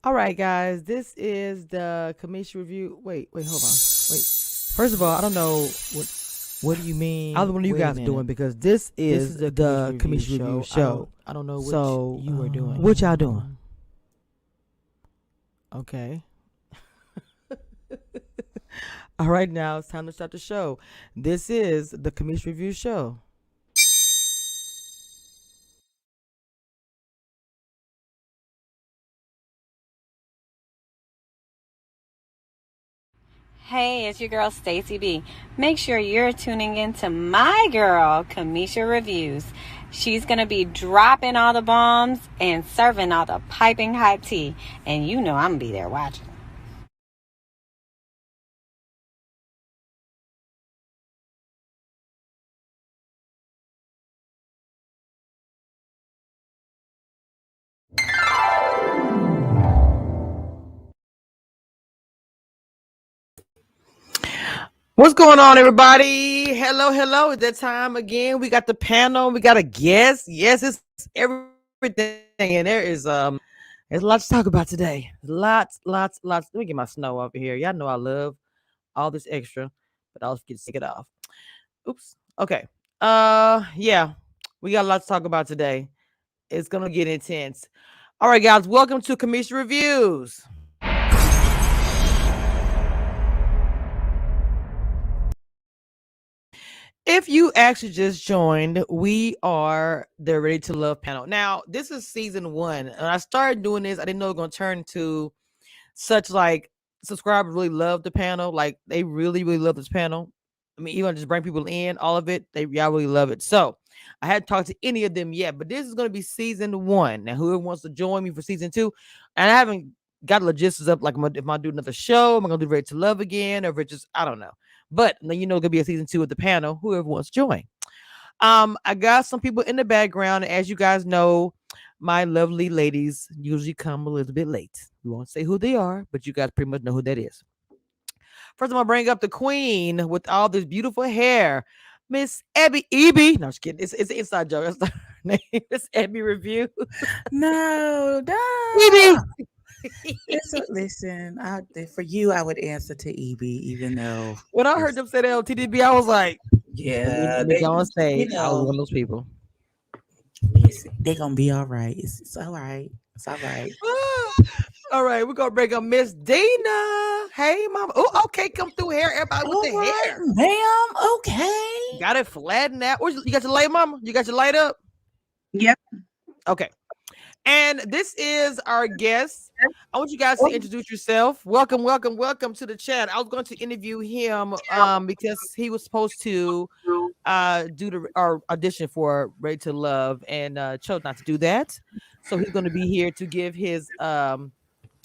All right, guys. This is the commission review. Wait, hold on. Wait. First of all, I don't know What do you mean? either one of you Wait a guys minute. doing because this is the commission review show. I don't know So, what you were doing. what y'all doing? Okay. All right, now it's time to start the show. This is the commission review show. Hey, it's your girl Stacy B. Make sure you're tuning in to my girl, Kamisha Reviews. She's going to be dropping all the bombs and serving all the piping hot tea. And you know I'm going to be there watching. What's going on, everybody? Hello. It's that time again. We got the panel. We got a guest. Yes, it's everything, and there's a lot to talk about today. Lots. Let me get my snow over here. Y'all know I love all this extra, but I'll get to take it off. Oops. Okay. Yeah, we got a lot to talk about today. It's gonna get intense. All right, guys. Welcome to Commission Reviews. If you actually just joined, we are the Ready to Love panel. Now, this is season 1. And I started doing this. I didn't know it was going to turn to such like subscribers really love the panel. Like they really love this panel. I mean, even just bring people in, all of it, y'all really love it. So I hadn't talked to any of them yet, but this is going to be season 1. Now, whoever wants to join me for season 2, and I haven't got logistics up, like if I do another show, am I going to do Ready to Love again, or if it's just, I don't know. But you know, gonna be a season 2 of the panel. Whoever wants to join. I got some people in the background. As you guys know, my lovely ladies usually come a little bit late. We won't say who they are, but you guys pretty much know who that is. First, I'm gonna bring up the queen with all this beautiful hair, Miss Abby Eby. No, I'm just kidding. It's an inside joke. That's not her name. It's Abby Review. No. Eby. Listen, for you, I would answer to EB, even though When I heard them say that on TDB, I was like, yeah, they gonna say you know, I was one of those people. They're gonna be all right. It's all right. It's all right. All right, we're gonna bring up Miss Dina. Hey, mama. Oh, okay, come through here, everybody with the hair, ma'am. Okay, got it flattened out. You got your light, mama? You got your light up? Yep. Okay. And this is our guest. I want you guys to introduce yourself. Welcome to the chat. I was going to interview him because he was supposed to do our audition for Ready to Love and chose not to do that. So he's going to be here to give his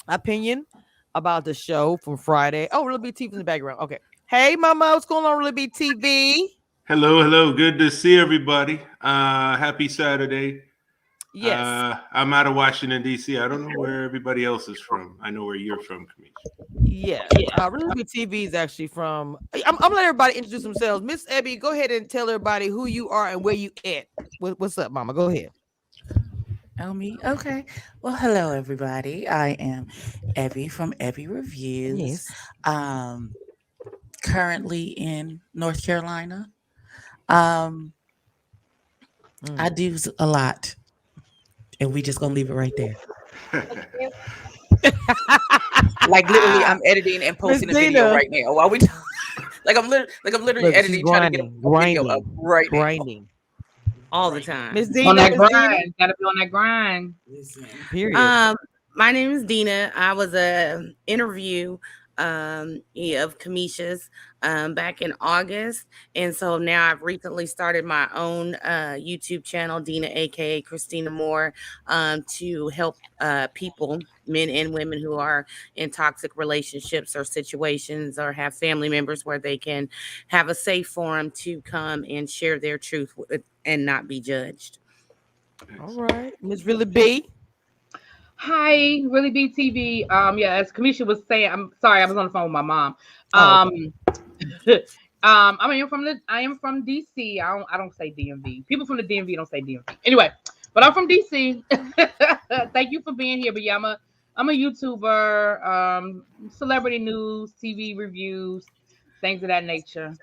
opinion about the show from Friday. Oh, Really Be TV in the background. Okay. Hey, mama, what's going on, Really Be TV? Hello. Good to see everybody. Happy Saturday. Yes. I'm out of Washington, D.C. I don't know where everybody else is from. I know where you're from, Kamisha. Yeah. Really Good TV is actually from. I'm letting everybody introduce themselves. Miss Abby, go ahead and tell everybody who you are and where you at. What's up, mama? Go ahead. Oh, me? Okay. Well, hello, everybody. I am Abby from Abby Reviews. Yes. Currently in North Carolina. I do a lot. And we just gonna leave it right there. Like literally, I'm editing and posting a video right now. While we, I'm literally editing, trying to get a video up right now. All the time. Miss Dina, on that grind, gotta be on that grind. Period. My name is Dina. I was a interview of Kamisha's back in August, and so now I've recently started my own YouTube channel, Dina, aka Christina Moore, to help people, men and women who are in toxic relationships or situations or have family members where they can have a safe forum to come and share their truth and not be judged. All right, Miss Really B. Hi, Really Be TV. Yeah, as Kamisha was saying, I'm sorry, I was on the phone with my mom. Okay. I am from DC. I don't say DMV. People from the DMV don't say DMV. Anyway, but I'm from DC. Thank you for being here. But yeah, I'm I'm a YouTuber, celebrity news, TV reviews, things of that nature.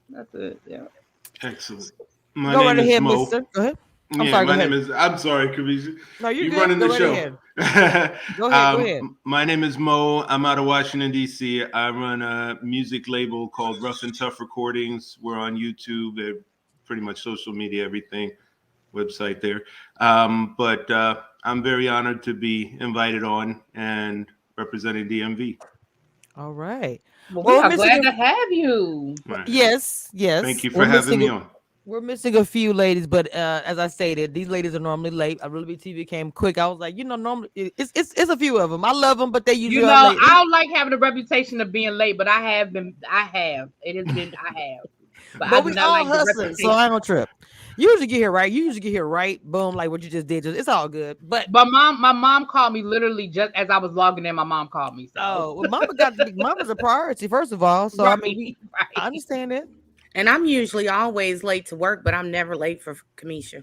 That's it. Yeah. Excellent. My Go right name is ahead, Mo. mister. Go ahead. I'm Yeah, sorry, go my ahead. name is. I'm sorry, Kamisha. No, you're You good. running Go the right show. ahead. Go ahead. My name is Mo. I'm out of Washington D.C. I run a music label called Rough and Tough Recordings. We're on YouTube, pretty much social media, everything. Website there. But I'm very honored to be invited on and representing DMV. All right. Well, we are glad to have you. Right. Yes. Thank you for having me on. We're missing a few ladies, but as I stated, these ladies are normally late. I really TV came quick. I was like, normally it's a few of them. I love them, but they usually are late. I don't like having a reputation of being late, but I have been. It has been. But we all hustling, so I don't trip. You usually get here right. Boom, like what you just did. It's all good. But my mom called me literally just as I was logging in. My mom called me. So. Oh, well, mama's a priority first of all. So right, I mean, I understand it. And I'm usually always late to work, but I'm never late for Kamisha.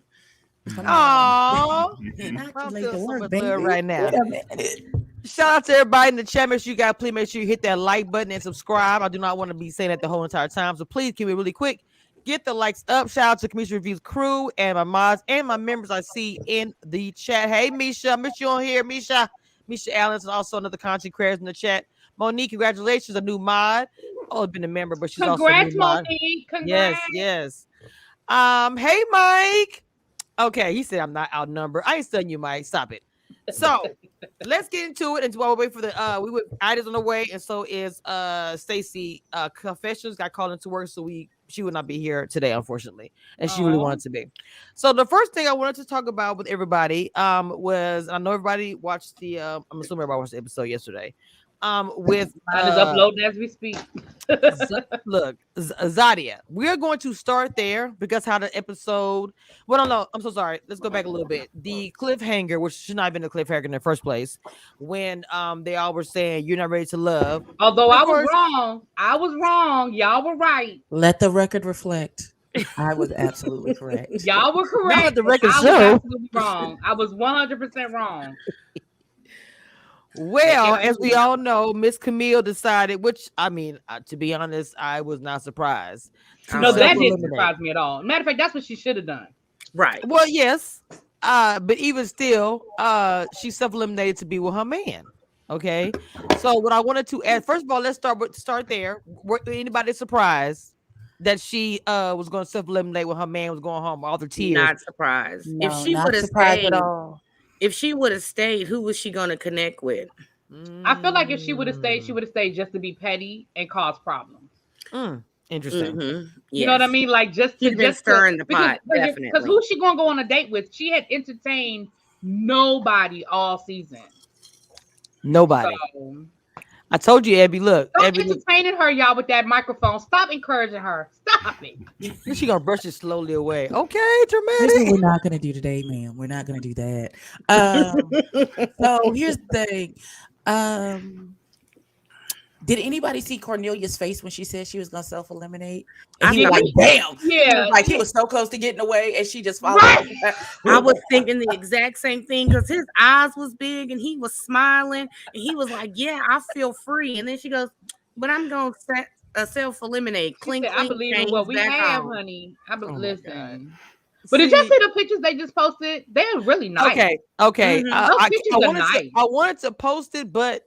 Oh, I'm late to work, baby. Right now. Wait a minute. Shout out to everybody in the chat. Make sure you guys please make sure you hit that like button and subscribe. I do not want to be saying that the whole entire time, so please keep it really quick. Get the likes up. Shout out to Kamisha Reviews crew and my mods and my members I see in the chat. Hey, Misha, miss you on here, Misha Allen, and also another content creator in the chat. Monique, congratulations, a new mod. Oh, been a member, but she's also a new mod. Monique. Congrats. Yes. Hey, Mike. Okay, he said I'm not outnumbered. I ain't studying you, Mike. Stop it. So let's get into it. And while we wait for the Ida's on the way, and so is Stacy. Confessions got called into work, so she would not be here today, unfortunately, and she really wanted to be. So the first thing I wanted to talk about with everybody was, I know everybody watched the I'm assuming everybody watched the episode yesterday. With I just uploading as we speak. Look, Zodia, we're going to start there because how the episode. Well, no, I'm so sorry. Let's go back a little bit. The cliffhanger, which should not have been a cliffhanger in the first place, when they all were saying you're not ready to love. Although I was wrong. Y'all were right. Let the record reflect. I was absolutely correct. Y'all were correct. Not let the record show. I was absolutely wrong. I was 100% wrong. Well, as we all know, Miss Camille decided, which I mean, to be honest, I was not surprised. No, that didn't surprise me at all. Matter of fact, that's what she should have done. Right. Well, yes. But even still, she self-eliminated to be with her man. Okay. So what I wanted to add, first of all, let's start there. Were anybody surprised that she was going to self-eliminate when her man was going home? All the tears. Not surprised. No, if she would have stayed at all. If she would have stayed, who was she going to connect with? I feel like if she would have stayed just to be petty and cause problems. Interesting. Mm-hmm. Yes. You know what I mean? Like just stirring the pot, definitely. Because who's she going to go on a date with? She had entertained nobody all season. Nobody. So, I told you, Abby. Look, stop Abby, entertaining her, y'all, with that microphone. Stop encouraging her. Stop it. She gonna brush it slowly away. Okay, dramatic. Here's what we're not gonna do today, ma'am. We're not gonna do that. So here's the thing. Did anybody see Cornelius' face when she said she was gonna self-eliminate? And he was like, "Damn!" Yeah, like he was so close to getting away, and she just followed. Right. I was thinking the exact same thing because his eyes was big and he was smiling and he was like, "Yeah, I feel free." And then she goes, "But I'm gonna self-eliminate." Clink, I believe in what we have, honey. Listen. But did y'all see the pictures they just posted? They're really nice. Okay. Mm-hmm. Those pictures are nice. I wanted to post it, but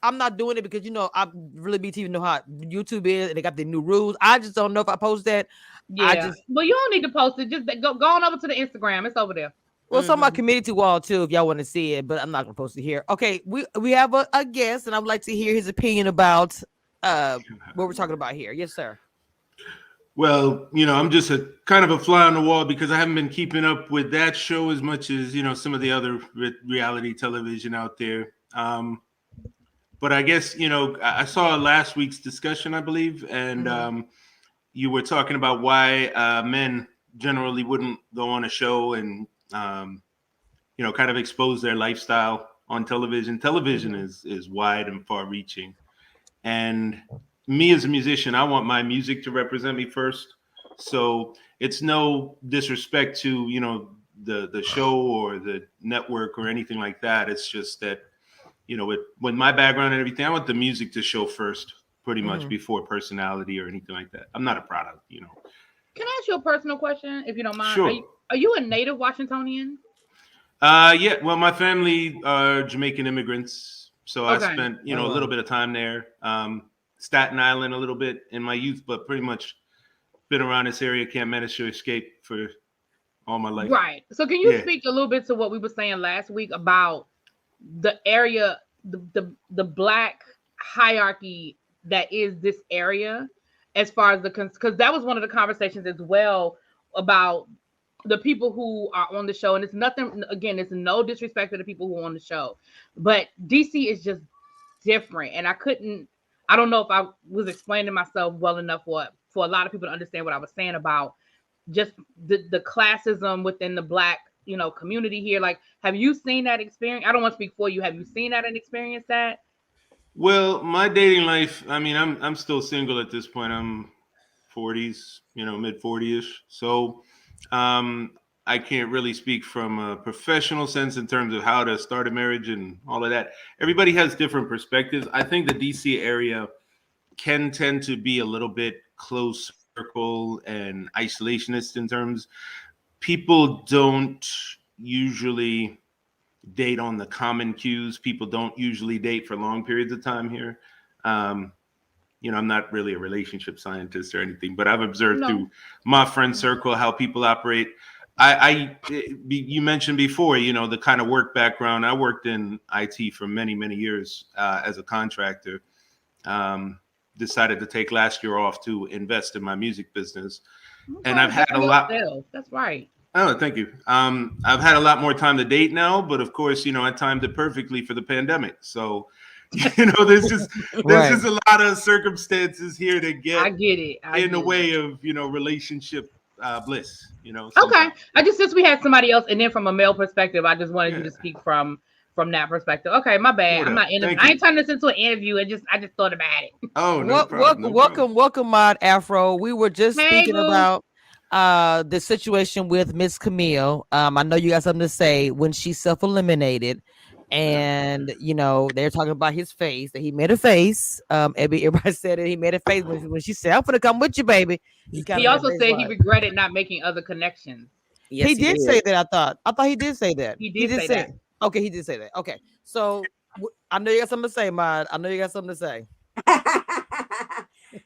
I'm not doing it because I really BT know how YouTube is and they got the new rules. I just don't know if I post that. Yeah. Well, you don't need to post it. Just go on over to the Instagram. It's over there. Well, it's on my community wall too if y'all want to see it, but I'm not gonna post it here. Okay, we have a guest and I would like to hear his opinion about what we're talking about here. Yes, sir. Well, I'm just a kind of a fly on the wall because I haven't been keeping up with that show as much as some of the other reality television out there. But I guess, I saw last week's discussion, I believe, and you were talking about why men generally wouldn't go on a show and, kind of expose their lifestyle on television. Television is wide and far-reaching. And me as a musician, I want my music to represent me first. So it's no disrespect to, the show or the network or anything like that. It's just that with my background and everything, I want the music to show first, pretty much before personality or anything like that. I'm not a product. Can I ask you a personal question, if you don't mind? Sure. Are you a native Washingtonian? Yeah. Well, my family are Jamaican immigrants, so I spent a little bit of time there. Staten Island a little bit in my youth, but pretty much been around this area. Can't manage to escape for all my life. Right. So can you speak a little bit to what we were saying last week about the area, the Black hierarchy that is this area, as far as because that was one of the conversations as well about the people who are on the show. And it's nothing, again, it's no disrespect to the people who are on the show, but DC is just different. And I don't know if I was explaining myself well enough for a lot of people to understand what I was saying about just the classism within the Black, community here. Like, have you seen that experience? I don't want to speak for you. Have you seen that and experienced that? Well, my dating life, I mean, I'm still single at this point. I'm 40s, mid 40ish. So I can't really speak from a professional sense in terms of how to start a marriage and all of that. Everybody has different perspectives. I think the DC area can tend to be a little bit close circle and isolationist in terms. People don't usually date on the common cues. People don't usually date for long periods of time here. I'm not really a relationship scientist or anything, but I've observed through my friend circle how people operate. You mentioned before, the kind of work background. I worked in IT for many, many years as a contractor. Decided to take last year off to invest in my music business. And I've had a lot. That's right. Oh, thank you. I've had a lot more time to date now, but of course, I timed it perfectly for the pandemic. So, there's just a lot of circumstances here to get. I get it. In the way of relationship bliss. Okay. Since we had somebody else, and then from a male perspective, I just wanted you to speak from that perspective. Okay, my bad. I'm not I ain't turning this into an interview. I just thought about it. Oh, no problem. Welcome, Mod Afro. We were just speaking about the situation with Miss Camille. I know you got something to say when she self-eliminated, and they're talking about his face, that he made a face. Everybody said that he made a face when she said, "I'm gonna come with you, baby." He also said he regretted not making other connections. Yes, he did say that. I thought he did say that. He did say that. Okay, he did say that. Okay, so I know you got something to say, Mod. I know you got something to say.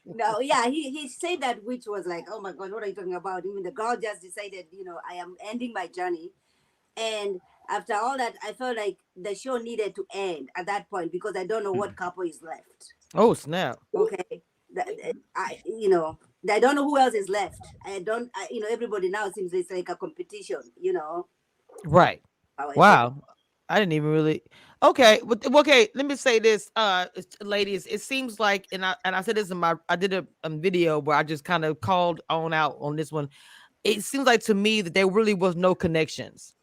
No, yeah, he said that, which was like, oh my God, what are you talking about? Even the girl just decided, I am ending my journey. And after all that, I felt like the show needed to end at that point because I don't know what couple is left. Oh, snap. Okay. I don't know who else is left. Everybody now seems it's like a competition, Right. Wow. I didn't even really. Okay, let me say this, ladies. It seems like, and I said this I did a video where I just kind of called out on this one. It seems like to me that there really was no connections.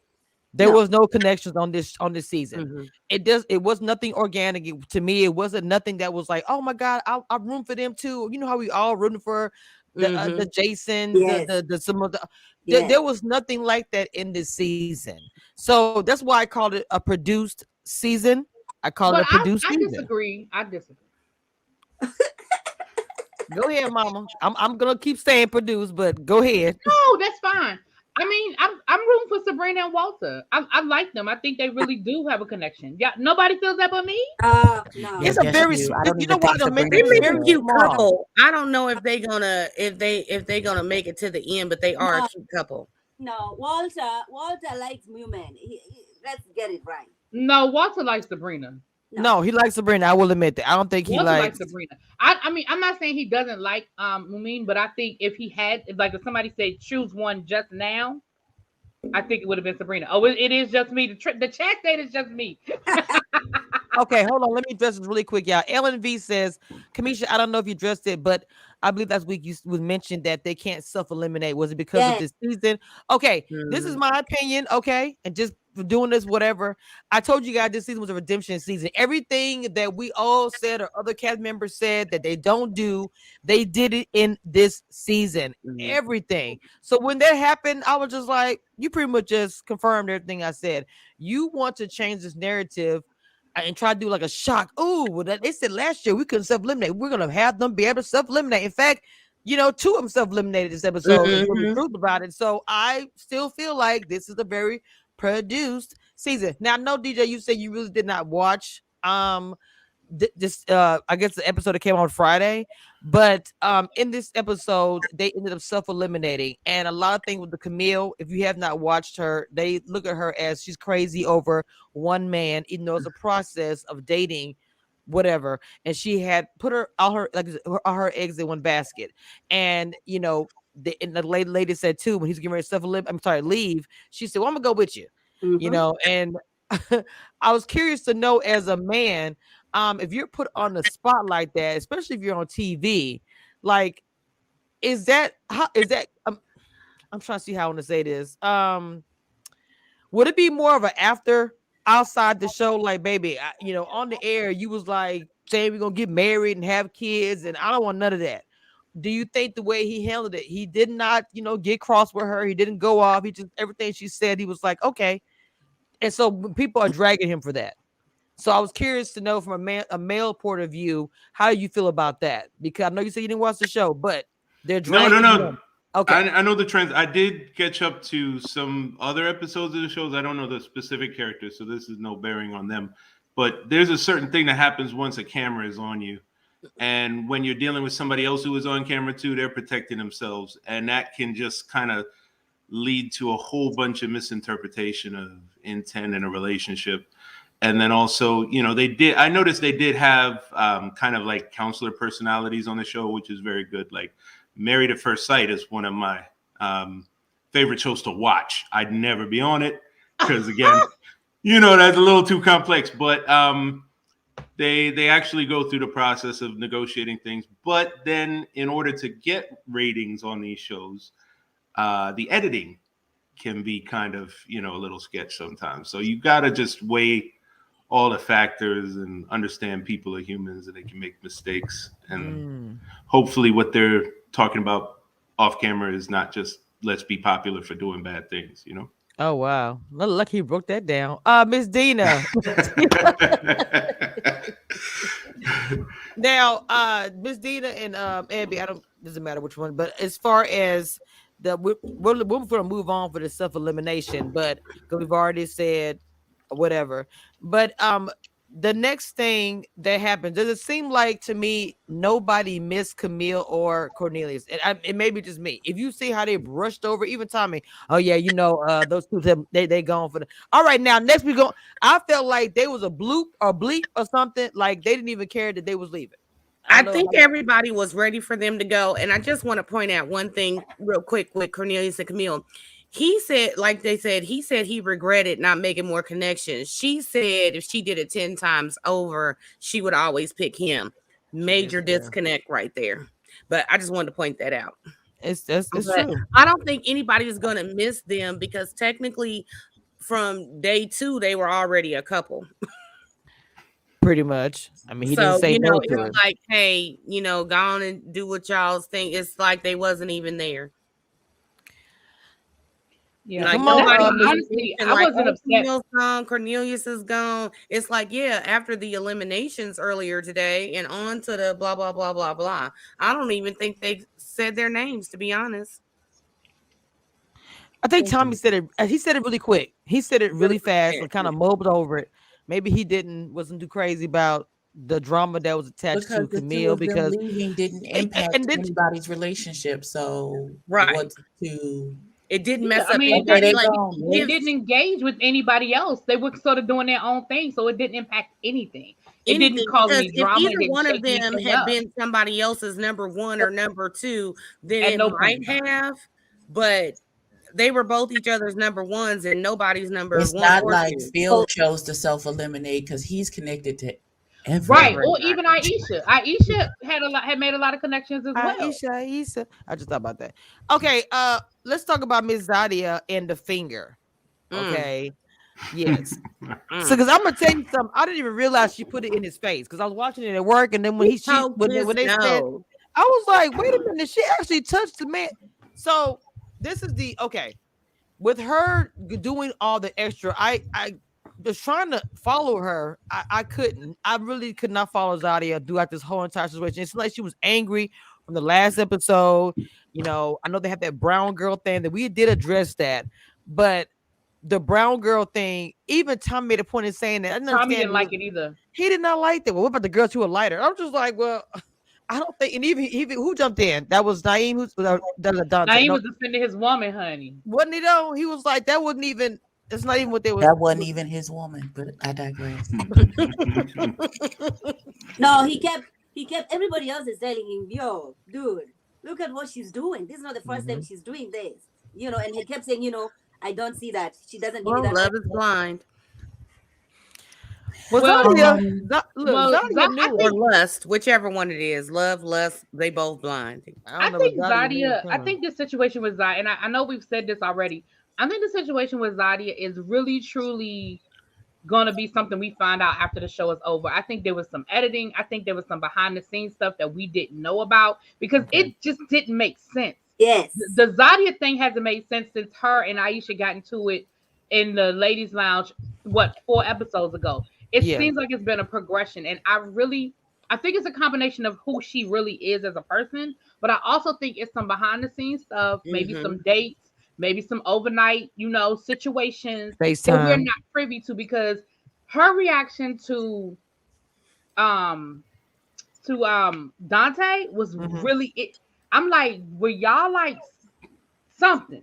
There was no connections on this season. Mm-hmm. It was nothing organic to me. It wasn't nothing that was like, oh my God, I root for them too. You know how we all rooting for the Jason, yes. the some of the. Yes. There was nothing like that in this season. So that's why I called it a produced season. I call it a produced season. I disagree. Go ahead, Mama. I'm gonna keep saying produced, but go ahead. No, that's fine. I mean, I'm rooting for Sabrina and Walter. I like them. I think they really do have a connection. Yeah, nobody feels that but me. No. It's a very very cute couple. I don't know if they're gonna make it to the end, but they are a cute couple. No, Walter likes women. Let's get it right. No, Walter likes Sabrina. No, he likes Sabrina. I will admit that. I don't think he likes Sabrina. I mean, I'm not saying he doesn't like Mumin, but I think if somebody said choose one just now, I think it would have been Sabrina. Oh, it is just me. The chat state is just me. Okay, hold on. Let me address this really quick, y'all. Ellen V says, Kamisha, I don't know if you addressed it, but I believe last week you mentioned that they can't self-eliminate. Was it because of this season? Okay, This is my opinion, okay? And just doing this, whatever. I told you guys this season was a redemption season. Everything that we all said or other cast members said that they don't do, they did it in this season. Everything. So when that happened, I was just like, you pretty much just confirmed everything I said. You want to change this narrative and try to do like a shock. Ooh, well, they said last year we couldn't self-eliminate. We're gonna have them be able to self-eliminate. In fact, you know, 2 of them self-eliminated this episode and told the truth about it. So I still feel like this is a very produced season. Now, no, DJ, you said you really did not watch this I guess the episode that came on Friday, but in this episode they ended up self-eliminating, and a lot of things with the Camille, if you have not watched her, they look at her as she's crazy over one man, even though it's a process of dating whatever, and she had put all her eggs in one basket. And you know, and the lady said too, when he's getting ready to leave, she said, well, I'm gonna go with you. You know, and I was curious to know, as a man, if you're put on the spot like that, especially if you're on TV, like, is that I'm trying to see how I want to say this. Would it be more of an after outside the show, like, baby, you know, on the air, you was like saying we're gonna get married and have kids, and I don't want none of that. Do you think the way he handled it, he did not, you know, get cross with her, he didn't go off, he just, everything she said, he was like, okay. And so people are dragging him for that. So I was curious to know, from a male point of view, how do you feel about that? Because I know you said you didn't watch the show, but they're dragging No. Okay. I know the trends. I did catch up to some other episodes of the shows. I don't know the specific characters, so this is no bearing on them. But there's a certain thing that happens once a camera is on you. And when you're dealing with somebody else who is on camera too, they're protecting themselves. And that can just kind of lead to a whole bunch of misinterpretation of intent in a relationship. And then also, you know, I noticed they did have kind of like counselor personalities on the show, which is very good. Like Married at First Sight is one of my favorite shows to watch. I'd never be on it because, again, you know, that's a little too complex. But they actually go through the process of negotiating things. But then in order to get ratings on these shows, the editing can be kind of, you know, a little sketch sometimes. So you got to just weigh all the factors and understand people are humans and they can make mistakes. And hopefully what they're talking about off camera is not just let's be popular for doing bad things, you know? Oh, wow. Lucky he broke that down. Miss Dina. Now, Miss Dina and Abby, doesn't matter which one, but as far as we're going to move on for the self-elimination, but because we've already said whatever. But the next thing that happens, does it seem like to me nobody missed Camille or Cornelius? And it may be just me. If you see how they brushed over, even Tommy, oh yeah, you know, those two, they gone for the. All right, now next we go. I felt like there was a bloop or bleep or something. Like they didn't even care that they was leaving. I think everybody was ready for them to go. And I just want to point out one thing real quick with Cornelius and Camille. He said, like they said, he regretted not making more connections. She said if she did it 10 times over, she would always pick him. Major disconnect right there. But I just wanted to point that out. It's true. I don't think anybody is going to miss them because technically from day 2, they were already a couple. Pretty much. I mean, he didn't say no to her. Like, hey, you know, go on and do what y'all's think. It's like they wasn't even there. Yeah, like honestly, I wasn't upset. Gone, Cornelius is gone. It's like, yeah, after the eliminations earlier today and on to the blah, blah, blah, blah, blah. I don't even think they said their names, to be honest. I think Tommy said it. He said it really quick. He said it really fast and kind of mobbled over it. Maybe he wasn't too crazy about the drama that was attached to Camille because leaving didn't impact anybody's relationship. So it didn't mess up. They didn't engage with anybody else. They were sort of doing their own thing, so it didn't impact anything. It didn't cause any drama. If either one of them had been somebody else's number 1 or number 2, then it might have. But they were both each other's number 1s, and nobody's number 1. It's not like Phil chose to self-eliminate because he's connected to right, or even Aisha. Aisha had made a lot of connections as well. Aisha. I just thought about that. Okay, let's talk about Miss Zodia and the finger. Okay, yes. So, because I'm gonna tell you something, I didn't even realize she put it in his face because I was watching it at work, and then when they said, I was like, wait a minute, she actually touched the man. So this is with her doing all the extra. was trying to follow her. I couldn't. I really could not follow Zodia throughout this whole entire situation. It's like she was angry from the last episode. You know, I know they have that brown girl thing that we did address that, but the brown girl thing, even Tom made a point of saying that. I didn't Tommy didn't like it either. He did not like that. Well, what about the girls who were lighter? I'm just like, well, I don't think. And even who jumped in? That was Naeem. That was Dante. Naeem was defending his woman, honey. Wasn't he though? He was like, that wasn't even. It's not even what they was. That wasn't even his woman, but I digress. No, he kept everybody else is telling him, yo, dude, look at what she's doing. This is not the 1st time she's doing this. You know, and he kept saying, you know, I don't see that. She doesn't give me that. Love is blind. Zodia or lust, whichever one it is. Love, lust, they both blind. I think Zodia, I think this situation with Zodia, and I know we've said this already. I think the situation with Zodia is really, truly going to be something we find out after the show is over. I think there was some editing. I think there was some behind the scenes stuff that we didn't know about because it just didn't make sense. Yes. The Zodia thing hasn't made sense since her and Aisha got into it in the ladies' lounge, 4 episodes ago. It seems like it's been a progression. And I think it's a combination of who she really is as a person, but I also think it's some behind the scenes stuff, maybe some dates, maybe some overnight, situations that we're not privy to, because her reaction to Dante was really it. I'm like, were y'all like something?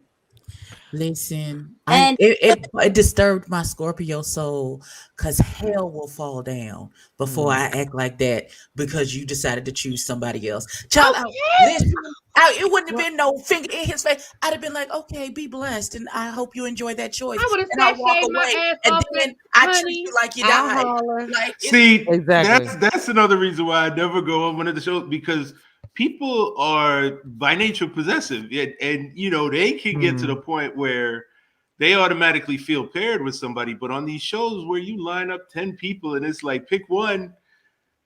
Listen, it disturbed my Scorpio soul because hell will fall down before I act like that because you decided to choose somebody else. Child, listen, it wouldn't have been no finger in his face. I'd have been like, okay, be blessed, and I hope you enjoy that choice. I would have said, walk away, and then I treat you like you died. Like, see, exactly. That's another reason why I never go on one of the shows, because people are by nature possessive, and they can get to the point where they automatically feel paired with somebody. But on these shows where you line up 10 people and it's like, pick one,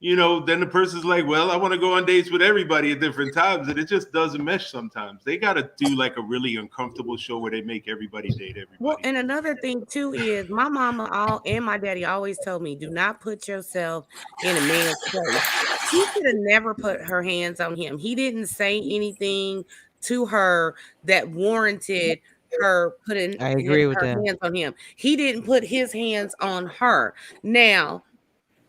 then the person's like, well, I want to go on dates with everybody at different times, and it just doesn't mesh sometimes. They got to do like a really uncomfortable show where they make everybody date everybody. Well, and another thing too is my mama and my daddy always told me, do not put yourself in a man's place. She should have never put her hands on him. He didn't say anything to her that warranted her putting her hands on him. He didn't put his hands on her. Now,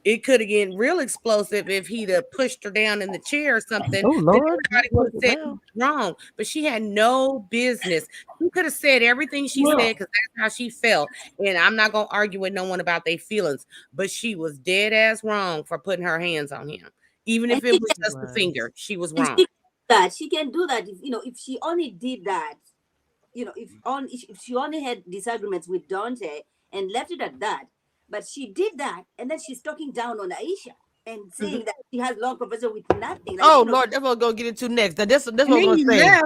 it could have gotten real explosive if he'd have pushed her down in the chair or something. Oh, Lord. Everybody would have said wrong, but she had no business. She could have said everything she said because that's how she felt. And I'm not going to argue with no one about their feelings, but she was dead ass wrong for putting her hands on him. Even if it was just a finger, she was wrong. She can do that. If she only did that, if she only had disagreements with Dante and left it at that, but she did that, and then she's talking down on Aisha and saying that she has long conversation with nothing. Like, Lord, that's what I'm gonna get into next. Now, this what I'm gonna say.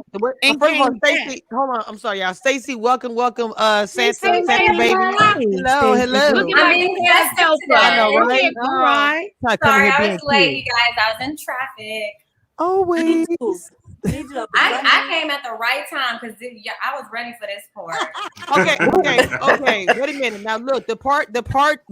First of all, Stacey, hold on. I'm sorry, y'all. Stacey, welcome, Santa baby. Hello. I'm in here still today. I know, right? All right. Sorry, I was late, you guys. I was in traffic. Always. I came at the right time because I was ready for this part. Okay. Wait a minute. Now look, the part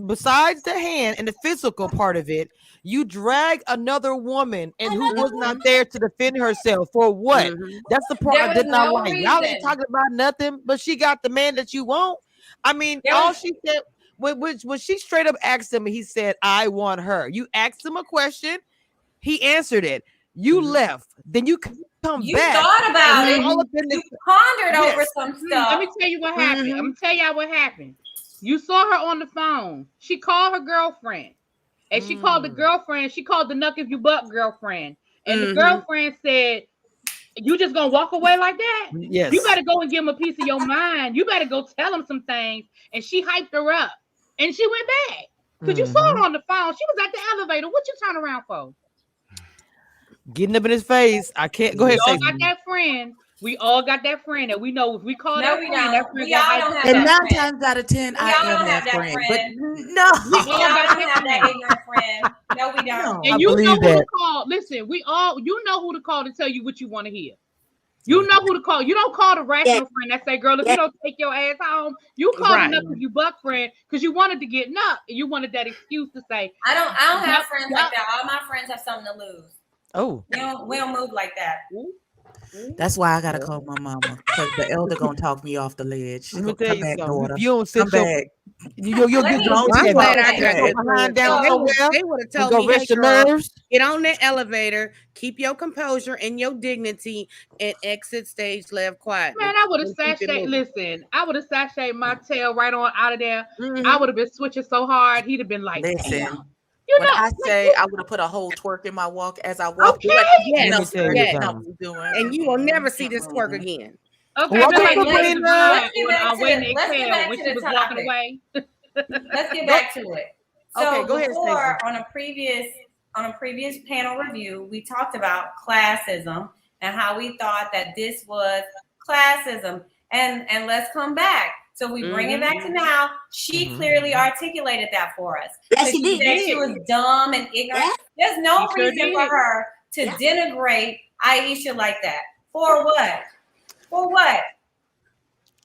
besides the hand and the physical part of it, you drag another woman and who was not there to defend herself for what? That's the part I did not like. Y'all ain't talking about nothing, but she got the man that you want. I mean, she said when she straight up asked him, he said, "I want her." You asked him a question, he answered it. You left, then you come back. You thought about it. You pondered over some stuff. Let me tell you what happened. I'm gonna tell y'all what happened. You saw her on the phone. She called her girlfriend, and she called the girlfriend. She called the Nuck If You Buck girlfriend, and the girlfriend said, "You just gonna walk away like that? Yes. You better go and give him a piece of your mind. You better go tell him some things." And she hyped her up, and she went back because you saw her on the phone. She was at the elevator. What you turn around for? Getting up in his face. I can't go ahead. We all got that friend. We all got that friend that we know if we call that friend, that friend. And 9 times out of 10, I am that friend. But no, we all don't have that ignorant friend. No, we don't. And you know who to call. Listen, you know who to call to tell you what you want to hear. You know who to call. You don't call the rational friend that say, girl, if you don't take your ass home, you called enough of you buck friend because you wanted to get nuck. And you wanted that excuse to say, I don't have friends like that. All my friends have something to lose. Oh. We don't move like that. That's why I gotta call my mama, because the elder gonna talk me off the ledge. Let me tell you something. Daughter. If you don't sit you'll get I'm glad I got it. behind down somewhere. They would have told go me, rest hey, your girl, nerves. get on that elevator, keep your composure and your dignity, and exit stage left quiet. Man, I would have sashayed. Listen, I would have sashayed my tail right on out of there. I would have been switching so hard. He'd have been like, listen. damn. When I say I would have put a whole twerk in my walk as I walk. Okay. Yes. And you will never see this twerk again. Okay, let's get back to the topic. Away. Let's get back to it. So okay, go ahead, before, on a previous panel review, we talked about classism and how we thought that this was classism. And let's come back. So we bring it back to now. She clearly articulated that for us. Yes, she did. She was dumb and ignorant. Yes. There's no reason for her to denigrate Aisha like that. For what? For what?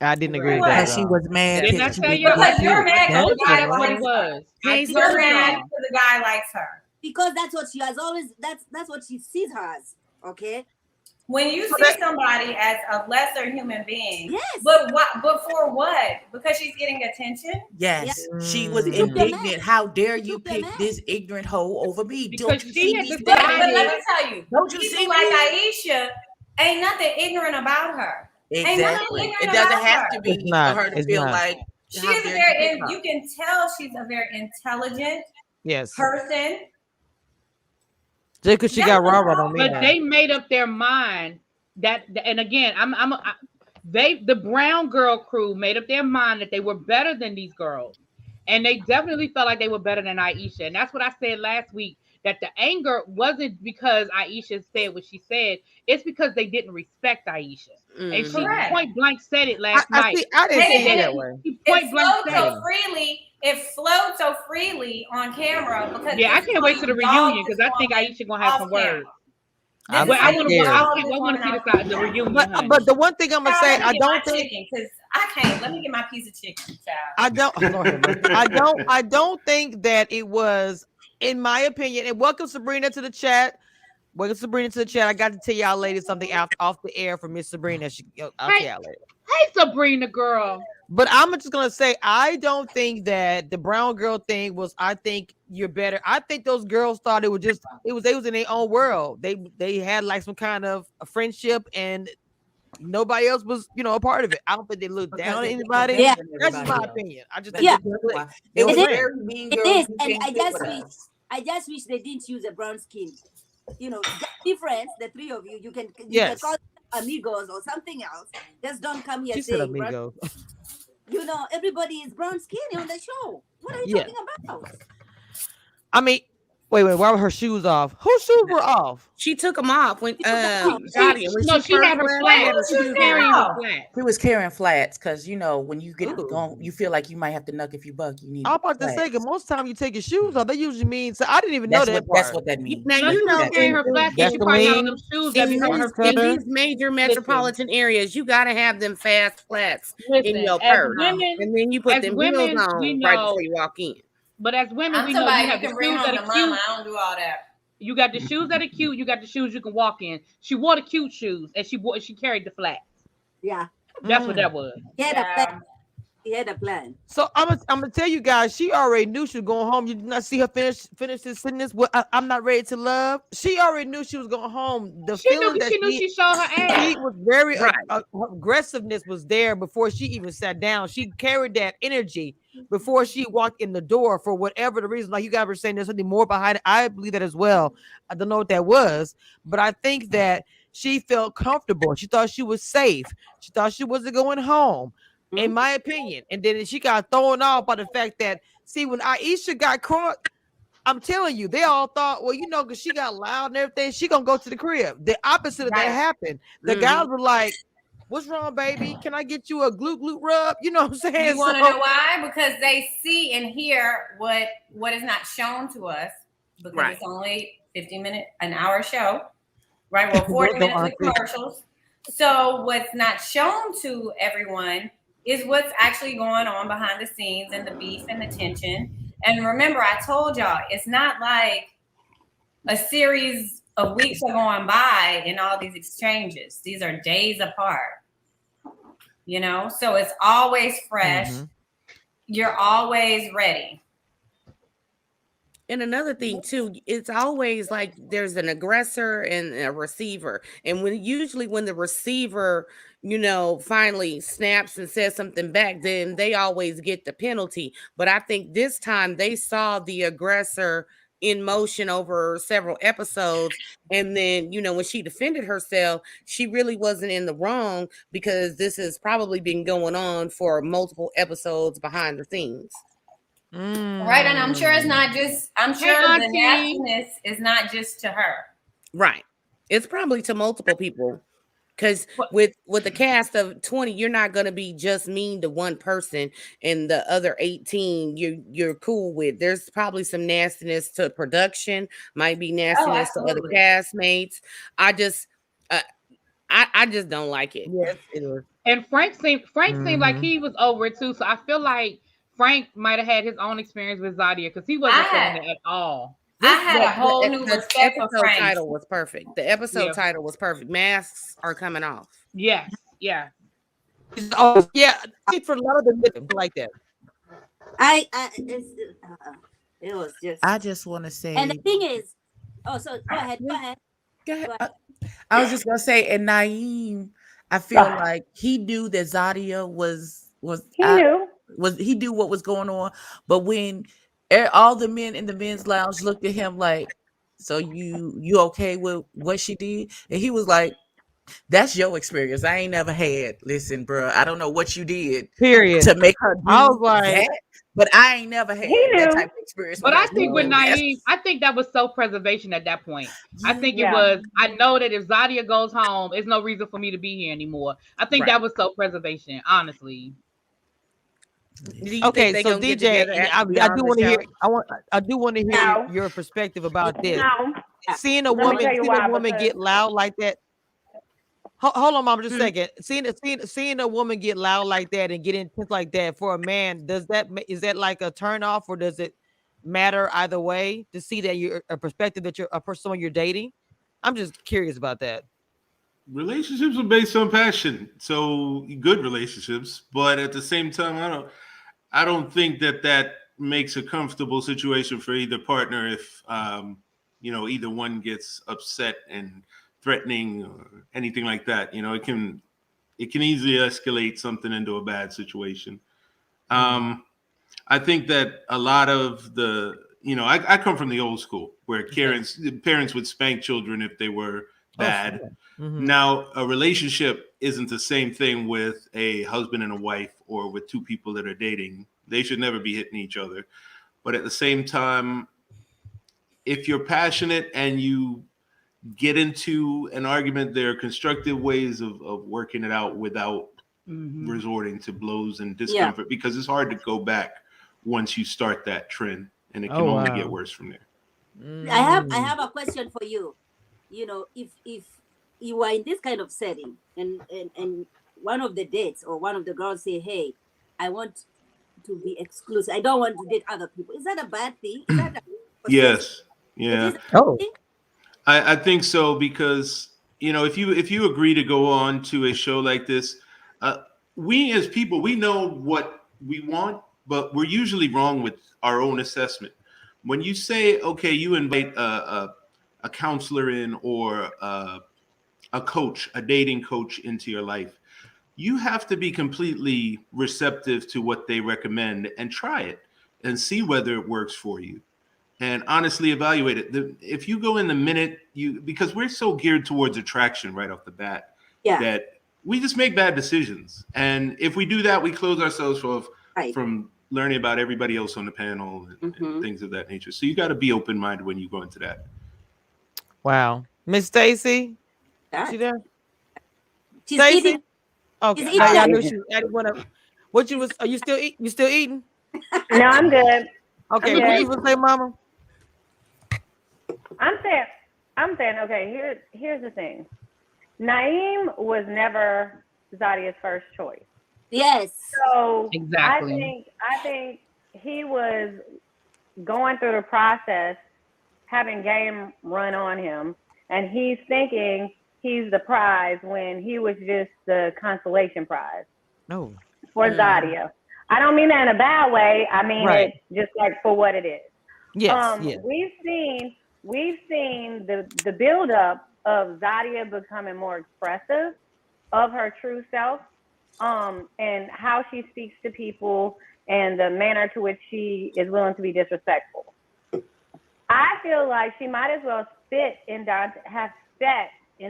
I didn't agree with that. that. She was mad. Didn't I say because you're mad because the guy what likes it was. You're mad because the guy likes her. Because that's what she has always. That's what she sees her as. Okay. When you see somebody as a lesser human being, yes. But for what? Because she's getting attention? Yes. She was indignant. How dare you pick this ignorant hoe over me? Because don't you see me? But let me tell you, don't you see like Aisha, ain't nothing ignorant about her. Exactly. It doesn't have to be for her to feel like she is very. You can tell she's a very intelligent person. Just because she got raw on me. But they made up their mind that, and again, the brown girl crew made up their mind that they were better than these girls, and they definitely felt like they were better than Aisha. And that's what I said last week. That the anger wasn't because Aisha said what she said. It's because they didn't respect Aisha. And she point blank said it last night. I didn't see it that way. It flowed so freely. It flowed so freely on camera because I can't wait to the reunion because I think Aisha gonna have some words. I want to see the reunion. But the one thing I'm gonna say, I don't think because I can't. Let me get my piece of chicken, child. I don't think that it was. In my opinion, and welcome Sabrina to the chat. Welcome Sabrina to the chat. I got to tell y'all ladies something off the air from Miss Sabrina. I'll tell y'all later. Hey Sabrina, girl. But I'm just gonna say I don't think that the brown girl thing was. I think you're better. I think those girls thought it was they was in their own world. They had like some kind of a friendship and nobody else was a part of it. I don't think they looked down on anybody. Yeah. That's just my opinion. I just think it was very mean girls. It is, and I just wish they didn't use a brown skin. Difference, the three of you. You can call them amigos or something else. Just don't come here saying amigos. Everybody is brown skin on the show. What are you talking about? I mean, wait, why were her shoes off? Whose shoes were off? She took them off when she had her flats. She was carrying flats because when you get going, you feel like you might have to nuck if you buck. You need. I'm about to say, most time you take your shoes off, they usually mean. So I didn't even know that. That's what that means. Now carrying her flats. She probably had them shoes that in these major metropolitan areas. You got to have them fast flats in your purse, and then you put them heels on right before you walk in. But as women, we know you have the shoes that are cute. I don't do all that. You got the shoes that are cute. You got the shoes you can walk in. She wore the cute shoes, and she carried the flats. Yeah, that's what that was. He had a plan. So I'm gonna tell you guys, she already knew she was going home. You did not see her finish this sentence. I'm not ready to love. She already knew she was going home. She knew she showed her ass. She was very her aggressiveness was there before she even sat down. She carried that energy before she walked in the door for whatever the reason. Like you guys were saying, there's something more behind it. I believe that as well. I don't know what that was, but I think that she felt comfortable. She thought she was safe. She thought she wasn't going home. In my opinion, and then she got thrown off by the fact that when Aisha got caught, I'm telling you, they all thought, because she got loud and everything, she gonna go to the crib. The opposite of that happened. The guys were like, "What's wrong, baby? Can I get you a glute rub?" You know what I'm saying? You want to know why? Because they see and hear what is not shown to us because it's only 50 minutes, an hour show, right? Well, 40 minutes with commercials. So what's not shown to everyone is what's actually going on behind the scenes and the beef and the tension. And remember, I told y'all, it's not like a series of weeks are going by in all these exchanges. These are days apart, you know? So it's always fresh. Mm-hmm. You're always ready. And another thing too, it's always like there's an aggressor and a receiver. And usually when the receiver, finally snaps and says something back, then they always get the penalty. But I think this time they saw the aggressor in motion over several episodes. And then, when she defended herself, she really wasn't in the wrong, because this has probably been going on for multiple episodes behind the scenes. Right, and I'm sure it's not just. I'm sure the nastiness is not just to her. Right, it's probably to multiple people. Because with the cast of 20, you're not going to be just mean to one person, and the other 18 you're cool with. There's probably some nastiness to production, might be nastiness to other castmates. I just don't like it. Yes, it is. And Frank seemed like he was over it too. So I feel like Frank might have had his own experience with Zodia, because he wasn't feeling it at all. I had a whole new respect for Frank. The title was perfect. The episode title was perfect. Masks are coming off. Yes, yeah. Oh, yeah. For a lot of them like that. It was just. I just want to say. And the thing is, so go ahead. I was just gonna say, and Naeem, I feel like he knew that Zodia he knew what was going on, but when all the men in the men's lounge looked at him like, so you okay with what she did? And he was like, that's your experience. I ain't never had. Listen, bro, I don't know what you did. Period. To make her do I was like, that, but I ain't never had that type of experience. But I think with Naeem, I think that was self-preservation at that point. I think it was, I know that if Zodia goes home, there's no reason for me to be here anymore. I think that was self-preservation, honestly. Okay, so DJ, I do want to hear. I do want to hear your perspective about this. Seeing a woman get loud like that. Hold on, Mama, just a second. Seeing a woman get loud like that and get intense like that for a man, is that like a turn off, or does it matter either way to see that you're a perspective that you're a person you're dating? I'm just curious about that. Relationships are based on passion, so good relationships, but at the same time, I don't think that makes a comfortable situation for either partner if either one gets upset and threatening or anything like that. It can easily escalate something into a bad situation. I think that a lot of the I come from the old school where parents would spank children if they were bad. Mm-hmm. Now, a relationship isn't the same thing with a husband and a wife or with two people that are dating. They should never be hitting each other. But at the same time, if you're passionate and you get into an argument, there are constructive ways of working it out without resorting to blows and discomfort, because it's hard to go back once you start that trend, and it can only get worse from there. I have a question for you. If you are in this kind of setting and one of the dates or one of the girls say, hey, I want to be exclusive, I don't want to date other people, is that a bad thing? Is that yes. Yeah. I think so, because if you agree to go on to a show like this, we as people, we know what we want, but we're usually wrong with our own assessment. When you say, okay, you invite a counselor in, or a coach, a dating coach into your life, you have to be completely receptive to what they recommend and try it and see whether it works for you, and honestly evaluate it. If you go in the minute because we're so geared towards attraction right off the bat, that we just make bad decisions. And if we do that, we close ourselves off from learning about everybody else on the panel and things of that nature. So you got to be open-minded when you go into that. Wow. Miss Stacy? She there? She's eating. Okay. I knew she I didn't want to. Are you still eating? You still eating? No, I'm good. Okay, what you gonna say, Mama? I'm saying, okay, here's the thing. Naeem was never Zodia's first choice. Yes. So Exactly. I think he was going through the process, having game run on him, and he's thinking he's the prize when he was just the consolation prize. No. For Zodia. I don't mean that in a bad way. I mean it just like for what it is. Yes. Yes. We've seen the build up of Zodia becoming more expressive of her true self, and how she speaks to people and the manner to which she is willing to be disrespectful. I feel like she might as well have spit in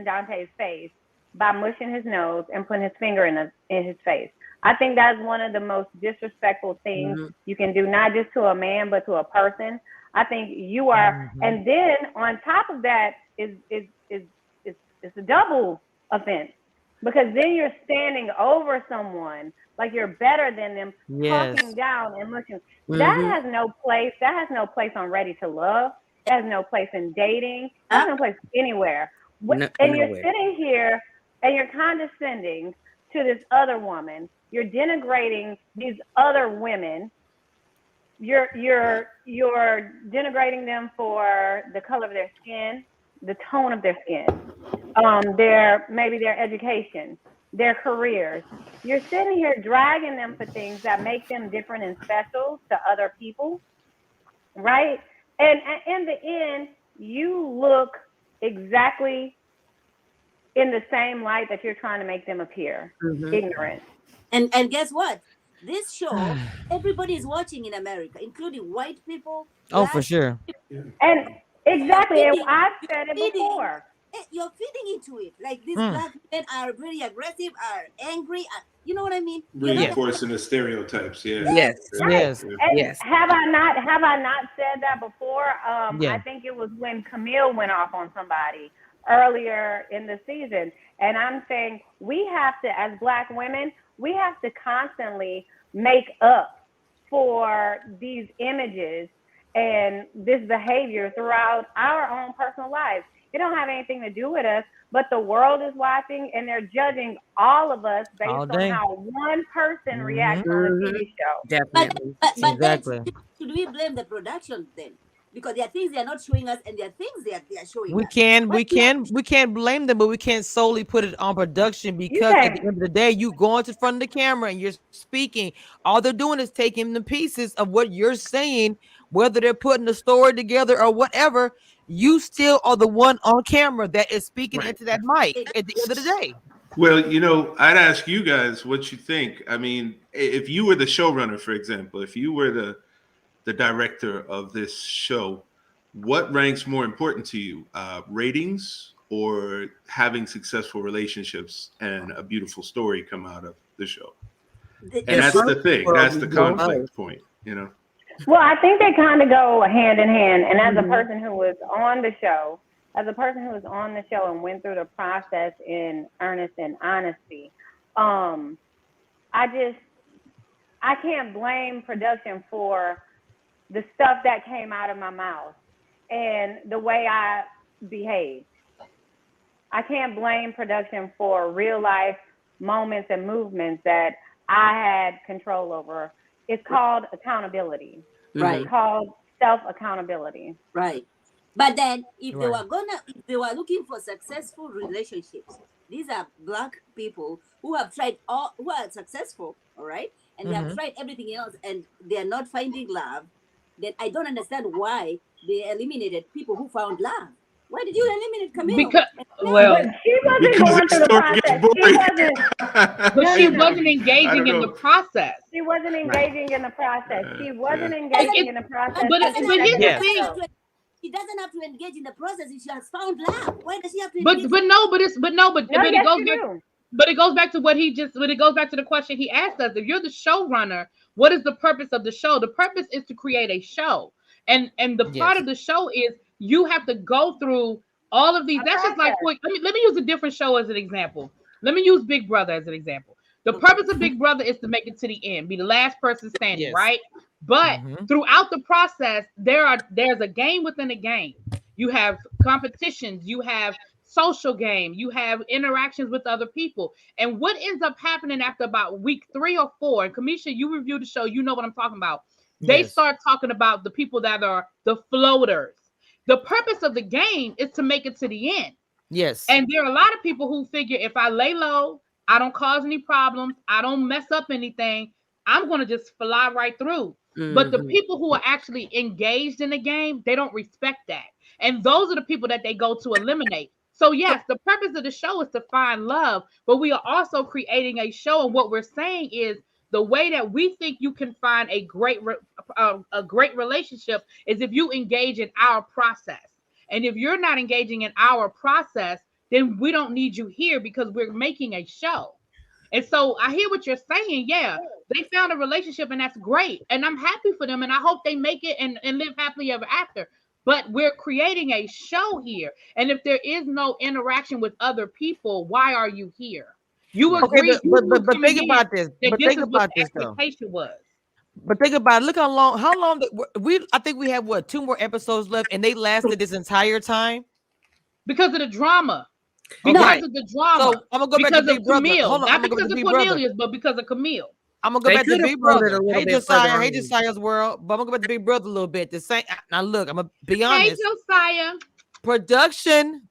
Dante's face by mushing his nose and putting his finger in his face. I think that's one of the most disrespectful things you can do, not just to a man, but to a person. I think you are, and then on top of that is a double offense, because then you're standing over someone like you're better than them, talking down and mushing. That has no place. That has no place on Ready to Love. It has no place in dating. It has no place anywhere. And you're sitting here and you're condescending to this other woman. You're denigrating these other women. You're denigrating them for the color of their skin, the tone of their skin, maybe their education, their careers. You're sitting here dragging them for things that make them different and special to other people, right? And in the end, you look exactly in the same light that you're trying to make them appear, ignorant. And guess what? This show, everybody is watching in America, including white people. Oh, for sure. And exactly, and I've said it before. You're feeding into it. Like these black men are very aggressive, are angry. You know what I mean? Reinforcing the stereotypes. Yeah. Yes. Yes. Yes. Have I not said that before? I think it was when Camille went off on somebody earlier in the season. And I'm saying we have to, as black women, we have to constantly make up for these images and this behavior throughout our own personal lives. It don't have anything to do with us, but the world is watching and they're judging all of us based on how one person reacts on a TV show. Definitely. But exactly. Then should we blame the production then? Because there are things they are not showing us, and there are things they are showing us. We can't blame them, but we can't solely put it on production, because at the end of the day, you go into front of the camera and you're speaking. All they're doing is taking the pieces of what you're saying, whether they're putting the story together or whatever. You still are the one on camera that is speaking into that mic at the end of the day. Well, I'd ask you guys what you think. I mean, if you were the showrunner, for example, if you were the director of this show, what ranks more important to you, ratings or having successful relationships and a beautiful story come out of the show? And that's the thing. That's the conflict point, Well, I think they kind of go hand in hand. And as a person who was on the show, and went through the process in earnest and honesty, I can't blame production for the stuff that came out of my mouth and the way I behaved. I can't blame production for real life moments and movements that I had control over. It's called accountability. Right. It's called self-accountability. Right. But then if they were looking for successful relationships, these are black people who have tried who are successful, all right? And they have tried everything else and they are not finding love. Then I don't understand why they eliminated people who found love. Why did you eliminate Camille? Because she wasn't going through the process. She wasn't engaging in the process. She wasn't engaging in the process. She wasn't engaging in the process. But here's the thing. She doesn't have to engage in the process if she has found love. Why does she have to? But it goes back to the question he asked us. If you're the showrunner, what is the purpose of the show? The purpose is to create a show, and the part of the show is you have to go through all of these. That's just like, let me use a different show as an example. Let me use Big Brother as an example. The purpose of Big Brother is to make it to the end, be the last person standing, right? But throughout the process, there's a game within a game. You have competitions, you have social game. You have interactions with other people. And what ends up happening after about week 3 or 4, and Kamisha, you review the show, you know what I'm talking about. They start talking about the people that are the floaters. The purpose of the game is to make it to the end. Yes. And there are a lot of people who figure if I lay low, I don't cause any problems, I don't mess up anything, I'm going to just fly right through. But the people who are actually engaged in the game, they don't respect that. And those are the people that they go to eliminate. So yes, the purpose of the show is to find love, but we are also creating a show. And what we're saying is the way that we think you can find a great relationship is if you engage in our process. And if you're not engaging in our process, then we don't need you here because we're making a show. And so I hear what you're saying. Yeah, they found a relationship and that's great. And I'm happy for them. And I hope they make it and live happily ever after. But we're creating a show here. And if there is no interaction with other people, why are you here? You agree. But think about this. But think about this though. But think about it. Look how long I think we have 2 more episodes left and they lasted this entire time. Because of the drama. Because of the drama. So I'm gonna go back to Big Brother. Hold on, not because of Cornelius, but because of Camille. I'm gonna go back to Big Brother. Hey Josiah, hey Josiah's world. But I'm gonna go back to Big Brother a little bit. The same. Now look, I'm gonna be honest. Hey Josiah. Production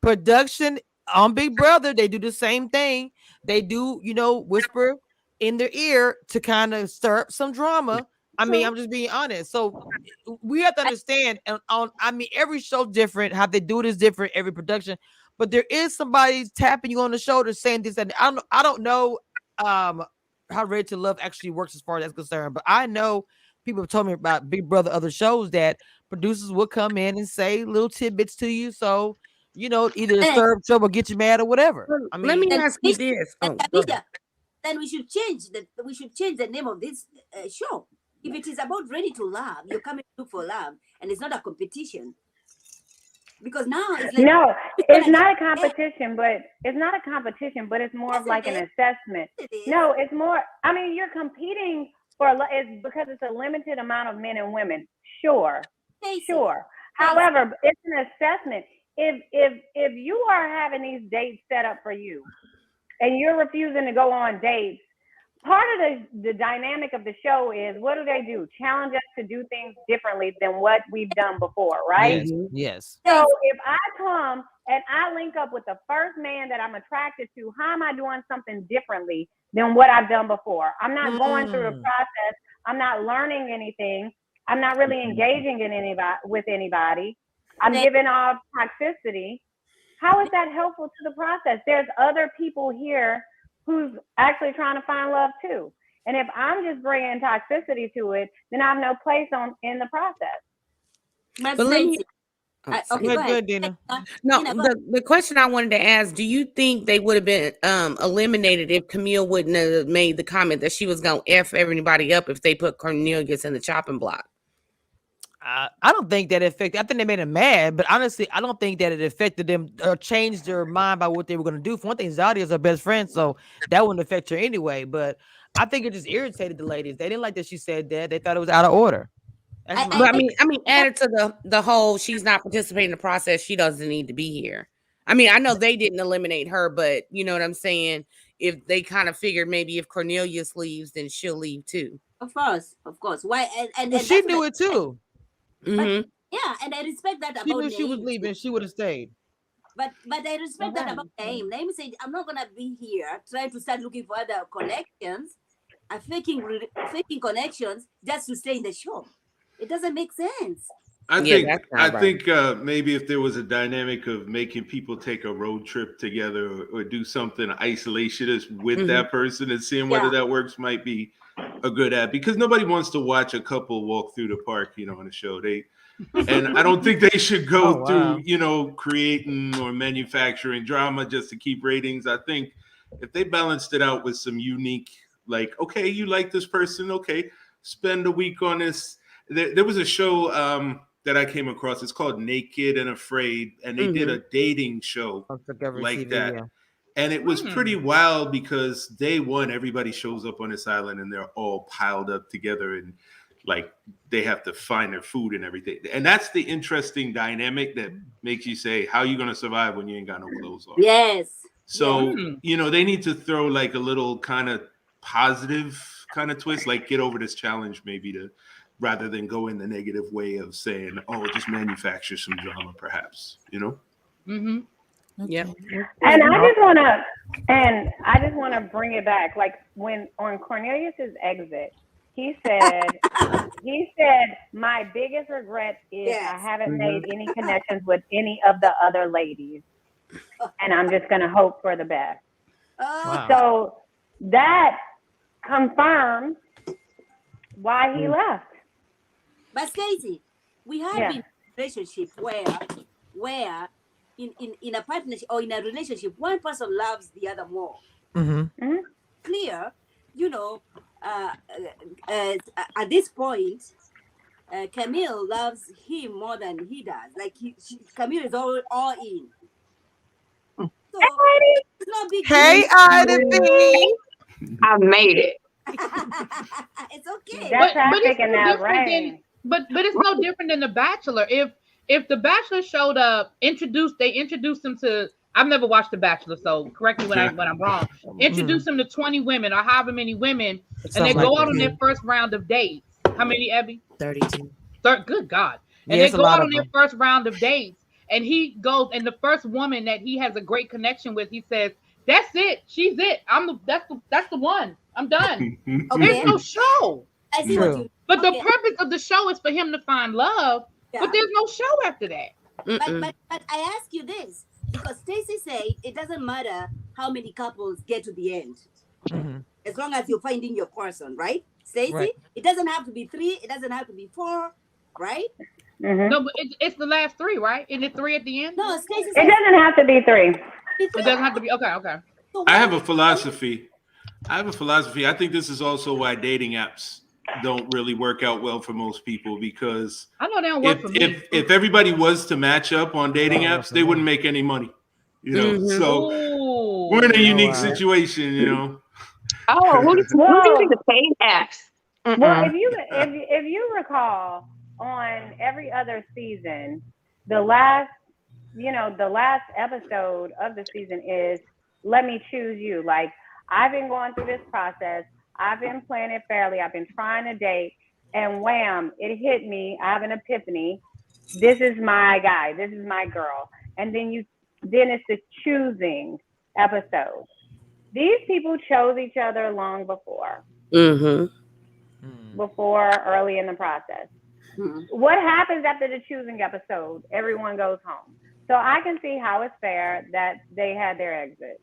on Big Brother, they do the same thing. They do, whisper in their ear to kind of stir up some drama. I mean, I'm just being honest. So we have to understand. Every show different. How they do it is different. Every production. But there is somebody tapping you on the shoulder saying this and I don't know how Ready to Love actually works as far as that's concerned. But I know people have told me about Big Brother, other shows that producers will come in and say little tidbits to you. So, either stir up trouble, get you mad or whatever. Let me ask you this. Then we should change the name of this show. If it is about Ready to Love, you're coming to look for love and it's not a competition. Because now it's like, no, it's not a competition, but it's more of like an assessment. No, it's more. I mean, you're competing it's because it's a limited amount of men and women. Sure. However, it's an assessment. If you are having these dates set up for you, and you're refusing to go on dates, part of the dynamic of the show is what do? Challenge us to do things differently than what we've done before, right? Yes. So if I come and I link up with the first man that I'm attracted to, how am I doing something differently than what I've done before? I'm not going through a process. I'm not learning anything. I'm not really engaging with anybody. I'm giving off toxicity. How is that helpful to the process? There's other people here who's actually trying to find love too. And if I'm just bringing toxicity to it, then I have no place in the process. Good, Dina. No, the question I wanted to ask, do you think they would have been eliminated if Camille wouldn't have made the comment that she was going to F everybody up if they put Cornelius in the chopping block? I don't think that affected. I think they made him mad, but honestly, I don't think that it affected them or changed their mind by what they were going to do. For one thing, Zodia is her best friend, so that wouldn't affect her anyway. But I think it just irritated the ladies. They didn't like that she said that. They thought it was out of order. I mean, added to the whole she's not participating in the process. She doesn't need to be here. I mean, I know they didn't eliminate her, but you know what I'm saying? If they kind of figured maybe if Cornelius leaves, then she'll leave too. Of course. Why? And she knew it too. But, yeah, and I respect that about she knew she was leaving. She would have stayed. But I respect that about Naeem. Naeim said, I'm not gonna be here trying to start looking for other connections, faking connections just to stay in the show. It doesn't make sense. I think maybe if there was a dynamic of making people take a road trip together or do something isolationist with that person and seeing whether that works might be a good ad, because nobody wants to watch a couple walk through the park, on a show. And I don't think they should go through, creating or manufacturing drama just to keep ratings. I think if they balanced it out with some unique, like, okay, you like this person, okay, spend a week on this. There was a show that I came across. It's called Naked and Afraid, and they did a dating show like that. Yeah. And it was pretty wild because day one, everybody shows up on this island and they're all piled up together and like they have to find their food and everything. And that's the interesting dynamic that makes you say, how are you going to survive when you ain't got no clothes on? Yes. So, you know, they need to throw like a little kind of positive kind of twist, like get over this challenge maybe to, rather than go in the negative way of saying, oh, just manufacture some drama perhaps, you know? Mm-hmm. Yeah. And I just want to bring it back. Like when on Cornelius's exit, he said, my biggest regret is I haven't made any connections with any of the other ladies. And I'm just going to hope for the best. Wow. So that confirms why he left. But Stacey, we have been in a relationship where in a partnership or in a relationship, one person loves the other more. Clear, you know, at this point, Camille loves him more than he does. Like Camille is all in. So it's not big. Hey, Ida B. I made it. It's okay. That's but it's no different than, but it's no different than The Bachelor. If The Bachelor showed up, they introduced him to. I've never watched The Bachelor, so correct me when I'm wrong. Introduce him to 20 women or however many women, and they go out on their first round of dates. How many, Abby? 32. Good God! And they go out on their first round of dates, and he goes, and the first woman that he has a great connection with, he says, "That's it. She's it. That's the one. I'm done." There's no show. I see what you. But the purpose of the show is for him to find love. But there's no show after that. But I ask you this because Stacey say it doesn't matter how many couples get to the end, as long as you're finding your person, right, Stacey? Right. It doesn't have to be 3. It doesn't have to be 4, right? No, but it's the last 3, right? Isn't it 3 at the end? No, Stacey. It doesn't have to be 3. It doesn't have to be. Okay. So I have a philosophy. I think this is also why dating apps don't really work out well for most people, because I know they don't work for me. If everybody was to match up on dating apps, they wouldn't make any money. You know, so we're in a unique situation, you know. Oh, who's using the paid apps? Well, if you recall, on every other season, the last episode of the season is "Let me choose you." Like, I've been going through this process. I've been playing it fairly. I've been trying to date, and wham, it hit me. I have an epiphany. This is my guy. This is my girl. And then it's the choosing episode. These people chose each other long before. Before early in the process. What happens after the choosing episode? Everyone goes home. So I can see how it's fair that they had their exit.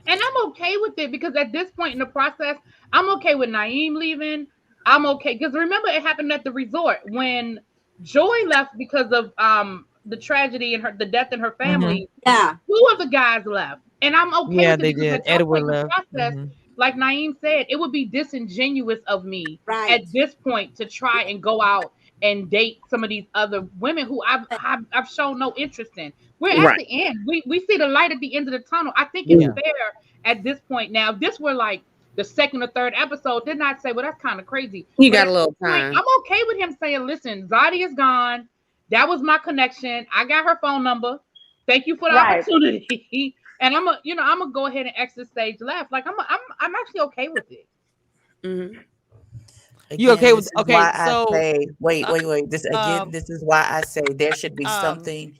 And I'm okay with it, because at this point in the process, I'm okay with Naeem leaving. I'm okay, because remember, it happened at the resort when Joy left because of the tragedy and the death in her family. Yeah, 2 of the guys left, and I'm okay. Yeah, with they it did. Edward left. Process, like Naeem said, it would be disingenuous of me at this point to try and go out and date some of these other women who I've shown no interest in. We're at the end. We see the light at the end of the tunnel. I think it's fair at this point. Now, if this were like the 2nd or 3rd episode, did not say, well, that's kind of crazy. You got a little time. I'm okay with him saying, listen, Zodia is gone. That was my connection. I got her phone number. Thank you for the opportunity. And I'm gonna go ahead and exit stage left. Like I'm actually okay with it. Again, you okay with so I say, wait. This is why I say there should be something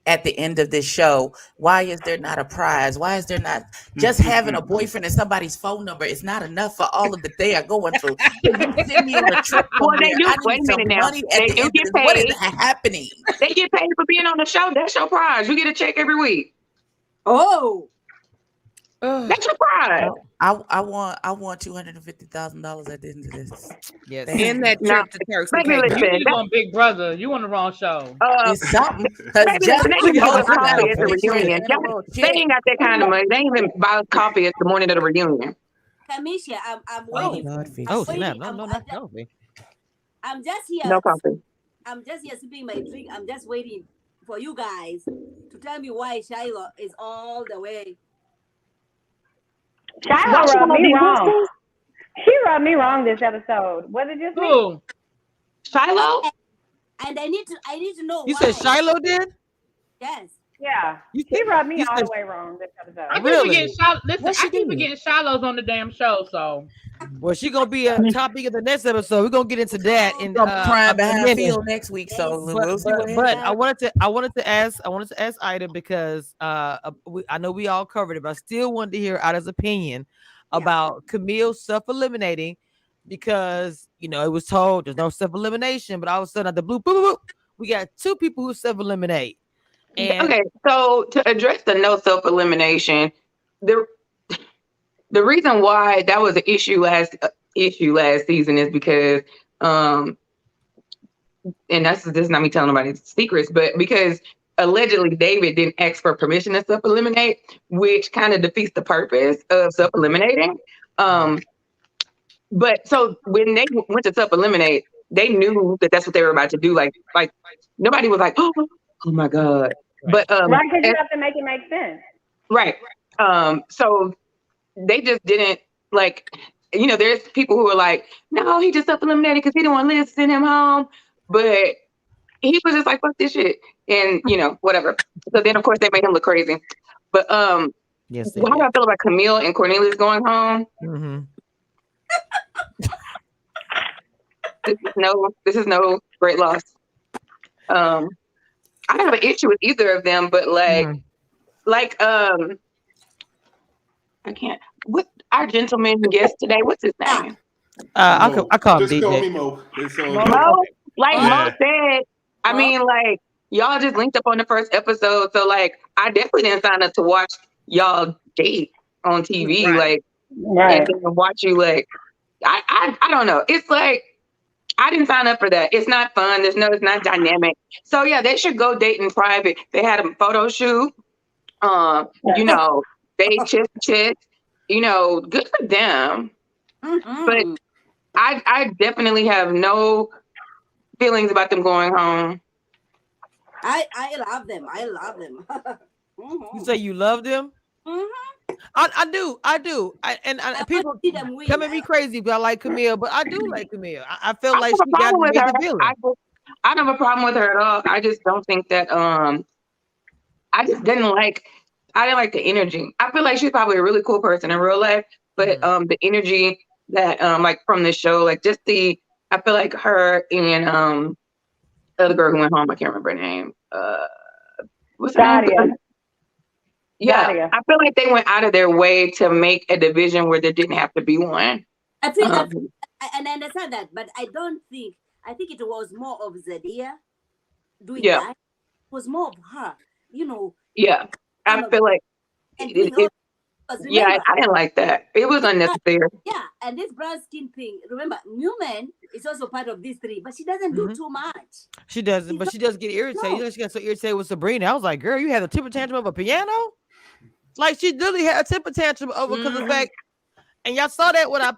at the end of this show. Why is there not a prize? Why is there not just having a boyfriend and somebody's phone number is not enough for all of that they are going through? Send me on a trip. They do. Wait a minute now. They do get paid. What is happening? They get paid for being on the show. That's your prize. You get a check every week. Oh. That's your prize. I want $250,000 at the end of this. Yes. And that trip to Turkey. You on Big Brother. You on the wrong show. It's something. They ain't got that kind of money. They ain't even buy coffee at the morning of the reunion. Kamisha, I'm waiting. Oh, snap. No, not coffee. I'm just here. No coffee. I'm just here sipping my drink. I'm just waiting for you guys to tell me why Shiloh is all the way. Shiloh rubbed me wrong. She rubbed me wrong this episode. Was it just me? Shiloh? And I need to know You why. said Shiloh did? Yes. Yeah. You She said- rubbed me you all said- the way wrong this episode. I keep Really? forgetting Shiloh. Listen, What's she I keep doing? forgetting Shiloh's on the damn show. So Well, she gonna be a topic of the next episode. We're gonna get into that in I'm crying a behind minute. Phil next week, so Yes. we'll see what But happens. I wanted to ask Ida because I know we all covered it, but I still wanted to hear Ida's opinion about Camille self-eliminating because it was told there's no self-elimination, but all of a sudden at the blue, boop, boop, boop, we got two people who self-eliminate. And Okay, so to address the no self-elimination, the reason why that was an issue last season is because and this is not me telling nobody secrets, but because allegedly David didn't ask for permission to self-eliminate, which kind of defeats the purpose of self-eliminating. But so when they went to self-eliminate, they knew that that's what they were about to do. Like nobody was like, oh my God. But right, because you have to make it make sense. Right. So they just didn't there's people who are like, no, he just self-eliminated because he didn't want Liz to send him home. But he was just like, fuck this shit. And whatever. So then of course they made him look crazy. But yes, how do I feel about Camille and Cornelius going home? Mm-hmm. This is no great loss. I don't have an issue with either of them, but I can't. What our gentleman guest today? What's his name? I call him Just call me DJ. Mo. It's all Mo. good. Mo said. I mean, y'all just linked up on the first episode, so I definitely didn't sign up to watch y'all date on TV, Right. and then watch you I don't know. It's I didn't sign up for that. It's not fun. It's not dynamic. So yeah, they should go date in private. They had a photo shoot. They chit, good for them. Mm-hmm. But I definitely have no feelings about them going home. I love them. I love them. You say you love them? Mm-hmm. I do. And people see them win. come at me crazy, but I like Camille. But I do like Camille. I felt like I she got made the villain. I don't have a problem with her at all. I just don't think that I just didn't like the energy. I feel like she's probably a really cool person in real life, but the energy that from the show, I feel like her and the other girl who went home, I can't remember her name. What's her name? Yeah, Zodia. I feel like they went out of their way to make a division where there didn't have to be one. I think, and I understand that, but I think it was more of Zodia doing that. It was more of her, Yeah, I feel like I didn't like that. It was unnecessary. Yeah, and this brown skin thing, remember, Newman is also part of these three, but she doesn't do too much. She doesn't, but she does get irritated. No. She got so irritated with Sabrina. I was like, girl, you had a temper tantrum of a piano? Like she literally had a temper tantrum over because of the fact, and y'all saw that when I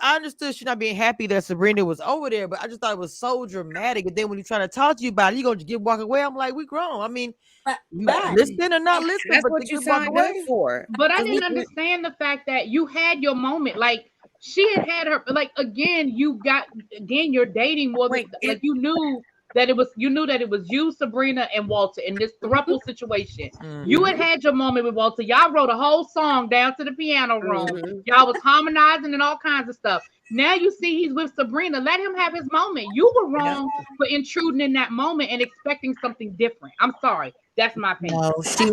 understood she not being happy that Sabrina was over there, but I just thought it was so dramatic. And then when you try to talk to you about it, you gonna walk away. I'm like, we grown. I mean, listen or not listen, that's but what you walk signed up away. for. But I didn't understand the fact that you had your moment. She had her. You're dating more than you knew that it was you, Sabrina, and Walter in this throuple situation. You had your moment with Walter. Y'all wrote a whole song down to the piano room. Y'all was harmonizing and all kinds of stuff. Now you see he's with Sabrina. Let him have his moment. You were wrong for intruding in that moment and expecting something different. I'm sorry. That's my opinion. No, she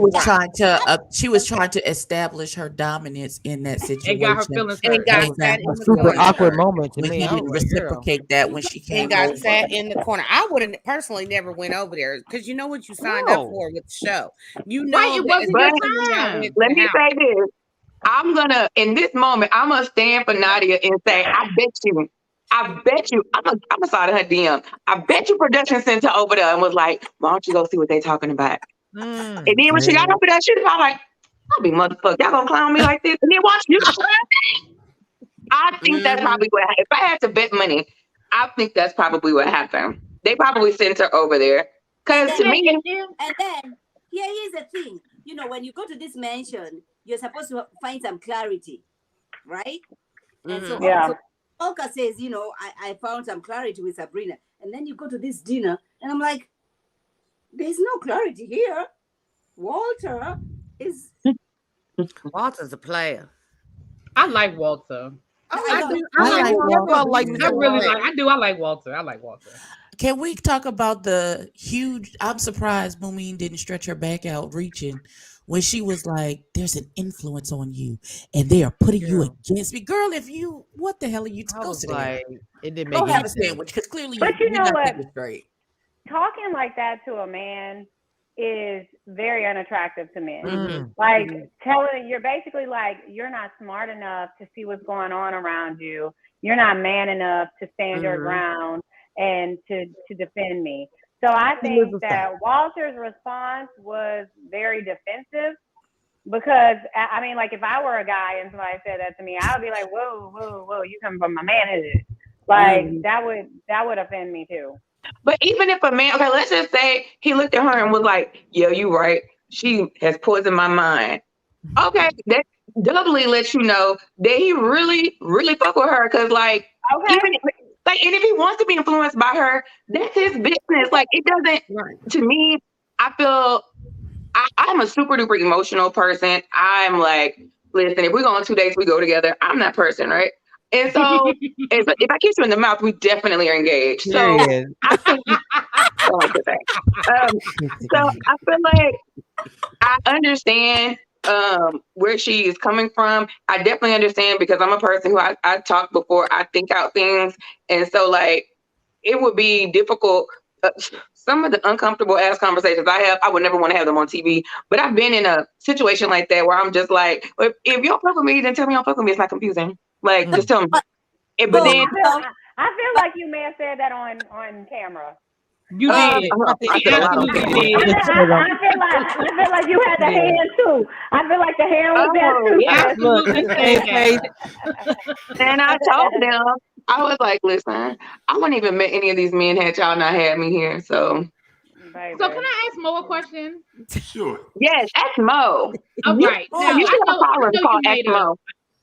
was trying to establish her dominance in that situation. And got her feelings And hurt. got sat in A the super corner. awkward moment to When me. he I was didn't like, girl. reciprocate that when she came And got over. sat in the corner. I would have personally never went over there because you know what you signed up for with the show. You know Right, it wasn't your time. Let me say this. In this moment, I'm going to stand for Nadia and say, I bet you, I'm going to start her DM. I bet you production sent her over there and was like, why don't you go see what they talking about? And then when she got over there, she was like, I'll be motherfucker. Y'all going to clown me like this? And then watch you. I think that's probably what happened. If I had to bet money, I think that's probably what happened. They probably sent her over there. Because to me... And then, here's the thing. When you go to this mansion, you're supposed to find some clarity, right? And so, Yeah. so Olga says, you know, I found some clarity with Sabrina. And then you go to this dinner, and I'm like, there's no clarity here. Walter's a player. I like Walter. I like Walter. I like Walter. Can we talk about the huge? I'm surprised Moomin didn't stretch her back out reaching when she was like, "There's an influence on you, and they are putting you against me, girl. If you, what the hell are you? Go sit down. It didn't Go make have any a sense. sandwich because clearly But you know not what? thinking straight. Talking like that to a man is very unattractive to men. Mm-hmm. Like telling, you're basically like, you're not smart enough to see what's going on around you. You're not man enough to stand your ground and to defend me. So I think that Walter's response was very defensive, because I mean, like, if I were a guy and somebody said that to me, I would be like, whoa, you coming from my man, is it? Like that would offend me too. But even if a man, okay, let's just say he looked at her and was like, "Yeah, you right. She has poisoned my mind." Okay, that doubly lets you know that he really, really fuck with her. Cause like, even if, like, and if he wants to be influenced by her, that's his business. Like, it doesn't. To me, I feel I'm a super duper emotional person. I'm like, listen, if we go on 2 dates, we go together. I'm that person, right? And so if I kiss you in the mouth, we definitely are engaged. So I think so I feel like I understand where she is coming from. I definitely understand, because I'm a person who I talk before I think out things. And so like it would be difficult. Some of the uncomfortable ass conversations I have, I would never want to have them on TV. But I've been in a situation like that where I'm just like, if you don't fuck with me, then tell me you don't fuck with me. It's not confusing. Like, just tell me. But then I feel like you may have said that on camera. You did. I feel like you had the hand too. I feel like the hand was there too. And I told them, I was like, listen, I wouldn't even met any of these men had y'all not had me here. So Baby. So can I ask Mo a question? Sure. Yes, ask Mo. All right. Now,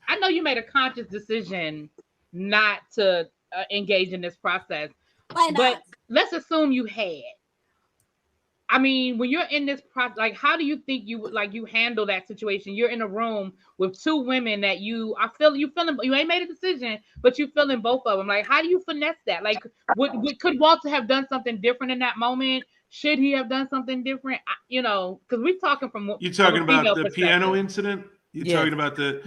I know you made a conscious decision not to engage in this process. Why not? But let's assume you had. I mean, when you're in this process, like, how do you think you handle that situation? You're in a room with two women that you ain't made a decision, but you feeling both of them. Like, how do you finesse that? Like, could Walter have done something different in that moment? Should he have done something different? You know, because we're talking from you're talking about the piano incident. You're talking about the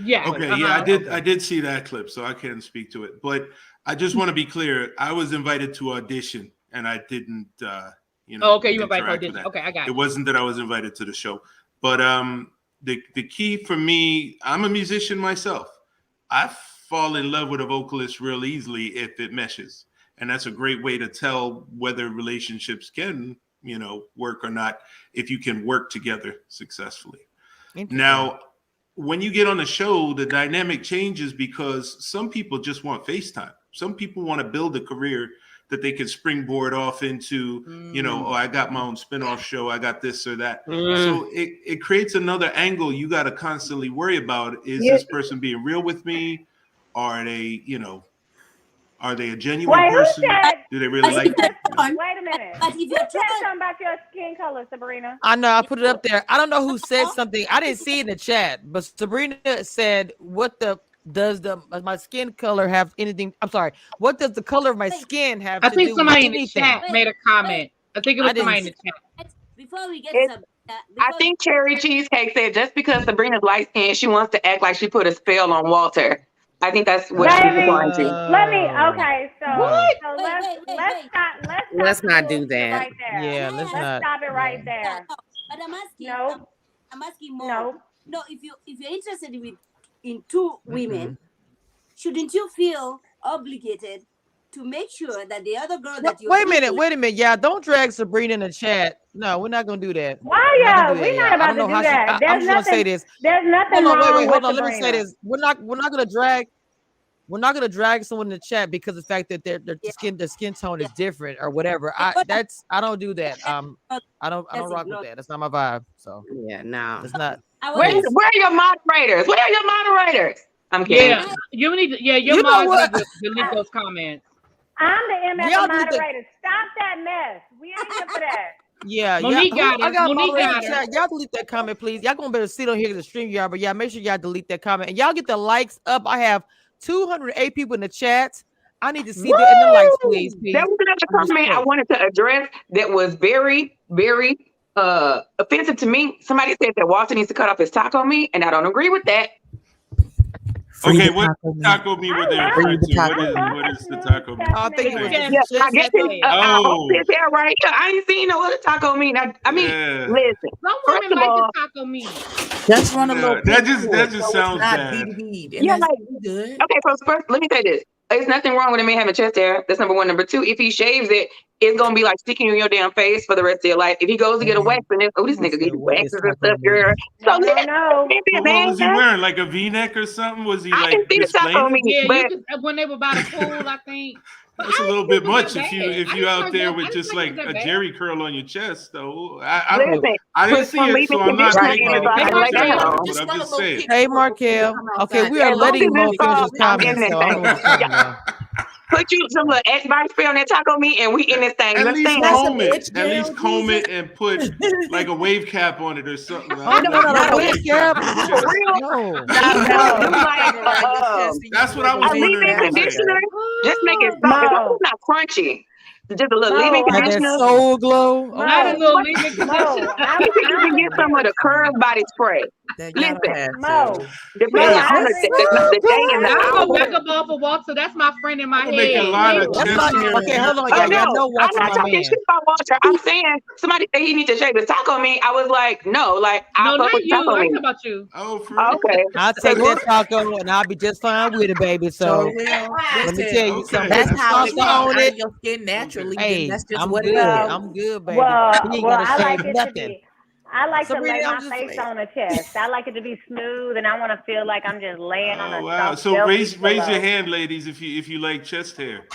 I did see that clip, so I can't speak to it. But I just want to be clear. I was invited to audition, and I didn't. You invited to audition. Okay, I got it. It wasn't that I was invited to the show, but the key for me, I'm a musician myself. I fall in love with a vocalist real easily if it meshes, and that's a great way to tell whether relationships can work or not, if you can work together successfully. Now, when you get on the show, the dynamic changes because some people just want FaceTime. Some people want to build a career that they can springboard off into, I got my own spinoff show. I got this or that. So it creates another angle you got to constantly worry about. Is this person being real with me? Are they, are they a genuine person? Do they really like me? Wait a minute. But if you said something about your skin color, Sabrina. I know, I put it up there. I don't know who said something. I didn't see it in the chat, but Sabrina said, does my skin color have anything? I'm sorry. What does the color of my skin have to do with anything? I think somebody in the chat made a comment. I think it was somebody in the chat. Before we get I think Cherry Cheesecake said just because Sabrina's light skinned, she wants to act like she put a spell on Walter. I think that's what she's going to. Let's not do that. Right there. Yeah, let's stop it right there. But I'm asking. No. I'm asking more. No, if you're interested in two women, shouldn't you feel obligated to make sure that the other girl that you wait a minute, yeah, don't drag Sabrina in the chat. No, we're not gonna do that. Why, y'all? We're not about to do that. I'm just gonna say this. There's nothing wrong. Hold on. Let me say this. We're not gonna drag someone in the chat because of the fact that their skin tone is different or whatever. I don't do that. I don't rock with that. That's not my vibe. So yeah, no, it's not. Where are your moderators? I'm kidding. Yeah, you need to. Yeah, your mom need to delete those comments. I'm the MF moderator. Stop that mess. We ain't here for that. Yeah, Monique got it. I got Monique got it. Y'all delete that comment, please. Y'all gonna better sit on here to the stream yard, but yeah, make sure y'all delete that comment and y'all get the likes up. I have 208 people in the chat. I need to see that in the likes, please. There was another comment I wanted to address that was very, very offensive to me. Somebody said that Walter needs to cut off his taco meat, and I don't agree with that. Okay, what taco meat were they referring to? What is the taco meat? I think it was I guess it's there right here. I ain't seen no other taco meat. I mean, listen. Some women like the taco meat. Just run a little. That just sounds bad. Yeah, like, good. Okay, first, let me say this. There's nothing wrong with a man having chest hair. That's number one. Number two, if he shaves it, it's gonna be like sticking in your damn face for the rest of your life. If he goes to get a wax, and this nigga get waxes and stuff, girl. So no. What was he wearing? Like a V-neck or something? Was he like displaying? Yeah, when they were by the pool, I think. That's a little bit much if you out there with just like a Jerry curl on your chest, though. I didn't see it, so I'm not making any comments. I'm just saying. Hey, Markel. Okay, we are letting Mo finish his comments. So I'm put you some little X-Bite spray on that taco meat, and we in this thing. At least comb it and put like a wave cap on it or something. No, wave cap. That's what I was wondering. Conditioner, just make it soft. It's not crunchy. Just a little leave-in conditioner. Soul glow. Not a little leave-in conditioner. You can get some of the curved body spray. Listen, Mo. the day and the hour. I'm gonna back up off of Walter. That's my friend in my head. Make a lot of okay, hold on. I'm not talking shit about Walter. I'm saying somebody said he needs to shave his taco meat. I was like, no, like no, not you. I'm talking about you. Oh, for real? Okay. I'll take that taco and I'll be just fine with it, baby. So let me tell you something. That's how it's on it. Your skin naturally. Hey, that's just I'm what good. it is. I'm good, baby. I like it to be. I like Sabrina, to lay my face on the chest. I like it to be smooth, and I want to feel like I'm just laying on a wow. soft So raise your hand, ladies, if you like chest hair.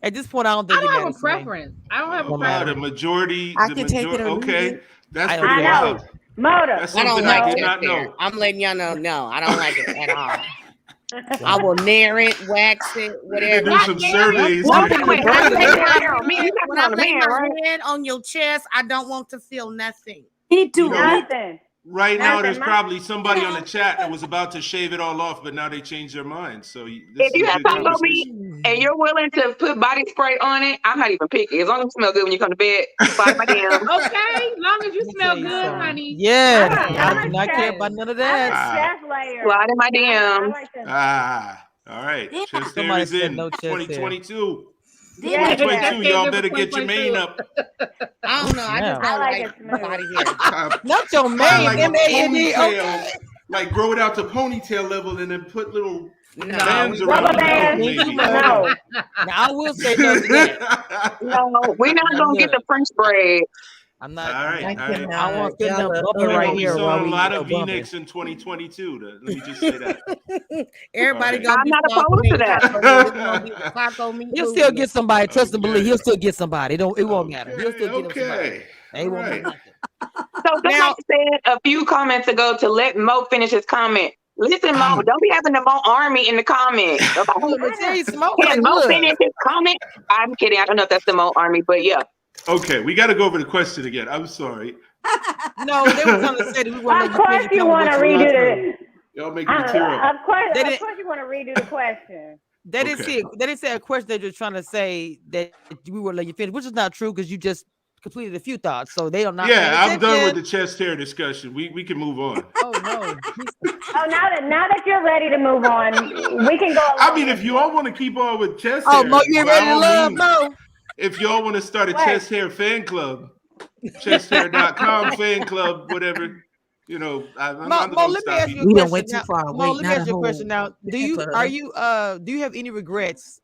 At this point, I don't think I don't have a preference. I don't have a preference. The majority. I can take it or leave okay, it. that's pretty wild. Motor. That's something I did not know. I'm letting y'all know. No, I don't like it at all. I will nair it, wax it, whatever. Do some surveys. When I lay my hand on your chest, I don't want to feel nothing. Me too. Nothing. Right now, there's probably somebody on the chat that was about to shave it all off, but now they changed their mind. So if you have taco meat and you're willing to put body spray on it, I'm not even picky. As long as you smell good when you come to bed, slide my DM. Okay, as long as you smell good, honey. Yeah, I do not care about none of that. Slide in my DM. All right. Yeah. Chest hair is in no 2022. Yeah. 2022, y'all better get your mane up. I don't know. I just don't like body hair. Not your mane. M-A-N-E. Like grow it out to ponytail level and then put little bands around it. No. Now I will say nothing. No, we're not gonna get the French braid. I'm not. All right. I want to feel bumping right here. While we a lot of V-necks in 2022. Let me just say that. Everybody gonna I'm not opposed to that. He'll still get somebody. Trust and believe. He'll still get somebody. It won't matter. He'll still get somebody. They won't do nothing. So somebody said a few comments ago to let Mo finish his comment. Listen, Mo, don't be having the Mo army in the comments. Can Mo finish his comment? I'm kidding. I don't know if that's the Mo army, but yeah. Okay, we got to go over the question again. I'm sorry. No, they were trying to say that we want to. Of course, you want to redo it. Y'all make material. Of course, you want to redo the question. They didn't say a question. They're just trying to say that we will let you finish, which is not true because you just completed a few thoughts. So they don't. Yeah, I'm done with the chest hair discussion. We can move on. Oh no. Oh, now that you're ready to move on, we can go. I mean, if you all want to keep on with chest hair, Mo, you ready to love Mo? If y'all want to start a chest hair fan club, chesthair.com fan club, whatever, I'm Mo, let me ask you a question. We don't went too far. Mo, let me ask you a question now. Do you have any regrets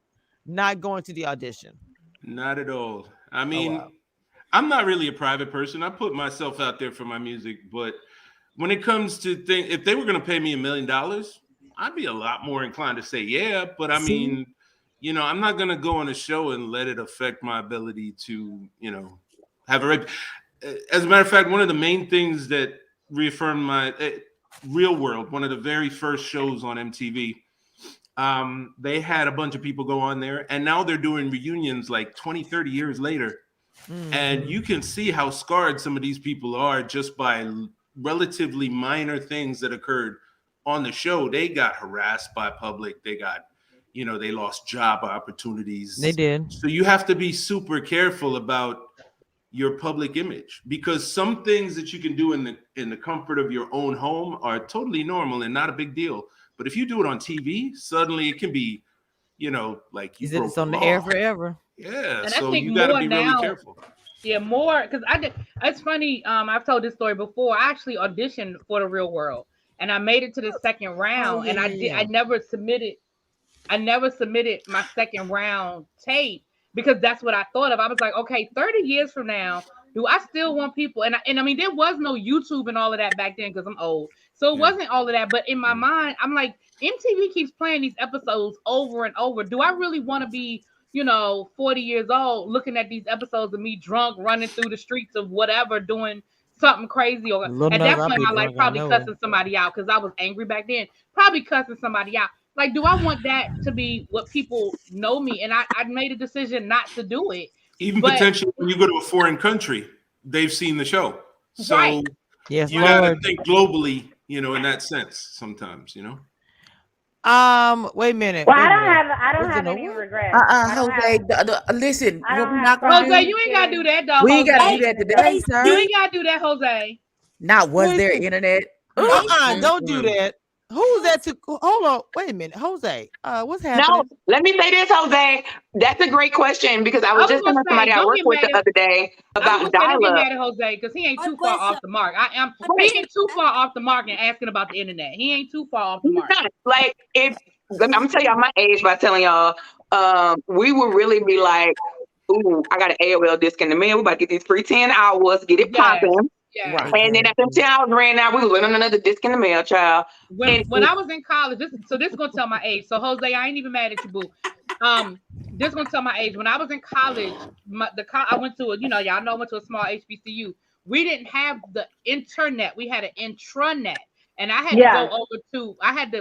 not going to the audition? Not at all. I mean, I'm not really a private person. I put myself out there for my music, but when it comes to if they were going to pay me $1 million, I'd be a lot more inclined to say yeah. But I mean, I'm not going to go on a show and let it affect my ability to, have a. As a matter of fact, one of the main things that reaffirmed Real World, one of the very first shows on MTV. They had a bunch of people go on there, and now they're doing reunions like 20, 30 years later. And you can see how scarred some of these people are just by relatively minor things that occurred on the show. They got harassed by public. They got, they lost job opportunities. They did. So you have to be super careful about your public image, because some things that you can do in the comfort of your own home are totally normal and not a big deal. But if you do it on TV, suddenly it can be, like it's on the air forever. Yeah, and so you got to be really careful. Yeah, more because it's funny. I've told this story before. I actually auditioned for The Real World, and I made it to the second round. I never submitted my second round tape because that's what I thought of. I was like, okay, 30 years from now, do I still want people? And I mean, there was no YouTube and all of that back then because I'm old, so it wasn't all of that. But in my mind, I'm like, MTV keeps playing these episodes over and over. Do I really want to be 40 years old looking at these episodes of me drunk running through the streets of whatever doing something crazy, or at that point in my life probably cussing somebody out because I was angry back then, probably cussing somebody out. Like, do I want that to be what people know me? And I made a decision not to do it. Even potentially when you go to a foreign country, they've seen the show. So yes, you gotta think globally, in that sense sometimes, Wait a minute. Well, I don't have any regrets. Jose, listen. Jose, you ain't gotta do that, though. We ain't gotta do that today, sir. You ain't gotta do that, Jose. Was there internet? Don't do that. Who's that to hold on? Wait a minute, Jose. What's happening? No, let me say this, Jose. That's a great question because I was just telling somebody I worked with the other day about dial-up. Don't get mad at Jose because he ain't too far off the mark. He ain't too far off the mark and asking about the internet. He ain't too far off the mark. Like I'm gonna tell y'all my age by telling y'all, we would really be like, ooh, I got an AOL disc in the mail. We about to get these free 10 hours, get it popping. Yeah. Right. And then after 10 hours ran out, we was waiting on another disc in the mail, child. When I was in college, this is gonna tell my age. So Jose, I ain't even mad at you, boo. This is gonna tell my age. When I was in college, I went to y'all know I went to a small HBCU. We didn't have the internet. We had an intranet, and I had to go over to.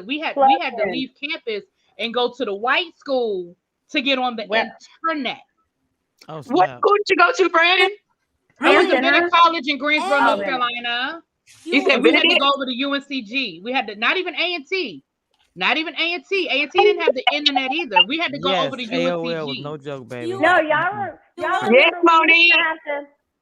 We had to leave campus and go to the white school to get on the internet. Oh, what school did you go to, Brandon? I went to Bennett College in Greensboro, North Carolina. You said we had to go over to UNCG. We had to not even A&T. Not even A&T. A&T didn't have the internet either. We had to go over to AOL UNCG. was no joke, baby. No, y'all. Yes, Monique.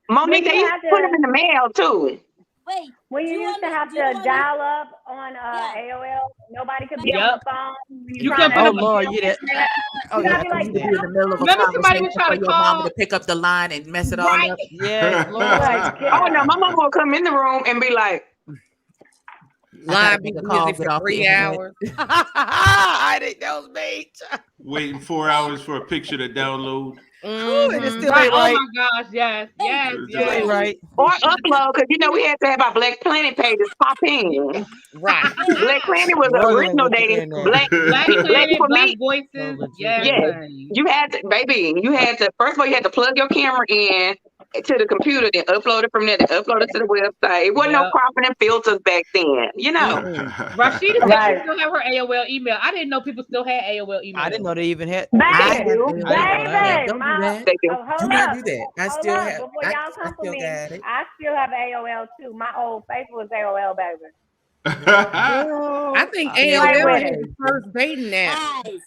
Monique, they used to put them in the mail too. Wait, when you used to have to dial up on AOL, nobody could be on the phone. You can Oh Lord, you that. Oh yeah, like, you be in the middle of a remember somebody was trying to your call mama to pick up the line and mess it all up. Yeah, oh no, my mom will come in the room and be like, line be busy for 3 hours. I think that was me. Waiting 4 hours for a picture to download. And it still right. ain't right. Oh my gosh, yes. Still ain't right. or upload, because we had to have our Black Planet pages pop in. Right. Black Planet was the original dating. Black Planet, for Black me. Voices. Yes. You had to, first of all, you had to plug your camera in to the computer, then upload it from there, then upload it to the website. It wasn't no cropping and filters back then, Rashida said she still have her AOL email. I didn't know people still had AOL email. I didn't know they even had. Baby, don't do that. Do not do that. I still have. Before y'all come for me, got it. I still have AOL too. My old Facebook was AOL, baby. I think AOL is the first dating app. Guys,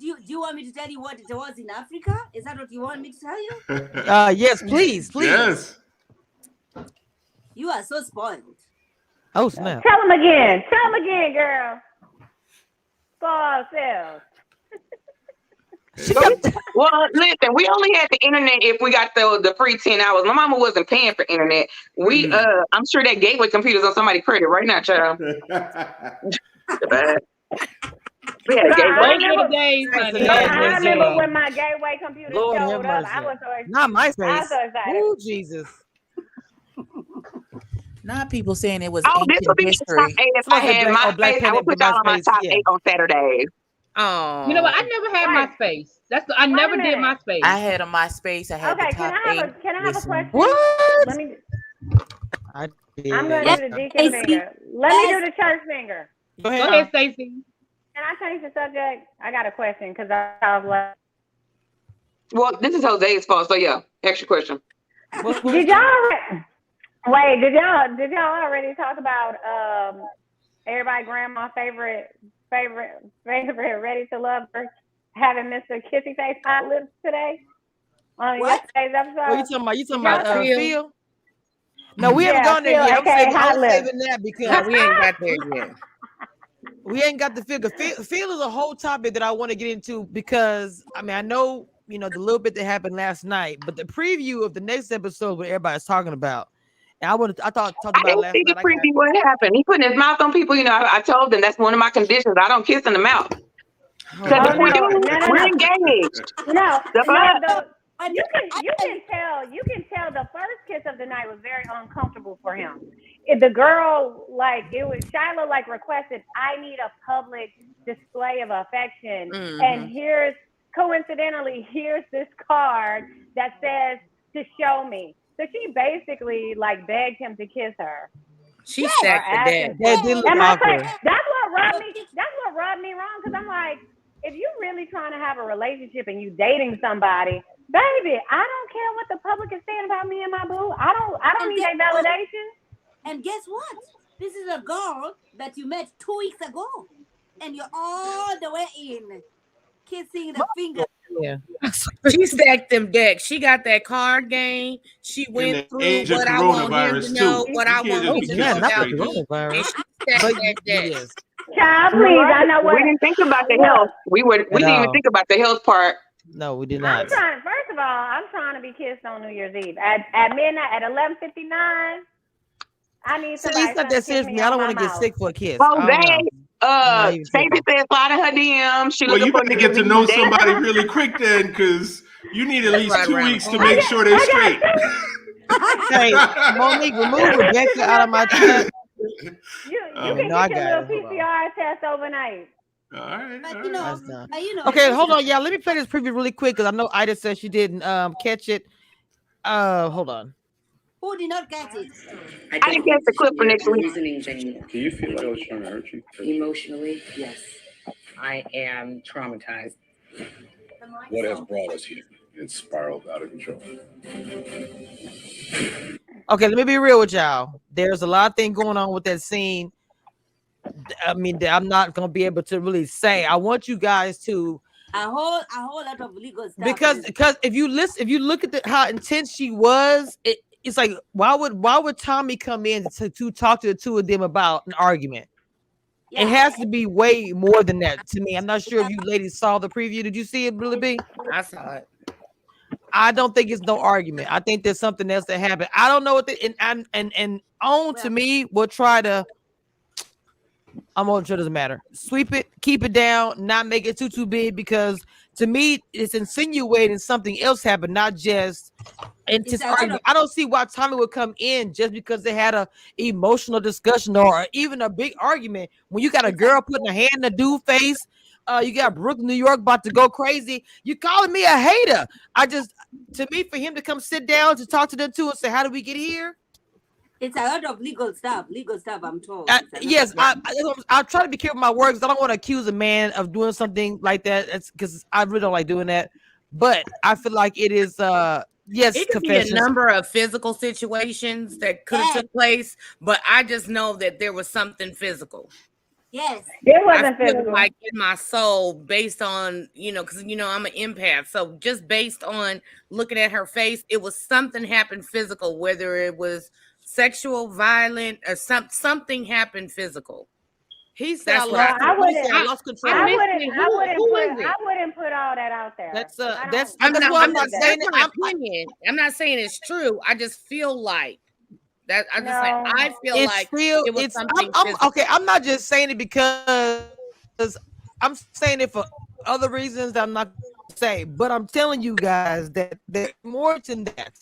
do you want me to tell you what it was in Africa? Is that what you want me to tell you? Yes, please. Yes. You are so spoiled. Oh snap! Tell them again, girl. For ourselves. Well, listen, we only had the internet if we got the free 10 hours. My mama wasn't paying for internet. I'm sure that gateway computer's on somebody's credit right now, child. We had a gateway. I remember when my gateway computer showed up. I was so excited. Not MySpace. I was so excited. Oh Jesus! Not people saying it was this would be history. the top 8 if I had MySpace. I would put y'all on my top 8 on Saturdays. Oh, you know what? I never had MySpace. I never did MySpace. I had a MySpace. I had the top 8. Can I have a question? What? Let me. I'm gonna do the deacon finger. Let me do the church finger. Go ahead, Stacey. Can I change the subject? I got a question because I was like, well, this is Jose's fault, so yeah, extra question. Did y'all already talk about everybody grandma favorite ready to love her having Mr. Kissy Face hot lips today on yesterday's episode? You talking about Phil? No, we haven't gone there yet. I'm saving that because we ain't got there yet. We ain't got the figure. Phil is a whole topic that I want to get into because I know the little bit that happened last night, but the preview of the next episode what everybody's talking about. And I talked about it last night. The preview what happened. He putting his mouth on people. I told them that's one of my conditions. I don't kiss in the mouth. Because we're engaged. But you can tell the first kiss of the night was very uncomfortable for him. The girl Shiloh requested, I need a public display of affection. Mm-hmm. And coincidentally, here's this card that says to show me. So she basically begged him to kiss her. She said that. That's what rubbed me wrong because I'm like, if you're really trying to have a relationship and you dating somebody, baby, I don't care what the public is saying about me and my boo. I don't need that validation. And guess what? This is a girl that you met 2 weeks ago, and you're all the way in, kissing the finger. Yeah, she stacked them decks. She got that card game. She went through what I want him to know, what I want him to know about me. And she stacked that deck. Child, please, I know what. We didn't think about the health. We didn't even think about the health part. No, we did not. First of all, I'm trying to be kissed on New Year's Eve at midnight at 11:59. I need somebody. It's not that serious for me. I don't want to get sick for a kiss. Stacey said slide in her DM. You got to get to know somebody really quick then, because you need at least 2 weeks to make sure they're straight. Hey, Monique, remove Rebecca out of my chat. You can get your little PCR test overnight. All right. But okay, hold on, y'all. Let me play this preview really quick because I know Ida said she didn't catch it. Hold on. Who did not catch it? I didn't catch the clip for next week. Do you feel like I was trying to hurt you? Emotionally, yes. I am traumatized. What has brought us here? It's spiraled out of control. Okay, let me be real with y'all. There's a lot of things going on with that scene. That I'm not gonna be able to really say. I want you guys to a whole lot of legal stuff because if you look at how intense she was, it's like why would Tommy come in to talk to the two of them about an argument? Yeah. It has to be way more than that to me. I'm not sure if you ladies saw the preview. Did you see it, Really B? I saw it. I don't think it's no argument. I think there's something else that happened. I don't know what to me will try to. I'm not sure it doesn't matter. Sweep it, keep it down, not make it too big because to me it's insinuating something else happened, not just argument. I don't see why Tommy would come in just because they had a emotional discussion or even a big argument. When you got a girl putting a hand in a dude face, you got Brooklyn, New York about to go crazy. You calling me a hater? To me, for him to come sit down to talk to them two and say, "How did we get here?" It's a lot of legal stuff, I'm told. Yes, I try to be careful with my words. I don't want to accuse a man of doing something like that. It's because I really don't like doing that. But I feel like it is, yes, it could be a number of physical situations that could have took place, but I just know that there was something physical. Yes, there wasn't physical. Like in my soul, based on because I'm an empath, so just based on looking at her face, it was something happened physical, whether it was sexual, violent, or something happened physical. He said, "I lost control." I wouldn't put all that out there. I'm not saying my opinion. I'm not saying it's true. I just feel like that. I feel like it was something physical. Okay, I'm not just saying it because I'm saying it for other reasons that I'm not going to say. But I'm telling you guys that there's more to that.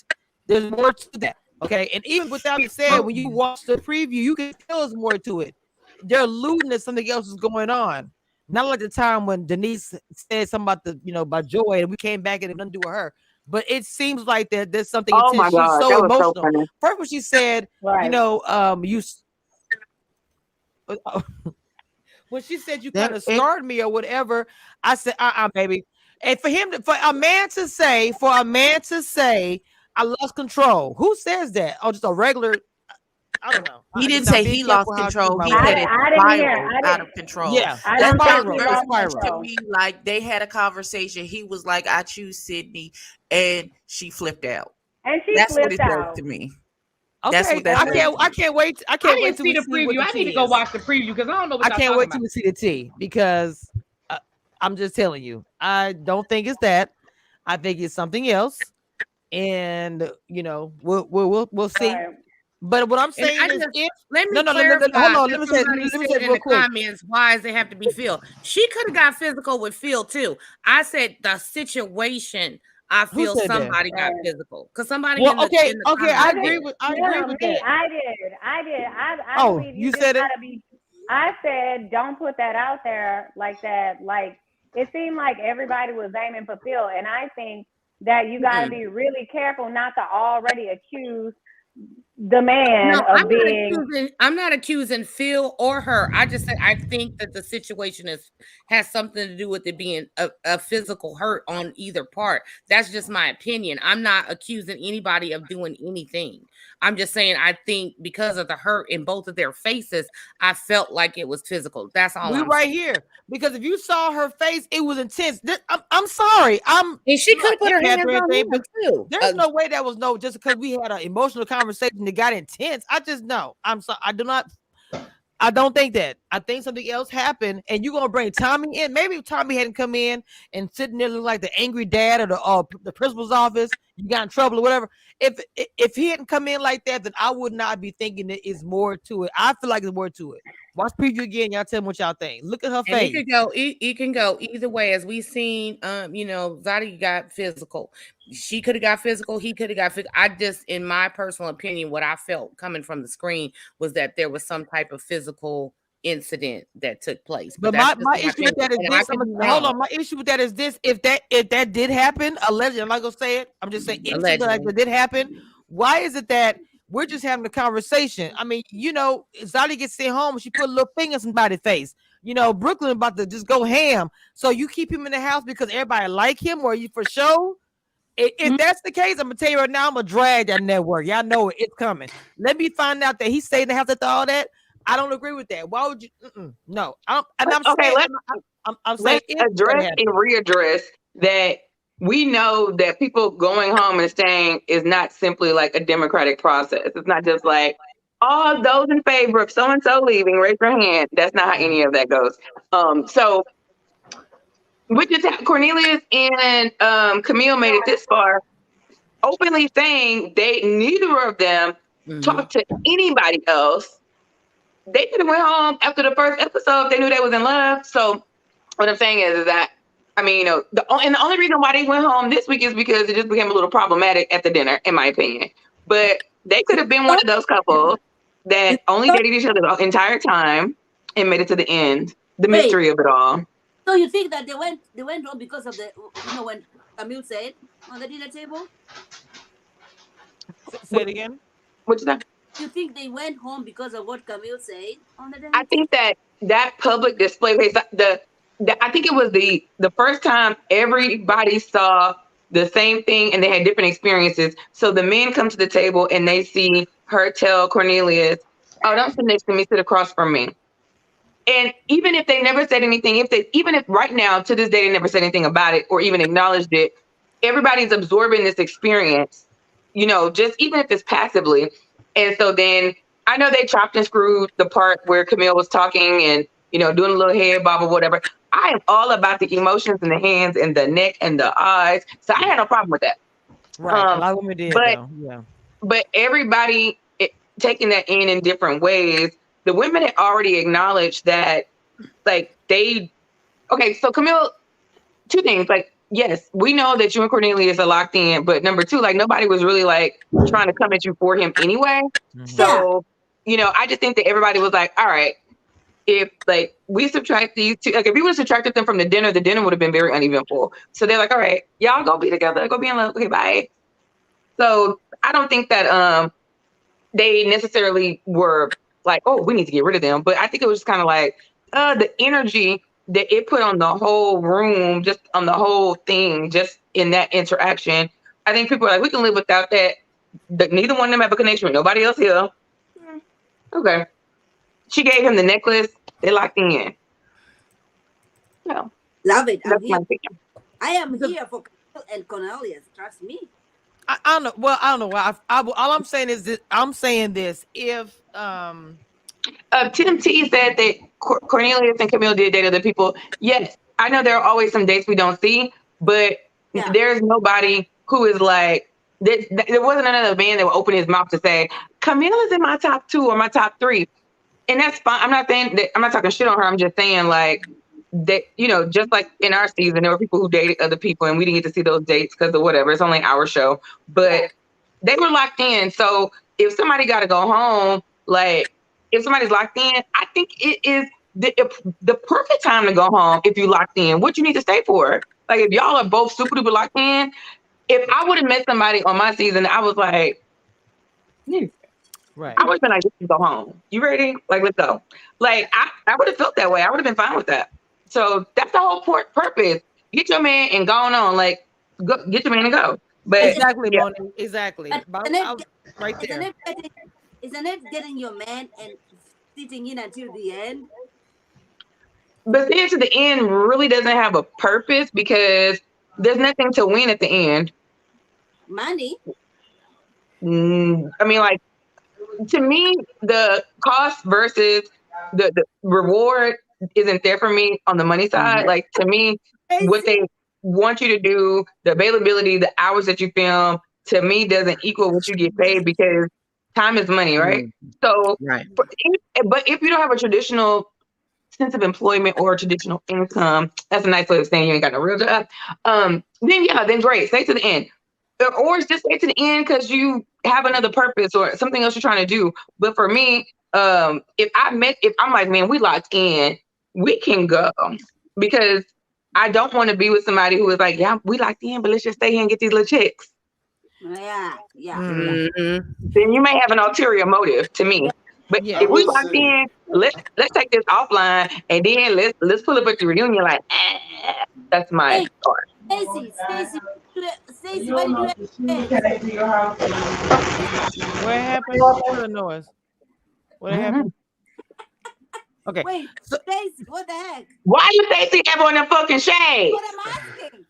There's more to that. Okay, and even without being said, when you watch the preview, you can tell there's more to it. They're alluding that something else is going on. Not like the time when Denise said something about about Joy, and we came back and it had nothing to do with her. But it seems like that there's something Oh intense. my She's God, so that was so emotional. funny. First, when she said, you know, when she said you kind of scarred me or whatever, I said, baby. And for a man to say, I lost control. Who says that? Oh, just a regular. I don't know. He didn't say he lost control. He said it spiraled out of control. Yeah, I don't spiral. spiral. To me, like they had a conversation. He was like, "I choose Sydney," and she flipped out. And she That's flipped what it out does to me. Okay, That's what that I can't wait. I can't wait didn't to see the preview. I need to go watch the preview because I don't know what I can't wait till we see the tea because I'm just telling you, I don't think it's that. I think it's something else, and you know, we'll see. Right. But what I'm saying is, let me hold on. Let me say it in real the quick. comments, why does it have to be Phil? She could have got physical with Phil too. I said the situation. I feel somebody got physical because somebody. Well, in the comments I agree with that. I did. I believe you just said it. gotta be. I said, don't put that out there like that. Like it seemed like everybody was aiming for Phil, and I think that you got to be really careful not to already accuse the man of being. I'm not accusing Phil or her. I just said I think that the situation has something to do with it being a physical hurt on either part. That's just my opinion. I'm not accusing anybody of doing anything. I'm just saying I think because of the hurt in both of their faces, I felt like it was physical. That's all. I'm right here because if you saw her face, it was intense. I'm sorry. And she could put her hands on him too. There's no way that was just because we had an emotional conversation that got intense. I just know. I'm sorry. I don't think that. I think something else happened, and you're gonna bring Tommy in. Maybe if Tommy hadn't come in and sitting there looking like the angry dad or the principal's office, you got in trouble or whatever. If he hadn't come in like that, then I would not be thinking there is more to it. I feel like there's more to it. Watch preview again. Y'all tell me what y'all think. Look at her face. It can go either way. As we seen, Zodia got physical. She could have got physical. He could have got physical. I just, in my personal opinion, what I felt coming from the screen was that there was some type of physical incident that took place. But my issue with that is this. Hold on. My issue with that is this. If that did happen, allegedly, I'm not gonna say it. I'm just saying if that did happen. Why is it that we're just having a conversation? I mean, Zodia gets sent home. She put a little finger in somebody's face. Brooklyn about to just go ham. So you keep him in the house because everybody like him, or you for sure? If that's the case, I'm gonna tell you right now, I'm gonna drag that network. Y'all know it's coming. Let me find out that he stayed in the house after all that. I don't agree with that. Why would you? No. I'm saying let's address and readdress that. We know that people going home and staying is not simply like a democratic process. It's not just like, all those in favor of so-and-so leaving, raise your hand. That's not how any of that goes. So we just have Cornelius and Camille made it this far, openly saying neither of them talked to anybody else. They could have went home after the first episode if they knew they was in love. So what I'm saying is that, I mean, the only reason why they went home this week is because it just became a little problematic at the dinner, in my opinion. But they could have been one of those couples that only dated each other the entire time and made it to the end. The mystery of it all. So you think that they went home because of when Camille said on the dinner table? Say it again. What's that? You think they went home because of what Camille said on the dinner table? I think that public display, I think it was the first time everybody saw the same thing and they had different experiences. So the men come to the table and they see her tell Cornelius, "Oh, don't sit next to me, sit across from me." And even if they never said anything, even if right now to this day they never said anything about it or even acknowledged it, everybody's absorbing this experience, just even if it's passively. And so then I know they chopped and screwed the part where Camille was talking and doing a little head bob or whatever. I am all about the emotions and the hands and the neck and the eyes. So I had no problem with that. Right. A lot of women did, though. Yeah. But everybody taking that in different ways. The women had already acknowledged that, so Camille, two things. Yes, we know that you and Cornelius are locked in, but number two, nobody was really trying to come at you for him anyway. Mm-hmm. So, I just think that everybody was like, all right, if like we subtract these two, like if we would have subtracted them from the dinner would have been very uneventful. So they're like, all right, y'all go be together, go be in love. Okay, bye. So I don't think that they necessarily were like, oh, we need to get rid of them. But I think it was just kind of like the energy that it put on the whole room, just on the whole thing, just in that interaction. I think people are like, we can live without that. Neither one of them have a connection with nobody else here. Okay. She gave him the necklace. They locked in. No. Love it. I am here for Camille and Cornelius. Trust me. I don't know. Well, I don't know why. All I'm saying is that I'm saying this. If Tim T said that Cornelius and Camille did date other people. Yes, I know there are always some dates we don't see, but there's nobody who is like, there wasn't another man that would open his mouth to say, Camille is in my top 2 or my top 3. And that's fine. I'm not saying that, I'm not talking shit on her. I'm just saying like that, you know, just like in our season, there were people who dated other people and we didn't get to see those dates because of whatever. It's only our show, but they were locked in. So if somebody got to go home, like if somebody's locked in, I think it is the perfect time to go home. If you locked in, what you need to stay for? Like if y'all are both super duper locked in, if I would have met somebody on my season, I was like, right. I would have been like, let's go home. You ready? Like, let's go. Like, I would have felt that way. I would have been fine with that. So that's the whole purpose. Get your man and go on. Like, go, get your man and go. But exactly, Moni. Exactly. Right there. Isn't it getting your man and sitting in until the end? But then to the end really doesn't have a purpose because there's nothing to win at the end. Money. I mean, like, to me, the cost versus the reward isn't there for me on the money side. Like, to me, what they want you to do, the availability, the hours that you film, to me, doesn't equal what you get paid because time is money, right? So, but if you don't have a traditional sense of employment or traditional income, that's a nice way of saying you ain't got no real job. Then great, stay to the end. Or just stay to the end because you have another purpose or something else you're trying to do. But for me, if I'm like, man, we locked in, we can go. Because I don't want to be with somebody who is like, yeah, we locked in, but let's just stay here and get these little chicks. Yeah. Mm-hmm. Then you may have an ulterior motive to me. But if we locked in, let's take this offline and then let's pull up at the reunion like, that's my thought. Stacey, what did you have? What happened? What the noise? What happened? Okay. Wait, Stacey, what the heck? Why you Stacey have on the fucking shade? What am I asking?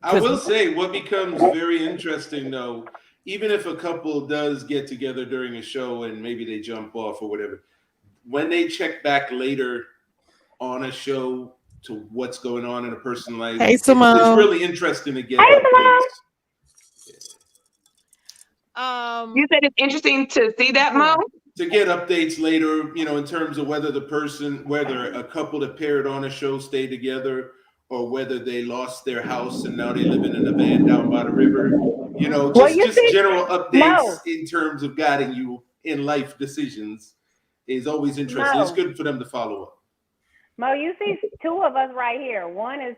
I will say what becomes very interesting though, even if a couple does get together during a show and maybe they jump off or whatever, when they check back later on a show to what's going on in a person's life, it's really interesting to get updates. You said it's interesting to see that, Mo? To get updates later, you know, in terms of whether whether a couple that paired on a show stay together or whether they lost their house and now they're living in a van down by the river. You know, just general updates in terms of guiding you in life decisions is always interesting. It's good for them to follow up. Mo, you see 2 of us right here. One is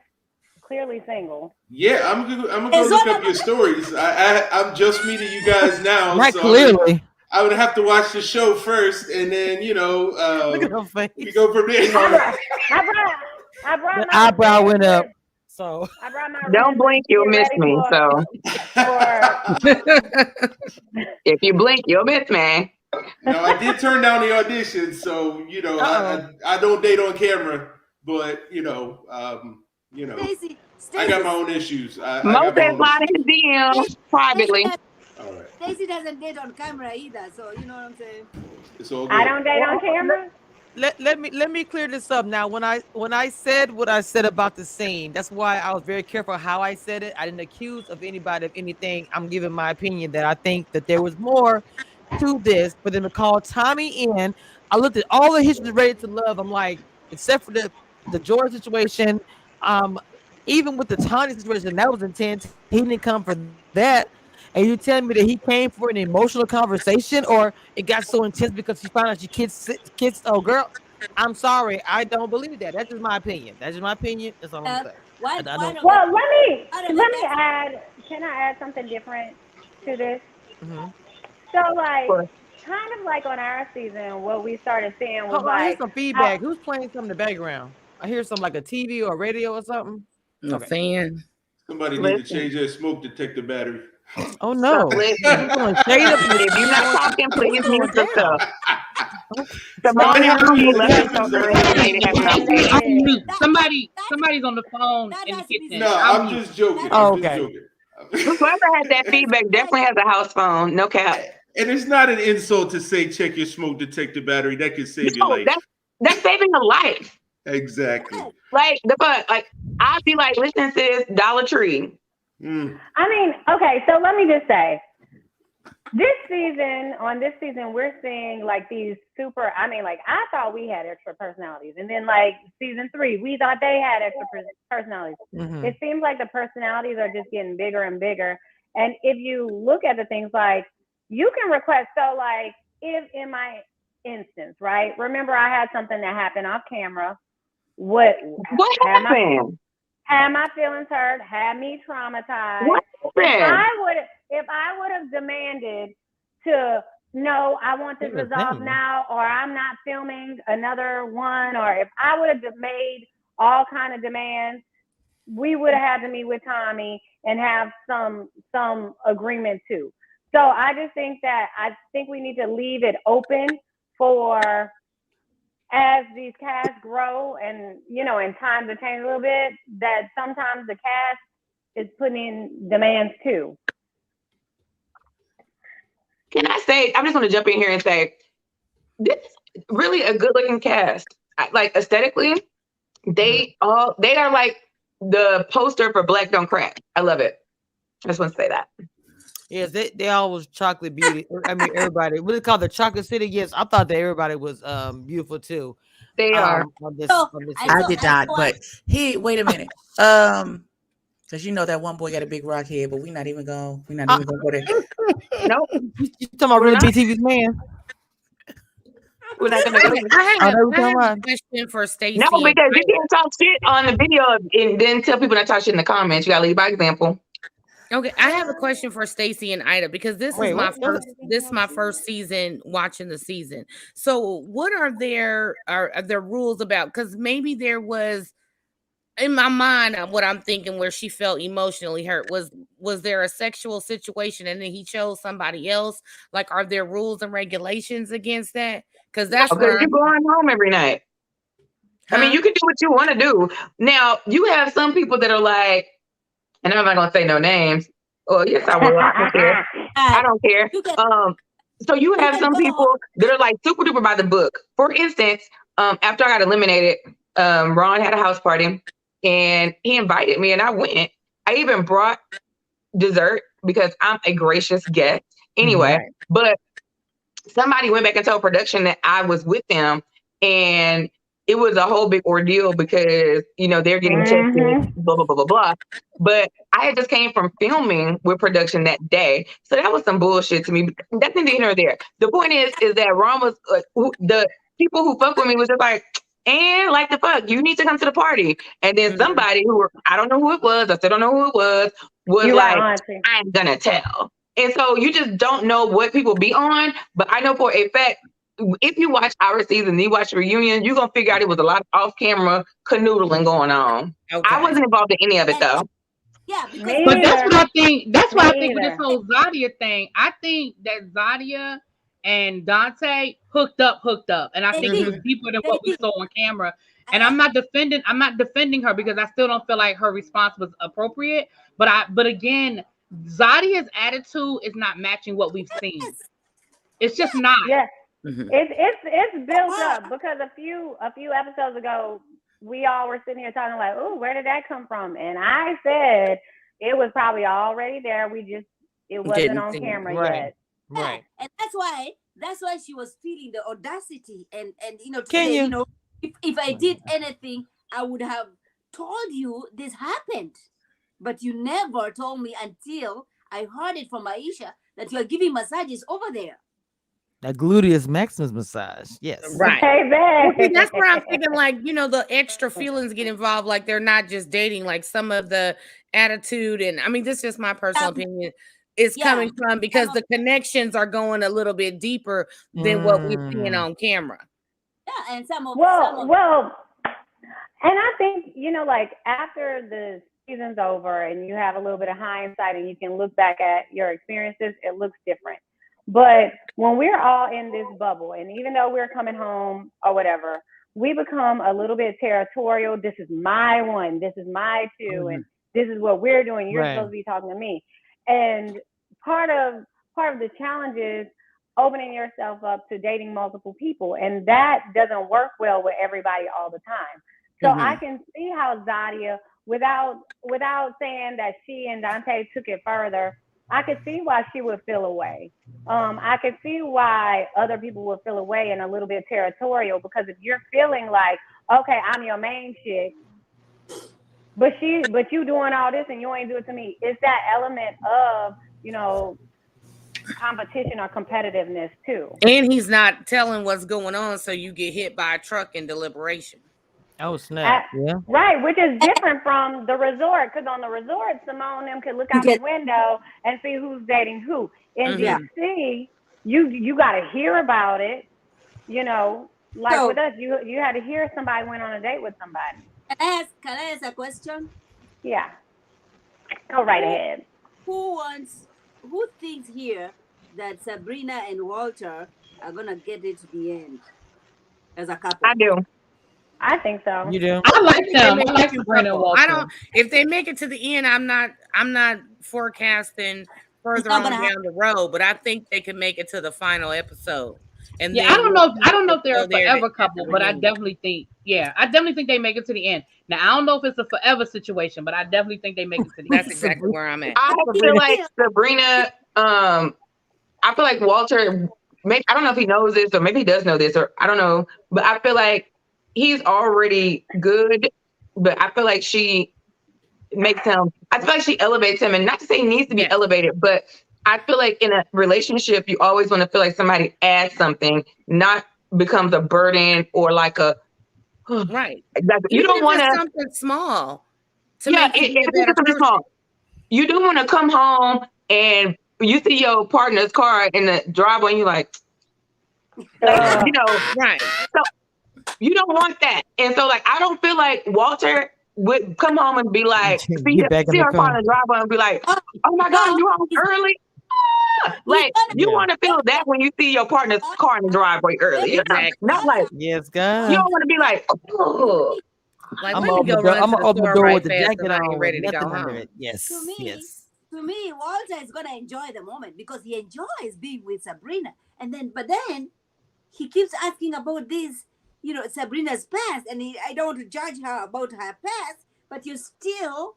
clearly single. Yeah, I'm gonna go look up your stories. I'm just meeting you guys now. Not so clearly. I would have to watch the show first, and then we go from there. I brought the eyebrow went up. So don't blink, you'll miss me. So if you blink, you'll miss me. No, I did turn down the audition, so you know I don't date on camera, but Stacey, I got my own issues. Mo says line in DMs privately. All right. Stacey doesn't date on camera either, so you know what I'm saying. It's all good. I don't date on camera. Let me clear this up now. When I said what I said about the scene, that's why I was very careful how I said it. I didn't accuse of anybody of anything. I'm giving my opinion that I think that there was more to this, but then to call Tommy in, I looked at all the history of Ready to Love. I'm like, except for the George situation, even with the Tony situation, that was intense. He didn't come for that. And you telling me that he came for an emotional conversation, or it got so intense because she found out she kissed oh girl? I'm sorry, I don't believe that. That's just my opinion. That's just my opinion. That's all I'm saying. Well, let me add. Can I add something different to this? Mm-hmm. So, like, kind of like on our season, what we started seeing was Hold on, I hear like some feedback. Who's playing something in the background? I hear some like a TV or radio or something. A fan. Somebody need to change their smoke detector battery. Oh no! Listen, shade up if you're not talking, please mute yourself. Somebody's on the phone in the kitchen. No, I'm just joking. Oh, I'm just joking. Whoever has that feedback definitely has a house phone. No cap. And it's not an insult to say check your smoke detector battery. That can save your life. That's saving a life. Exactly. Like I'd be like, listen, sis, Dollar Tree. I mean, okay, so let me just say, on this season, we're seeing like these super, I mean, like I thought we had extra personalities. And then like season 3, we thought they had extra personalities. Mm-hmm. It seems like the personalities are just getting bigger and bigger. And if you look at the things like, you can request, so like if in my instance, right? Remember I had something that happened off camera. What happened? Had my feelings hurt, had me traumatized. What happened? If I would have demanded to know I want this resolved now, or I'm not filming another one, or if I would have made all kind of demands, we would have had to meet with Tommy and have some agreement too. So I just think we need to leave it open for, as these casts grow and, and times have changed a little bit, that sometimes the cast is putting in demands too. Can I say, I'm just going to jump in here and say, this is really a good looking cast. Like aesthetically, they are like the poster for Black Don't Crack. I love it. I just want to say that. Yes, they all was chocolate beauty. I mean, everybody. What is it called? The Chocolate City? Yes, I thought that everybody was beautiful too. They are. I did not, but wait a minute. Because that one boy got a big rock head, but we're not even gonna go there. No, you talking about really BTV's man? We're not gonna go there. I have a question for Stacey. No, because you can't talk shit on the video and then tell people not to talk shit in the comments. You gotta lead by example. Okay, I have a question for Stacey and Ida, because this is my first season watching the season. So what are there rules about? Because maybe there was, in my mind, what I'm thinking, where she felt emotionally hurt, was there a sexual situation and then he chose somebody else? Like, are there rules and regulations against that? Because that's where you're going home every night. I mean, you can do what you want to do. Now, you have some people that are like, and I'm not gonna say no names. Oh, yes, I will. I don't care. I don't care. So you have some people that are like super duper by the book. For instance, after I got eliminated, Ron had a house party and he invited me and I went. I even brought dessert because I'm a gracious guest. Anyway, but somebody went back and told production that I was with them, and it was a whole big ordeal because, they're getting checked, blah, blah, blah, blah, blah. But I had just came from filming with production that day. So that was some bullshit to me. That's neither here nor there. The point is that Ron was, the people who fuck with me was just like, and like the fuck, you need to come to the party. And then somebody who, I don't know who it was, I still don't know who it was like, I'm gonna tell. And so you just don't know what people be on. But I know for a fact, if you watch our season and you watch the reunion, you're gonna figure out it was a lot of off-camera canoodling going on. Okay. I wasn't involved in any of it though. Yeah, but that's what I think. That's what I think with this whole Zodia thing. I think that Zodia and Dante hooked up, and I think it was deeper than what we saw on camera. And I'm not defending her because I still don't feel like her response was appropriate. But again, Zodia's attitude is not matching what we've seen. It's just not. Yeah. It's built up because a few episodes ago we all were sitting here talking like, oh, where did that come from? And I said it was probably already there. It wasn't on camera yet. Right. And that's why she was feeling the audacity and if I did anything, I would have told you this happened. But you never told me until I heard it from Aisha that you are giving massages over there. That gluteus maximus massage. Yes. Right. Hey, Well, see, babe. that's where I'm thinking, like, the extra feelings get involved. Like, they're not just dating. Like, some of the attitude, and I mean, this is just my personal opinion, is coming from because the connections are going a little bit deeper than what we're seeing on camera. Yeah, and some of Well, and I think, like after the season's over and you have a little bit of hindsight and you can look back at your experiences, it looks different. But when we're all in this bubble, and even though we're coming home or whatever, we become a little bit territorial. This is my one. This is my two. And this is what we're doing. You're supposed to be talking to me. And part of the challenge is opening yourself up to dating multiple people. And that doesn't work well with everybody all the time. So I can see how Zodia, without saying that she and Dante took it further, I could see why she would feel away. I could see why other people would feel away and a little bit territorial, because if you're feeling like, okay, I'm your main chick, but you doing all this and you ain't do it to me, it's that element of, competition or competitiveness too. And he's not telling what's going on, so you get hit by a truck in deliberation. Oh, snap. Right, which is different from the resort, because on the resort, Simone them could look out the window and see who's dating who. In DC, you got to hear about it, like so, with us, you had to hear somebody went on a date with somebody. Can I ask a question? Yeah. Go right ahead. Who thinks here that Sabrina and Walter are going to get it to the end as a couple? I do. I think so. You do? I like them. I like Sabrina and Walter. I don't. If they make it to the end, I'm not forecasting further on down the road, but I think they can make it to the final episode. And I don't know if they're a forever couple, but I definitely think they make it to the end. Now I don't know if it's a forever situation, but I definitely think they make it to the end. That's exactly where I'm at. I feel like Sabrina. I feel like Walter. I don't know if he knows this, or maybe he does know this, or I don't know. But I feel like he's already good, but I feel like she makes him. I feel like she elevates him, and not to say he needs to be elevated, but I feel like in a relationship, you always want to feel like somebody adds something, not becomes a burden or like a right. You don't want to something small. Something small. You do want to come home and you see your partner's car in the driveway, and you're like, right. So you don't want that, and so like I don't feel like Walter would come home and be like, see her car in the driveway and be like, oh my God, you home early. Like you want to feel that when you see your partner's car in the driveway early. Not like yes, God. You don't want to be like, oh. Like, I'm open the door with the jacket on, ready to go under home. it. Yes, To me, Walter is gonna enjoy the moment because he enjoys being with Sabrina, but then he keeps asking about this, Sabrina's past, and I don't want to judge her about her past, but you're still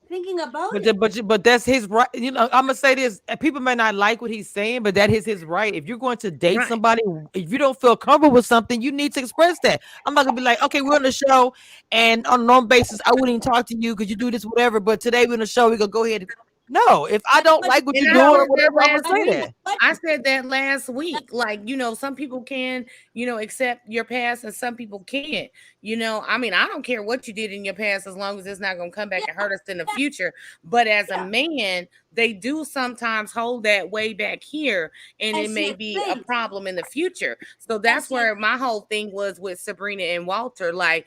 thinking about it. But that's his right. I'm gonna say this: people may not like what he's saying, but that is his right. If you're going to date somebody, if you don't feel comfortable with something, you need to express that. I'm not gonna be like, okay, we're on the show, and on a normal basis, I wouldn't even talk to you because you do this, whatever. But today we're on the show, we're gonna go ahead. No, if I don't like what you're doing or whatever, I'm gonna say that. I said that last week. Like, some people can, accept your past and some people can't. I mean, I don't care what you did in your past as long as it's not going to come back and hurt us in the future. But as a man, they do sometimes hold that way back here, and it may be a problem in the future. So that's where my whole thing was with Sabrina and Walter. Like,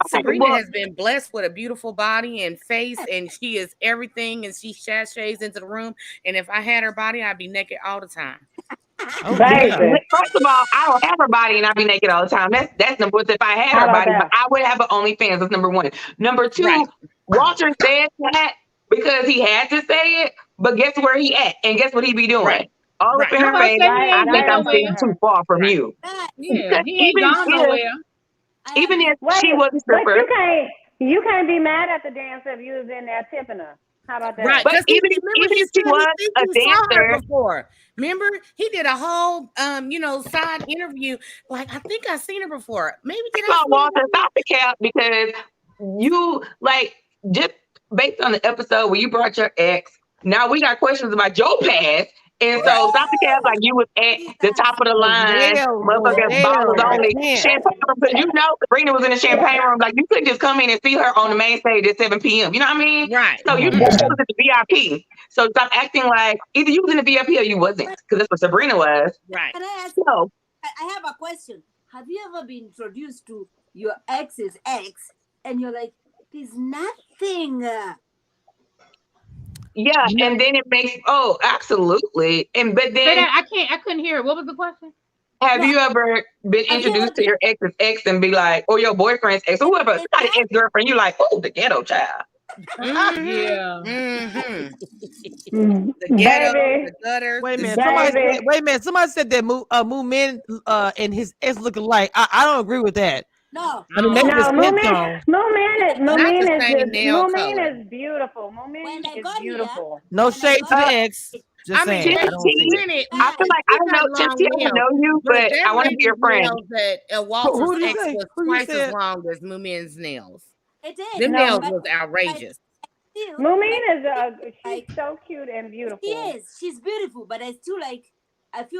Sabrina has been blessed with a beautiful body and face, and she is everything, and she sashays into the room. And if I had her body, I'd be naked all the time. First of all, I don't have her body and I'd be naked all the time. That's number one. If I had her body, but I would have an OnlyFans. That's number one. Number two, Walter said that because he had to say it, but guess where he at? And guess what he be doing? All up in her face. I think I'm staying too far from you. Yeah, he ain't gone nowhere. Even if she was a stripper. You can't be mad at the dancer if you was in there tipping her. How about that? Right. But even if she was a dancer before. Remember, he did a whole side interview. Like, I think I've seen her before. Maybe Walter, stop the cap, because you just based on the episode where you brought your ex, now we got questions about your past, And so Dr. Cass, like you was at the top of the line, motherfuckers, ballers only, champagne room. Because you know Sabrina was in the champagne room. Like you couldn't just come in and see her on the main stage at 7 p.m. You know what I mean? Right. So you was at the VIP. So stop acting like either you was in the VIP or you wasn't. Because that's what Sabrina was. Right. Can I ask? So, I have a question. Have you ever been introduced to your ex's ex, and you're like, "There's nothing." Yeah, and then it makes absolutely. And but then I couldn't hear it. What was the question? Have you ever been introduced to your ex's ex and be like, or your boyfriend's ex, or whoever, somebody ex-girlfriend, you like, oh, the ghetto child. Yeah. The ghetto, the gutters. Wait a minute. Somebody said that Moo Man and his ex look alike. I don't agree with that. No. I mean, maybe the skin tone. Moomin is beautiful. Moomin is beautiful. No shade to the ex. Just saying. I feel like I don't know, Chinty, I don't know you, but I want to be your friend. That Walter's ex was twice as long as Moomin's nails. It is. Them nails was outrageous. Moomin is she's so cute and beautiful. She is. She's beautiful, but I feel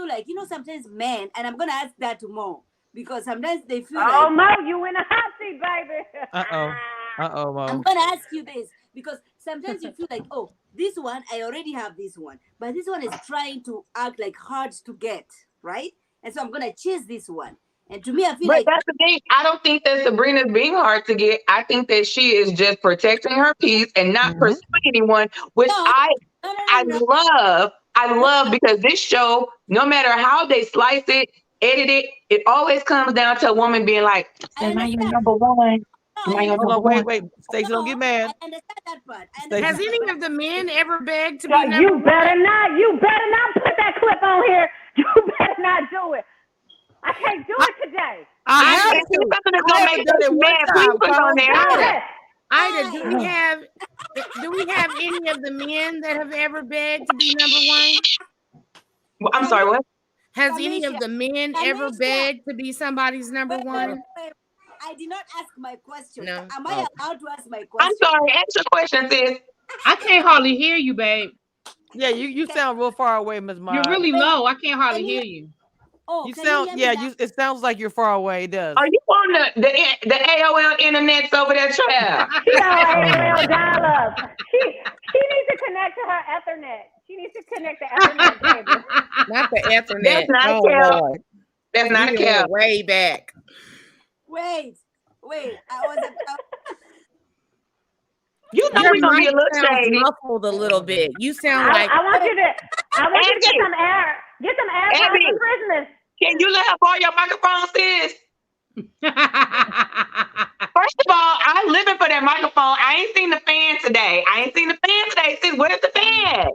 like sometimes men, and I'm gonna ask that to Mo, because sometimes they feel like, Mo, you in a hot seat, baby. Mo. I'm gonna ask you this, because sometimes you feel like, oh, this one, I already have this one, but this one is trying to act like hard to get, right? And so I'm gonna chase this one. And to me, I feel like that's the thing. I don't think that Sabrina's being hard to get. I think that she is just protecting her peace and not pursuing anyone, which I love. I love, because this show, no matter how they slice it, edit it, it always comes down to a woman being like, am I your number one? Wait. Stacey, don't get mad. I understand that part. Has any of the men ever begged to be number You one? better not put that clip on here. You better not do it. I can't do it today. I have to. Ida, do we have any of the men that have ever begged to be number one? I'm sorry, what? Has any of the men ever begged to be somebody's number one? I did not ask my question. No. Am I allowed to ask my question? I'm sorry, answer question, sis. I can't hardly hear you, babe. Yeah, you sound real far away, Ms. Mara. You're really low. I can't hardly hear you. Oh, you sound it sounds like you're far away. It does. Are you on the AOL internets over there, child? She on AOL dial-up. She needs to connect to her Ethernet. She needs to connect the Ethernet cable. Not the Ethernet. That's not a cable. That's not a cable. Way back. Wait. I was. You know we're gonna be a little shady. Muffled a little bit. You sound like. I want you to get some air. Get some air for Christmas. Can you let her borrow your microphone, sis? First of all, I'm living for that microphone. I ain't seen the fan today. Sis, where's the fan?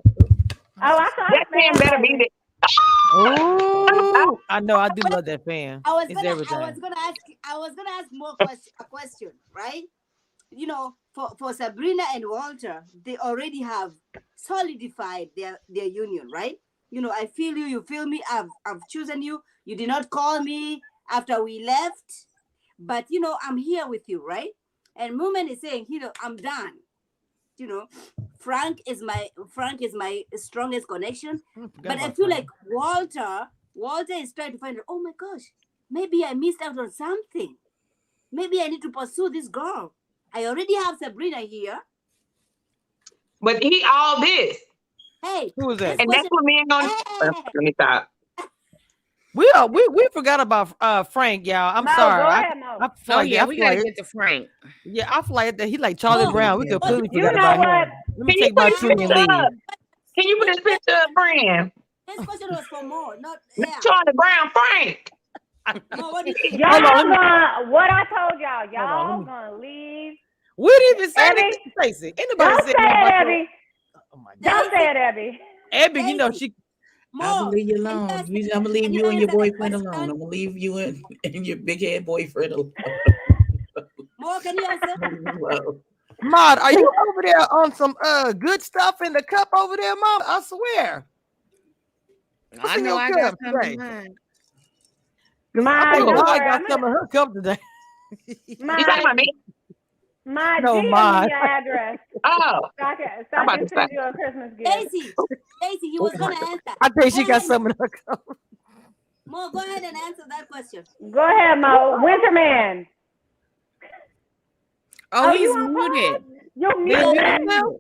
Oh, I saw that fan better be there. Oh, I know. I do love that fan. I was gonna ask more a question, right? For Sabrina and Walter, they already have solidified their union, right? I feel you feel me. I've chosen you. You did not call me after we left, but I'm here with you, right? And Moomin is saying, I'm done. Frank is my strongest connection, but I feel like Walter is trying to find, oh my gosh, maybe I missed out on something. Maybe I need to pursue this girl. I already have Sabrina here. But he all this. Hey, who is that? And that's what me and gonna. Let me stop. We forgot about Frank, y'all. I'm sorry. We gotta get to Frank. Yeah, I feel like that. He like Charlie Brown. We completely You forgot know about what? him. Let me take my union leave. Can you put this picture up, friend? This question was for more, not Charlie Brown, Frank. Mo, what do you think? What I told y'all gonna leave. We didn't even say anything, Stacey. Anybody Don't say it, Abby. Oh my God. Don't say it, Abby. Abby, she. I'm gonna leave you alone. I'm gonna leave you and your boyfriend alone. I'm gonna leave you and your big head boyfriend alone. Mo, can you answer? Maud, are you over there on some good stuff in the cup over there, Mom? I swear. I know I got something. I got some of her cup today. You talking about me? My no, DM Maud. your address. Oh, I'm about Sasha to sent say. you a Christmas gift. Stacy, you was gonna answer. I think she got something in her cup. Mo, go ahead and answer that question. Go ahead, Mo. Winterman. Oh, he's you muted. You're Did he mute muted. himself?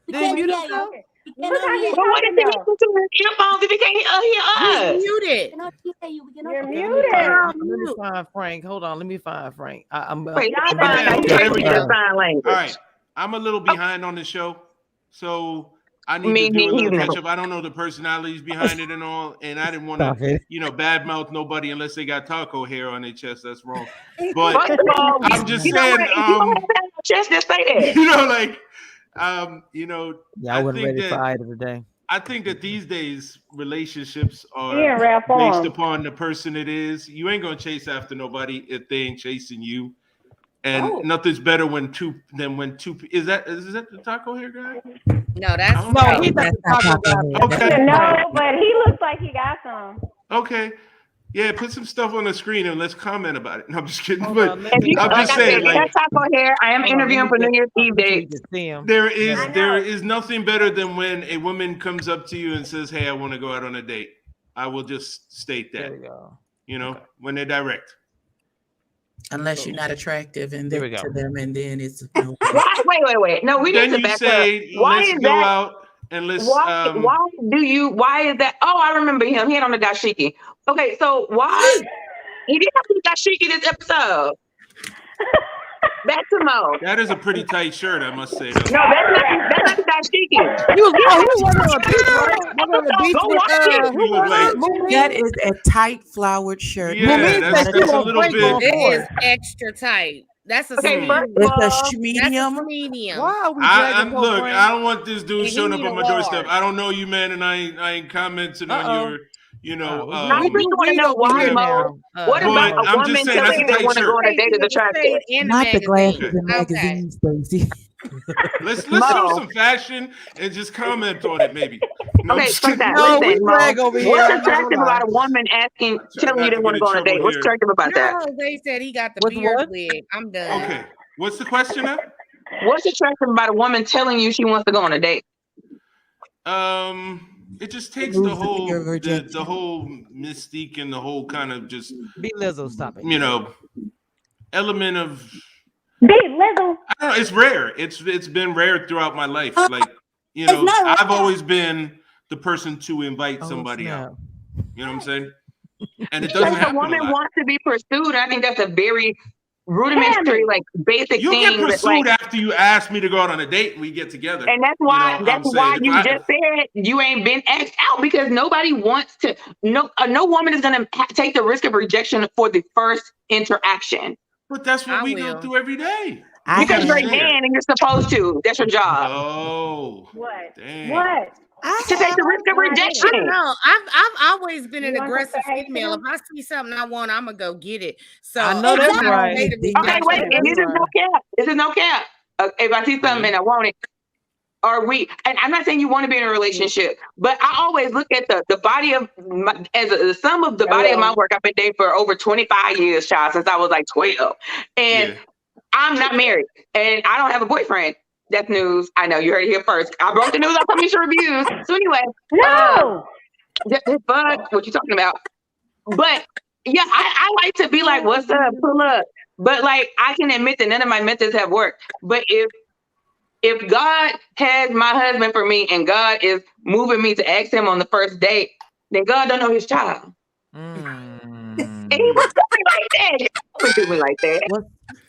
Did he mute himself? Look how he's But what if talking he though. listens to his earphones if he can't hear He's us? muted. We cannot hear you. We cannot You're hear muted. Let me find Frank. Hold on. Let me find Frank. I'm Wait, Y'all I better there we just go. sign language. All right. I'm a little behind on the show, so I need Me to do a little neither. catch up. I don't know the personalities behind it and all, and I didn't want Stop to, it. badmouth nobody unless they got taco hair on their chest. That's wrong. First But of all, I'm just you know saying, what? If you don't have that on your chest, just say that. Yeah, I wasn't think ready for that either today. I think that these days relationships He in are rare based form. upon the person it is. You ain't gonna chase after nobody if they ain't chasing you. And nothing's better when two is that the taco hair guy? No, that's I don't No, know. he's not the taco guy. Okay. No, but he looks like he got some. Okay. Yeah, put some stuff on the screen and let's comment about it. No, I'm just kidding. Hold But on, let If me, you, I'm like just I said, saying, if you like, got taco hair, I am hold on, let interviewing me for New get- Year's Eve so you dates. can see him. there Yeah. is nothing better than when a woman comes up to you and says, "Hey, I want to go out on a date." I will just state There that. we go. When they're direct. Unless you're not attractive and There we go. to them, and then it's no. Wait. No, we Then need to you back say, up. Why "Let's is go that? out and let's." Why is that? Oh, I remember him. He had on the dashiki. Okay, so why he didn't have the dashiki this episode? Back to Mo. That is a pretty tight shirt, I must say. Though. No, that's not the dashiki. He was walking on the beach, right? Walking on the beach Go with watch it. You look like, That is a tight flowered shirt. yeah, Mumin that's said she a was little Frank bit. going It for is it. extra tight. That's a Okay, first medium. of It's all, a medium. That's a medium. Why are we dragging poor Look, Frank? I don't want this dude And he showing up need on a my doorstep. large. I don't know you, man, and I ain't commenting on your, I just want to know why, Mo. What about but a I'm woman just saying that's telling a you they tight want to go shirt. on a date is attractive? Not the glasses Okay. and magazines, Stacey. Let's Mo. show some fashion and just comment on it, maybe. No, I'm Okay, just fuck kidding. that. No, Listen, we Mo. drag over here. What's I'm not gonna attractive lie. about a woman telling you they want to go on a date? What's attractive about No, that? they said he got the With beard what? wig. I'm done. Okay, what's the question now? What's attractive about a woman telling you she wants to go on a date? It just takes Lose the the fear of whole rejection. the whole mystique and the whole kind of just Be Lizzo, stop it. element of Big Lizzo. I don't know. It's rare. It's been rare throughout my life. Like not I've always been the person to invite Oh, somebody snap. out. You know what I'm saying? And it doesn't Because a happen a woman lot. wants to be pursued. I think that's a very rudimentary, like basic You'll thing. get that, pursued like, after you ask me to go out on a date and we get together. and that's why you just said you ain't been asked out, because nobody wants to. No woman is gonna take the risk of rejection for the first interaction. But that's what I we will. go through every day. Because you're a man and you're supposed to. That's your job. Oh, What? dang. What? To take the risk of I rejection. don't know. I've always been an You want some aggressive to hate female. him? If I see something I want, I'm gonna go get it. So I know that's I'm right. afraid of Okay, rejection. wait, and this is no cap. This is no cap. If I see something and I want it, and I'm not saying you want to be in a relationship, but I always look at the body of the sum of the body of my work. I've been dating for over 25 years, child, since I was like 12. And I'm not married and I don't have a boyfriend. That's news. I know you heard it here first. I broke the news on Commission Reviews. So anyway, No. fuck what you talking about. But yeah, I like to be like, what's up? Pull up. But like, I can admit that none of my methods have worked. But if God has my husband for me and God is moving me to ask him on the first date, then God don't know his child. And he was doing like that. He would do me like that.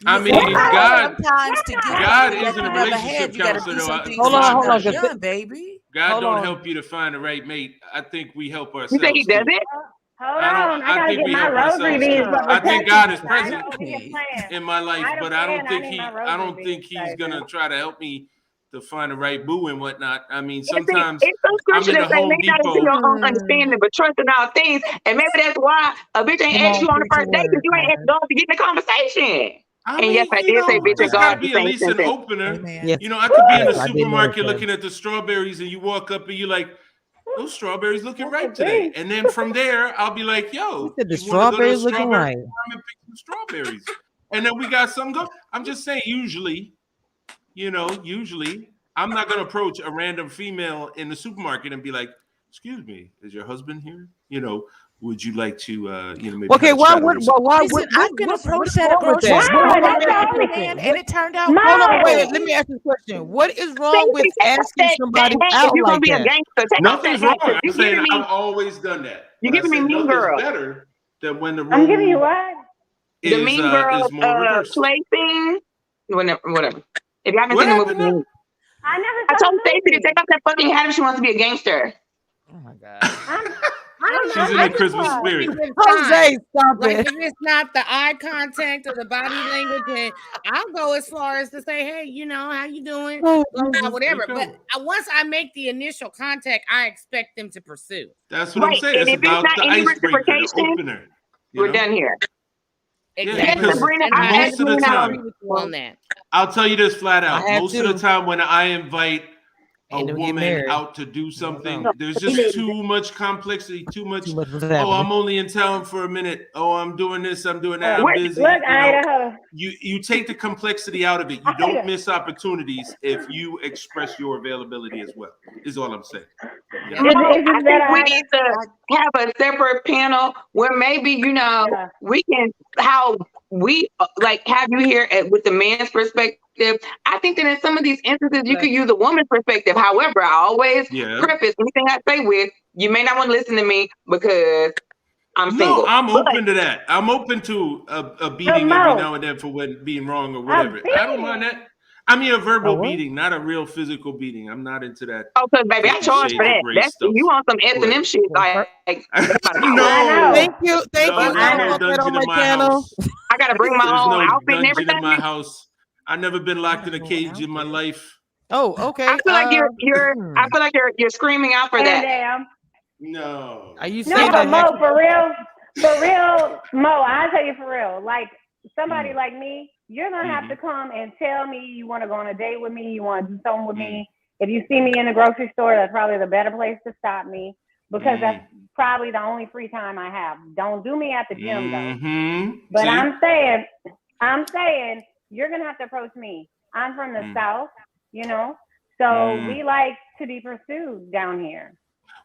I mean, God Sometimes isn't a relationship counselor. Hold on, young, baby. God Hold don't on. help you to find the right mate. I think we help You ourselves. think he does too. it? Hold on. I gotta think get we my help rosary ourselves beads. too. I think God is present present in my life, but I don't think he's baby. gonna try to help me to find the right boo and whatnot. I mean, It's sometimes some I'm scripture in the that say, Home lean not into Depot. your own understanding, but trust in all things. And maybe that's why a bitch ain't Come asked on, you on the preach first your date because word, you ain't asked God to get in the conversation. I And mean, yes, I you did say know, bitch and there's God got to the be at same least an sentence. opener. Amen. You know, I could be in the Yes, I did supermarket notice that. looking at the strawberries, and you walk up and you're like, "Those strawberries looking ripe today." And then from there, I'll be like, "Yo, said the you want to go to a strawberries looking strawberry ripe. farm and pick some strawberries?" And then we got some go. I'm just saying, usually, usually I'm not going to approach a random female in the supermarket and be like, "Excuse me, is your husband here? Would you like to, maybe?" Okay, why would I've been approached at a grocery store? And it turned out. Hold on, wait. Let me ask you a question. What is wrong with asking somebody out like that? Nothing's wrong. I'm saying I've always done that. You're giving me mean girl. Better than when the role I'm giving you what? The mean girl play thing. Whatever. If you haven't seen the movie, I told Stacey to take off that fucking hat if she wants to be a gangster. Oh my god. She's in the Christmas spirit. Jose, stop like it. if it's not the eye contact or the body language, and I'll go as far as to say, "Hey, how you doing?" Whatever. But once I make the initial contact, I expect them to pursue. That's what I'm saying. And It's about the icebreaker, the opener. We're done here. Exactly. Sabrina, most of the time, on that. I'll tell you this flat out. Most to. of the time when I invite a woman out to do something, there's just too much complexity, too much. Oh, I'm only in town for a minute. Oh, I'm doing this, I'm doing that, I'm busy. Look, Idaho. You take the complexity out of it. You don't miss opportunities if you express your availability as well, is all I'm saying. I think we need to have a separate panel where maybe, we can, how we have you here with the man's perspective. I think that in some of these instances, you could use a woman's perspective. However, I always preface anything I say with, you may not want to listen to me because I'm single. No, I'm open to that. I'm open to a beating every now and then for being wrong or whatever. I don't mind that. I mean a verbal beating, not a real physical beating. I'm not into that. Oh, because baby, I charge for that. You want some S&M shit? No. Thank you. No dungeon in my house. I gotta bring my own outfit and everything. In my house. I've never been locked in a cage in my life. Oh, okay. I feel like I feel like you're screaming out for that. Damn. No. Are you saying that? Mo, for real, Mo, I'll tell you for real. Like somebody like me, you're gonna have to come and tell me you want to go on a date with me, you want to do something with me. If you see me in the grocery store, that's probably the better place to stop me because that's probably the only free time I have. Don't do me at the gym though. But see? I'm saying. You're gonna have to approach me. I'm from the South, so we like to be pursued down here.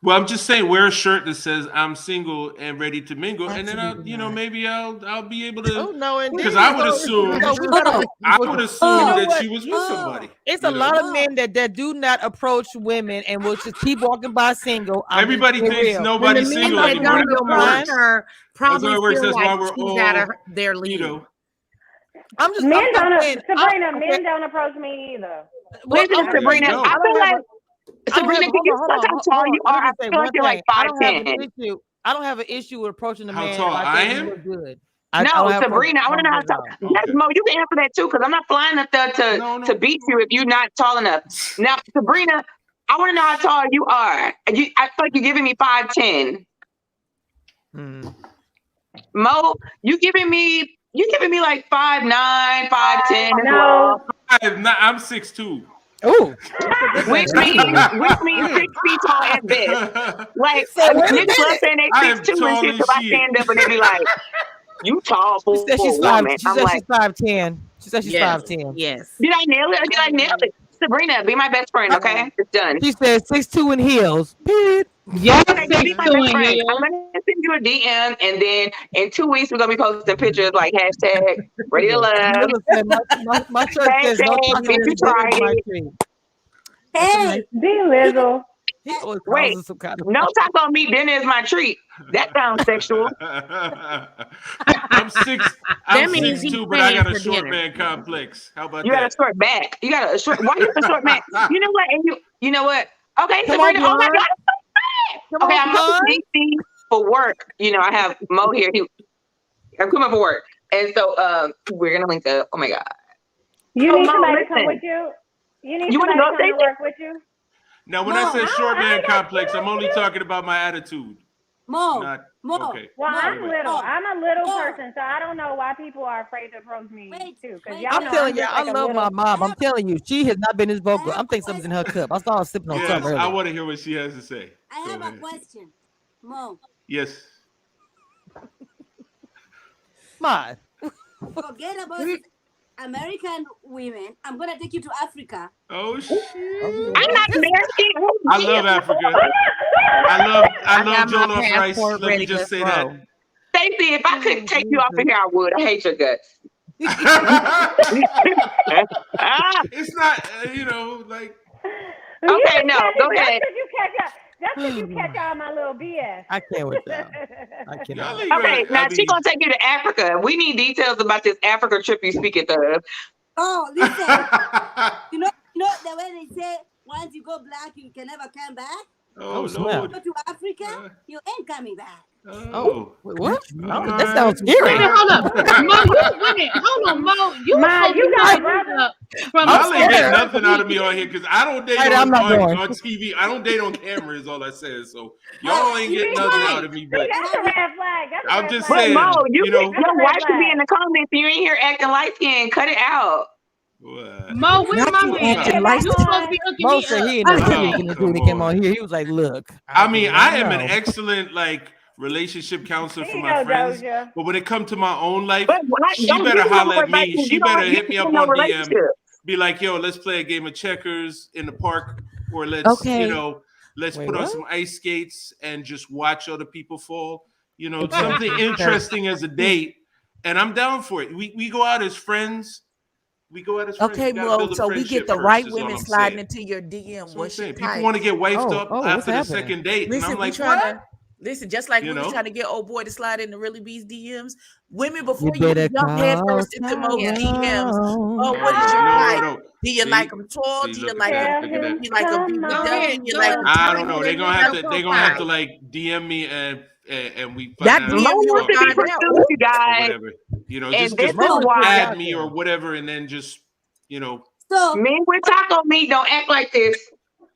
Well, I'm just saying, wear a shirt that says "I'm single and ready to mingle," and then maybe I'll be able to. Oh no, because I would assume that she was with somebody. It's a lot of men that do not approach women and will just keep walking by single. Everybody thinks nobody's single anymore. Probably feel like she's out of their league. I'm just men don't approach me either. Listen, Sabrina, I feel like Sabrina, can you sometimes tell you are? I feel like you're like 5'10". I don't have an issue with approaching a man. How tall I am? Good. No, Sabrina, I want to know how tall. Yes, Mo, you can answer that too, because I'm not flying up there to beat you if you're not tall enough. Now, Sabrina, I want to know how tall you are. I feel like you're giving me 5'10". Mo, you giving me like 5'9", 5'10". No, I'm 6'2". Oh, which means 6 feet tall at best. Like niggas love saying they 6'2" and shit till I stand up and they be like, "You tall fool." She said she's 5'10". She's 5'10". She said she's 5'10". Yes. Did I nail it? Sabrina, be my best friend, okay? It's done. She said 6'2" in heels. Period. Yes, okay, be my best friend. I'm gonna send you a DM, and then in 2 weeks we're gonna be posting pictures like hashtag ready to love. My church says no Hey, be Lizzle. Wait, no taco meat dinner is my treat. That sounds sexual. I'm 6'2", but I got a short man complex. How about you that? Got a short back. You got a short. Why you got a short back? You know what? And you know what? Okay, Sabrina. Oh my God. Okay, I'm going to DC for work. I have Mo here. I'm coming for work, and so we're gonna link up. Oh my God. You need somebody to come with you. You need somebody to come to work with you. Now, when I say short man complex, I'm only talking about my attitude. Mo. Okay. Well, I'm a little person, so I don't know why people are afraid to approach me too. I'm telling you, I love my mom. I'm telling you, she has not been this vocal. I'm thinking something's in her cup. I saw her sipping on something earlier. I want to hear what she has to say. I have a question, Mo. Yes. Ma. Forget about it. American women. I'm gonna take you to Africa. Oh shit! I'm not American. I love Africa. I love jollof rice. Let me just say that. Stacey, if I could take you off of here, I would. I hate your guts. It's not, like. Okay, no, go ahead. That's because you catch all my little BS. I can't with that. I cannot. Okay, now she's gonna take you to Africa. We need details about this Africa trip you speaking of. Oh, listen. you know the way they say once you go black, you can never come back. Oh, Lord. Go to Africa, you ain't coming back. Oh, what? Oh, that sounds scary. Hold up, Mo, hold on, Mo. You got Y'all ain't getting nothing out of me on here because I don't date on TV. I don't date on camera is all I said. So y'all ain't getting nothing out of me. But that's a red flag. I'm just saying, Mo, your wife should be in the comments. You ain't here acting light skin. Cut it out. Mo, where's my man? You supposed to be hooking Mo me said up. he didn't know when he came on here. He was like, "Look, I am an excellent relationship counselor for my friends, but when it comes to my own life, she better holler at me. She better hit me up on DM. Be like, yo, let's play a game of checkers in the park, or let's let's put on some ice skates and just watch other people fall. Something interesting as a date, and I'm down for it. We go out as friends. Okay, well, so we get the right women sliding into your DM. What's your type? People want to get wifed up after the second date. Listen, and I'm like, listen, just like we was trying to get old boy to slide into Really B's DMs. Women, before you jump head first into most DMs, what is your type? Do you like them tall? Do you like them? Do you like them BBW? You like them? I don't know. They're gonna have to like DM me and we that DM you you guys. Whatever. Just add me or whatever, and then just So men with taco meat don't act like this.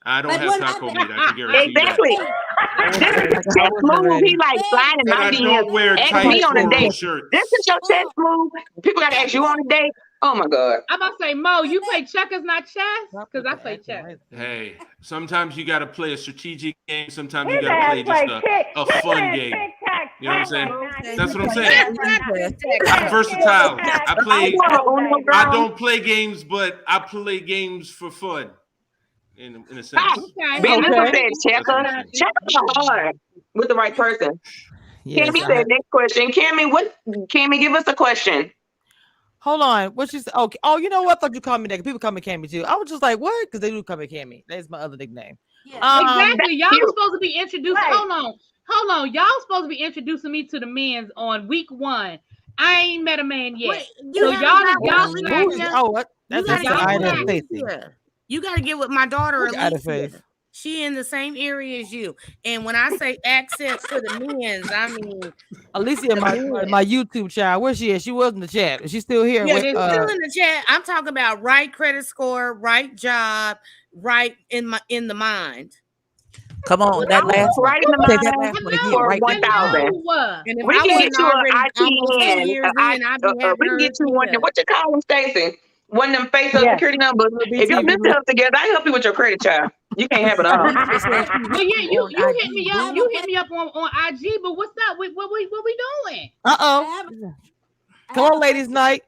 I don't have taco meat. I can guarantee exactly. This is chess move. He like sliding my DMs. Ask me on a date. This is your chess move. People gotta ask you on a date. Oh my God. I'm about to say, Mo, you play checkers, not chess? Because I play chess. Hey, sometimes you gotta play a strategic game. Sometimes you gotta play just a fun game. You know what I'm saying? That's what I'm saying. I'm versatile. I don't play games, but I play games for fun. In a sense. Checkers are hard with the right person. Yes, Cammy said next question. Cammy, give us a question. Hold on. What she said? Okay. Oh, you know what? I thought you called me that. People call me Cammy too. I was just like, what? Because they do call me Cammy. That's my other nickname. Yeah. Exactly. Y'all were supposed to be introduced. Hold on. Y'all supposed to be introducing me to the men's on week 1. I ain't met a man yet. Wait, so you got to get with my daughter. She in the same area as you. And when I say access to the men's, I mean Alicia, my YouTube child. Where she is? She was in the chat. Is she still here? Yeah, still in the chat. I'm talking about right credit score, right job, right in the mind. Come on, that last right in the mind for 1,000. We can get you an IT we can get you one. What you call them, Stacey? One of them face up security numbers. If your mental health together, I help you with your credit, child. You can't have it all. Well, yeah, you hit me up. You hit me up on IG. But what's up? What we doing? Come on, ladies' night.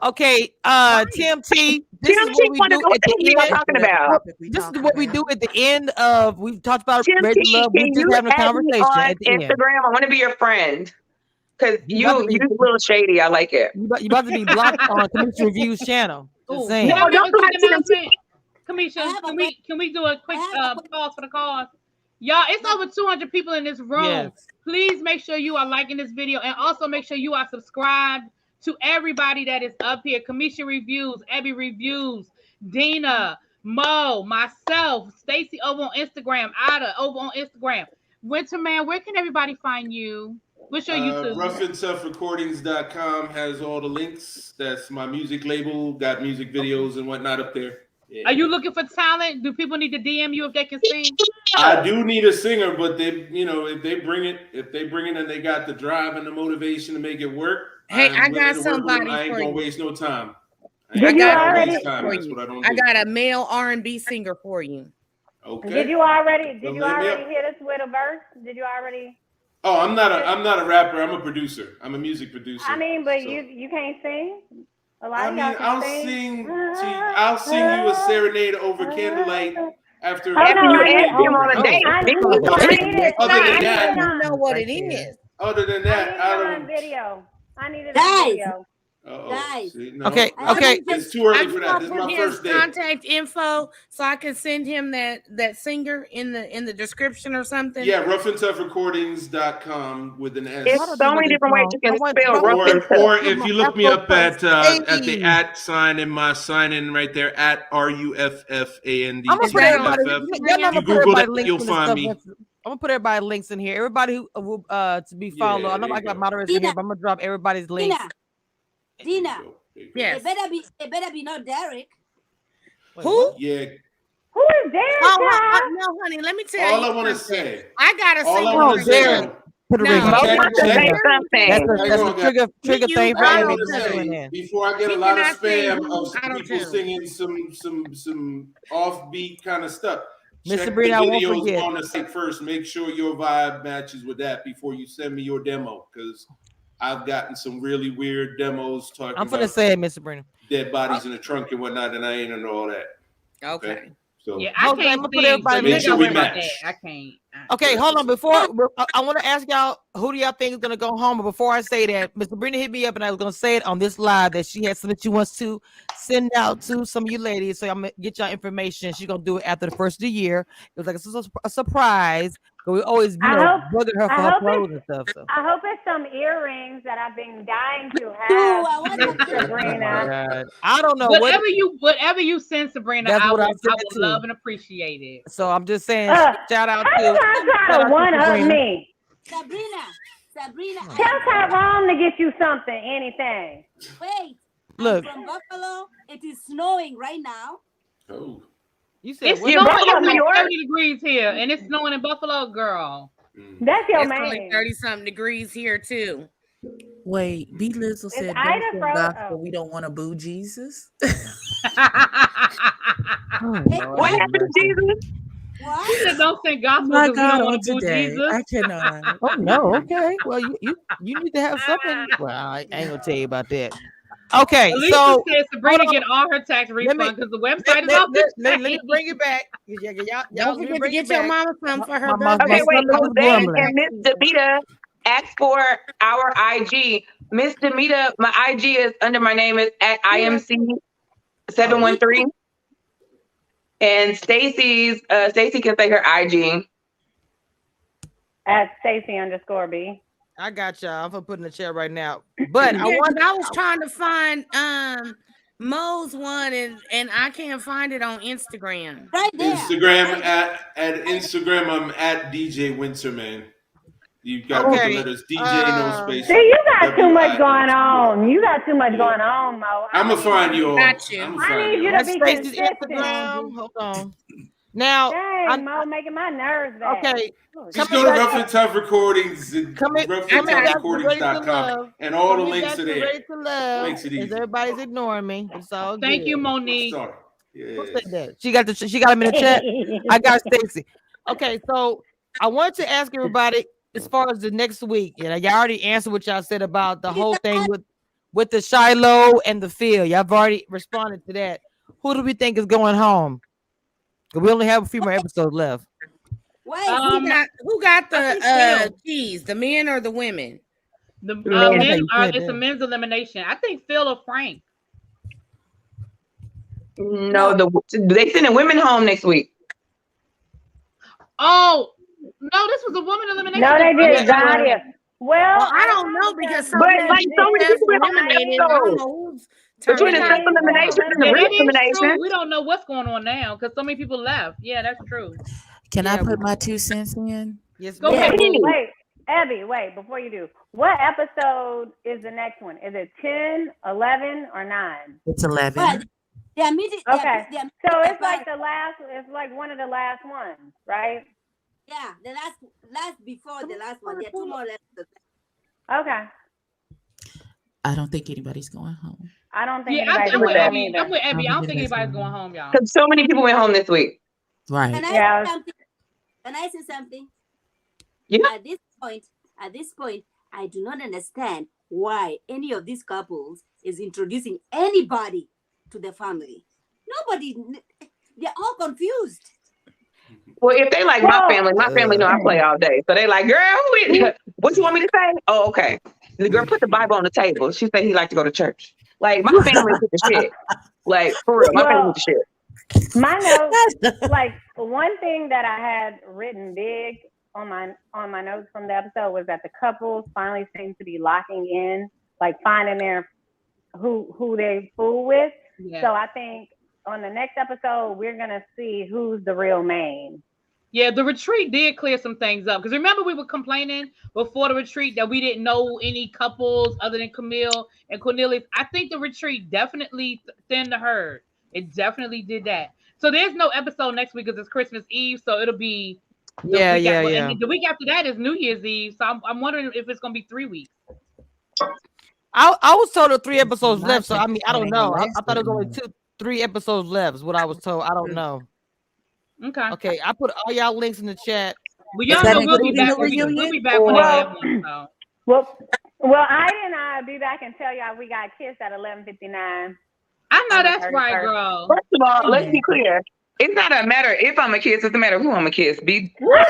Okay, TMT. This is what we do at the end. Talking about. This is what we do at the end of. We've talked about Ready to Love. We're just having a conversation at the Instagram. I want to be your friend. Because you a little shady. I like it. You about to be blocked on Commission Reviews channel. Just saying. No, don't Commission, can we do a quick pause for the cause? Y'all, it's over 200 people in this room. Yes. Please make sure you are liking this video and also make sure you are subscribed to everybody that is up here. Commission Reviews, Abby Reviews, Dina, Mo, myself, Stacey over on Instagram, Ada over on Instagram. Winterman, where can everybody find you? What's your YouTube? RoughAndToughRecordings.com has all the links. That's my music label. Got music videos and whatnot up there. Yeah. Are you looking for talent? Do people need to DM you if they can sing? I do need a singer, but if they bring it and they got the drive and the motivation to make it work. Hey, I got somebody I ain't for gonna you. waste no time. I got a male R&B singer for you. Okay. Did you already hit us with a verse? Did you already? Oh, I'm not a rapper. I'm a producer. I'm a music producer. I mean, but you can't sing. I mean, I'll sing you a serenade over candlelight after you asked him on a date. Other than that, you know what it is. Other than that, I don't. Video. I need it Guys. on video. Guys. No. Okay. It's too early for that. This is my first date. Contact info so I can send him that singer in the description or something. Yeah, roughandtoughrecordings.com with an S. It's so many different ways you can spell rough and tough. Or if you look me up at the @ sign in my sign in right there at RUFFAND. I'm gonna put everybody. You Google it, you'll find me. I'm gonna put everybody links in here. Everybody who will to be followed. I know I got moderators in here, but I'm gonna drop everybody's links. Dina. Yes. It better be not Derek. Who? Yeah. Who is Derek? No, honey, let me tell you. All I want to say. I gotta say Derek. Put a ring on That's a trigger thing for everybody. Before I get a lot of spam of people singing some offbeat kind of stuff. Miss Check Sabrina, the I won't videos forget. on the site first. Make sure your vibe matches with that before you send me your demo, because I've gotten some really weird demos talking I'm about gonna say it, Miss Sabrina. Dead bodies in the trunk and whatnot, and I ain't into all that. Okay. So yeah, I can't put everybody. Make sure we match. I can't. Okay, hold on. Before I want to ask y'all, who do y'all think is gonna go home? But before I say that, Miss Sabrina hit me up, and I was gonna say it on this live that she had something she wants to send out to some of you ladies. So I'm gonna get y'all information. She's gonna do it after the first of the year. It was like a surprise. But we always bugging her for her clothes and stuff. So. I hope it's some earrings that I've been dying to have. Sabrina. I don't know. Whatever you send, Sabrina, I will love and appreciate it. So I'm just saying, shout out to. Try to one up me. Sabrina. Tell Tyrone to get you something, anything. Wait. Look. I'm from Buffalo. It is snowing right now. Oh. You said it's snowing 30 degrees here, and it's snowing in Buffalo, girl. That's your it's man. only 30-something degrees here too. Wait, B. Lizzle said gospel, we don't want to boo Jesus. What happened to Jesus? What? She said don't sing gospel My because we God, don't on want to boo today, Jesus. I cannot. Oh no, okay. Well, you need to have something. Well, I ain't gonna tell you about that. Okay, Lisa so said Sabrina get all her tax refund because the website is off. Let me bring it back. Don't forget to get your mama something for her birthday. Okay, wait, Jose and Miss Demita asked for our IG. Miss Demita, my IG is under my name is at IMC713. And Stacy can say her IG. At Stacy_B. I got y'all. I'm gonna put in the chat right now. But I was trying to find Mo's one and I can't find it on Instagram. Right there. Instagram at Instagram, I'm at DJ Winterman. You've got the letters DJ, no space. See, you got too much going on. You got too much going on, Mo. I'm gonna find you all. Got you. I need you to be consistent. Hold on. Now, dang, Mo, making my nerves bad. Okay. Just go to Rough and Tough Recordings and roughandtoughrecordings.com and all the links are there. Makes it easy. Everybody's ignoring me. It's all Thank good. you, Monique. Yes. She got him in the chat. I got Stacy. Okay, so I wanted to ask everybody as far as the next week. Y'all already answered what y'all said about the whole thing with the Shiloh and the field. Y'all have already responded to that. Who do we think is going home? We only have a few more episodes left. Wait, who got the keys? The men or the women? The men it's a men's elimination. I think Phil or Frank. No, they sending women home next week. Oh no, this was a woman elimination. No, they did Zodia. Well, I don't know because so many people eliminated. Between the self-elimination and the re-elimination. We don't know what's going on now because so many people left. Yeah, that's true. Can I put my 2 cents in? Yes, go ahead. Wait, Abby, before you do. What episode is the next one? Is it 10, 11, or 9? It's 11. Okay. So it's like it's like one of the last ones, right? Yeah, the last before the last one. There are 2 more left. Okay. I don't think anybody's going home. I don't think anybody's going home either. I'm with Abby. I don't think anybody's going home, y'all. Because so many people went home this week. Right. Can I say something? Yeah. At this point, I do not understand why any of these couples is introducing anybody to the family. Nobody, they're all confused. Well, if they like my family know I play all day. So they like, girl, what you want me to say? Oh, okay. The girl put the Bible on the table. She said he like to go to church. Like, my family took the shit. Like, for real, my family took the shit. My notes, like, one thing that I had written big on my notes from the episode was that the couples finally seem to be locking in, like finding their who they fool with. Yeah. So I think on the next episode, we're gonna see who's the real main. Yeah, the retreat did clear some things up. Because remember, we were complaining before the retreat that we didn't know any couples other than Camille and Cornelius. I think the retreat definitely thinned the herd. It definitely did that. So there's no episode next week because it's Christmas Eve. So it'll be the week after. And the week after that is New Year's Eve. So I'm wondering if it's going to be 3 weeks. I was told there 3 episodes left. So, I mean, I don't know. I thought it was only 3 episodes left is what I was told. I don't know. Okay. I put all y'all links in the chat. Well, y'all know we'll be back. We'll be back when they have one. So. Well, I and be back and tell y'all we got kissed at 11:59. I know that's right, girl. First of all, let's be clear. It's not a matter if I'm a kiss. It's a matter of who I'm a kiss. Be clear.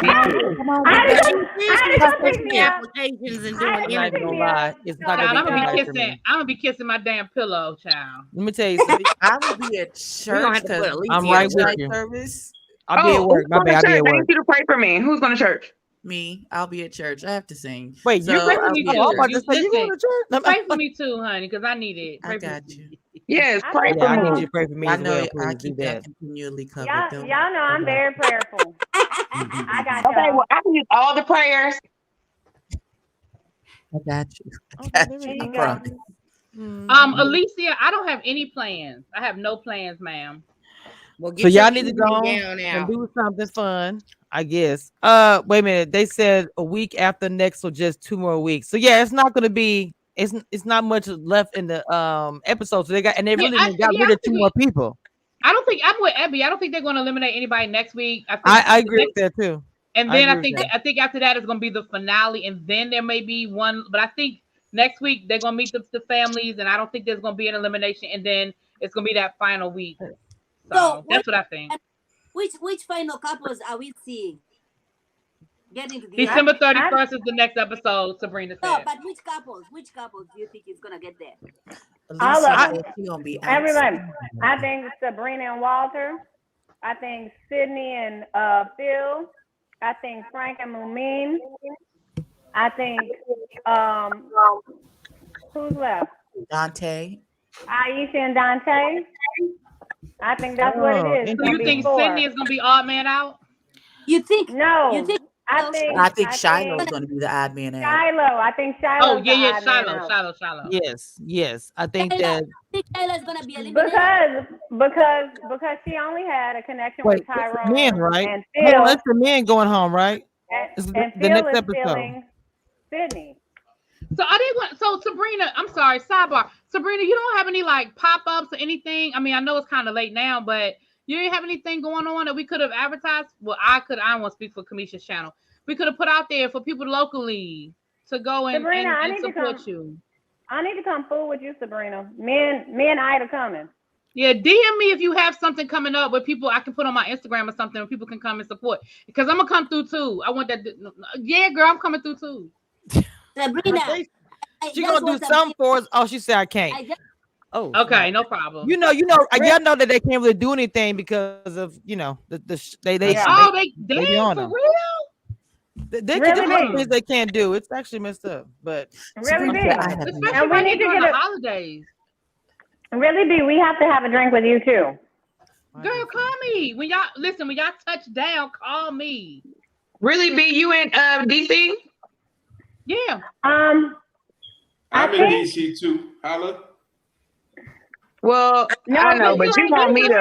Applications and doing anything. It's not I'm gonna be kissing my damn pillow, child. Let me tell you something. I will be at church because I'm right with you. Service. I'll be at work. My bad. I'll be at work. I need you to pray for me. Who's going to church? Me. I'll be at church. I have to sing. Wait, you pray for me too. I'm about to say you going to church? Pray for me too, honey, because I need it. I got you. Yes, pray for me. I need you to pray for me as well. I keep that continually covered. Y'all know I'm very prayerful. I got you. Okay, well, I need all the prayers. I got you. I got you. I promise. Alicia, I don't have any plans. I have no plans, ma'am. Well, so y'all need to go home and do something fun, I guess. Wait a minute. They said a week after next, so just 2 more weeks. So yeah, it's not going to be. It's not much left in the episode. So they got got rid of 2 more people. I don't think I'm with Abby. I don't think they're going to eliminate anybody next week. I agree with that too. And then I think after that is going to be the finale, and then there may be one. But I think next week they're going to meet the families, and I don't think there's going to be an elimination. And then it's going to be that final week. So that's what I think. Which final couples are we seeing? Getting together? December 31st is the next episode, Sabrina said. No, but which couples do you think is gonna get there? All of them. Everyone. I think Sabrina and Walter. I think Sydney and Phil. I think Frank and Mumin. I think who's left? Dante. Aisha and Dante. I think that's what it is. So you think Sydney is going to be odd man out? You think? No. You think? I think Shiloh is going to be the odd man out. Shiloh. I think Shiloh. Oh, yeah, Shiloh. Yes. I think that. Shiloh's going to be eliminated. Because she only had a connection with Tyrone. Men, right? And Phil. That's the men going home, right? And the next episode. Sydney. So I didn't want. So Sabrina, I'm sorry. Sidebar. Sabrina, you don't have any like pop-ups or anything? I mean, I know it's kind of late now, but you didn't have anything going on that we could have advertised? Well, I don't want to speak for Kamisha's channel. We could have put out there for people locally to go and, Sabrina, and support you. I need to come fool with you, Sabrina. Me and Ida coming. Yeah, DM me if you have something coming up with people I can put on my Instagram or something where people can come and support. Because I'm gonna come through too. I want that. Yeah, girl, I'm coming through too. Sabrina, she gonna do something for us. Oh, she said I can't. Oh, okay, no problem. Y'all know that they can't really do anything because of they damn on for real. They can do things they can't do. It's actually messed up, but really big. Especially when they during the holidays. Really big. We have to have a drink with you too. Girl, call me when y'all touch down. Call me. Really be you in DC? Yeah. I'm in DC too. Holla. Well, no, I know, but you want me to get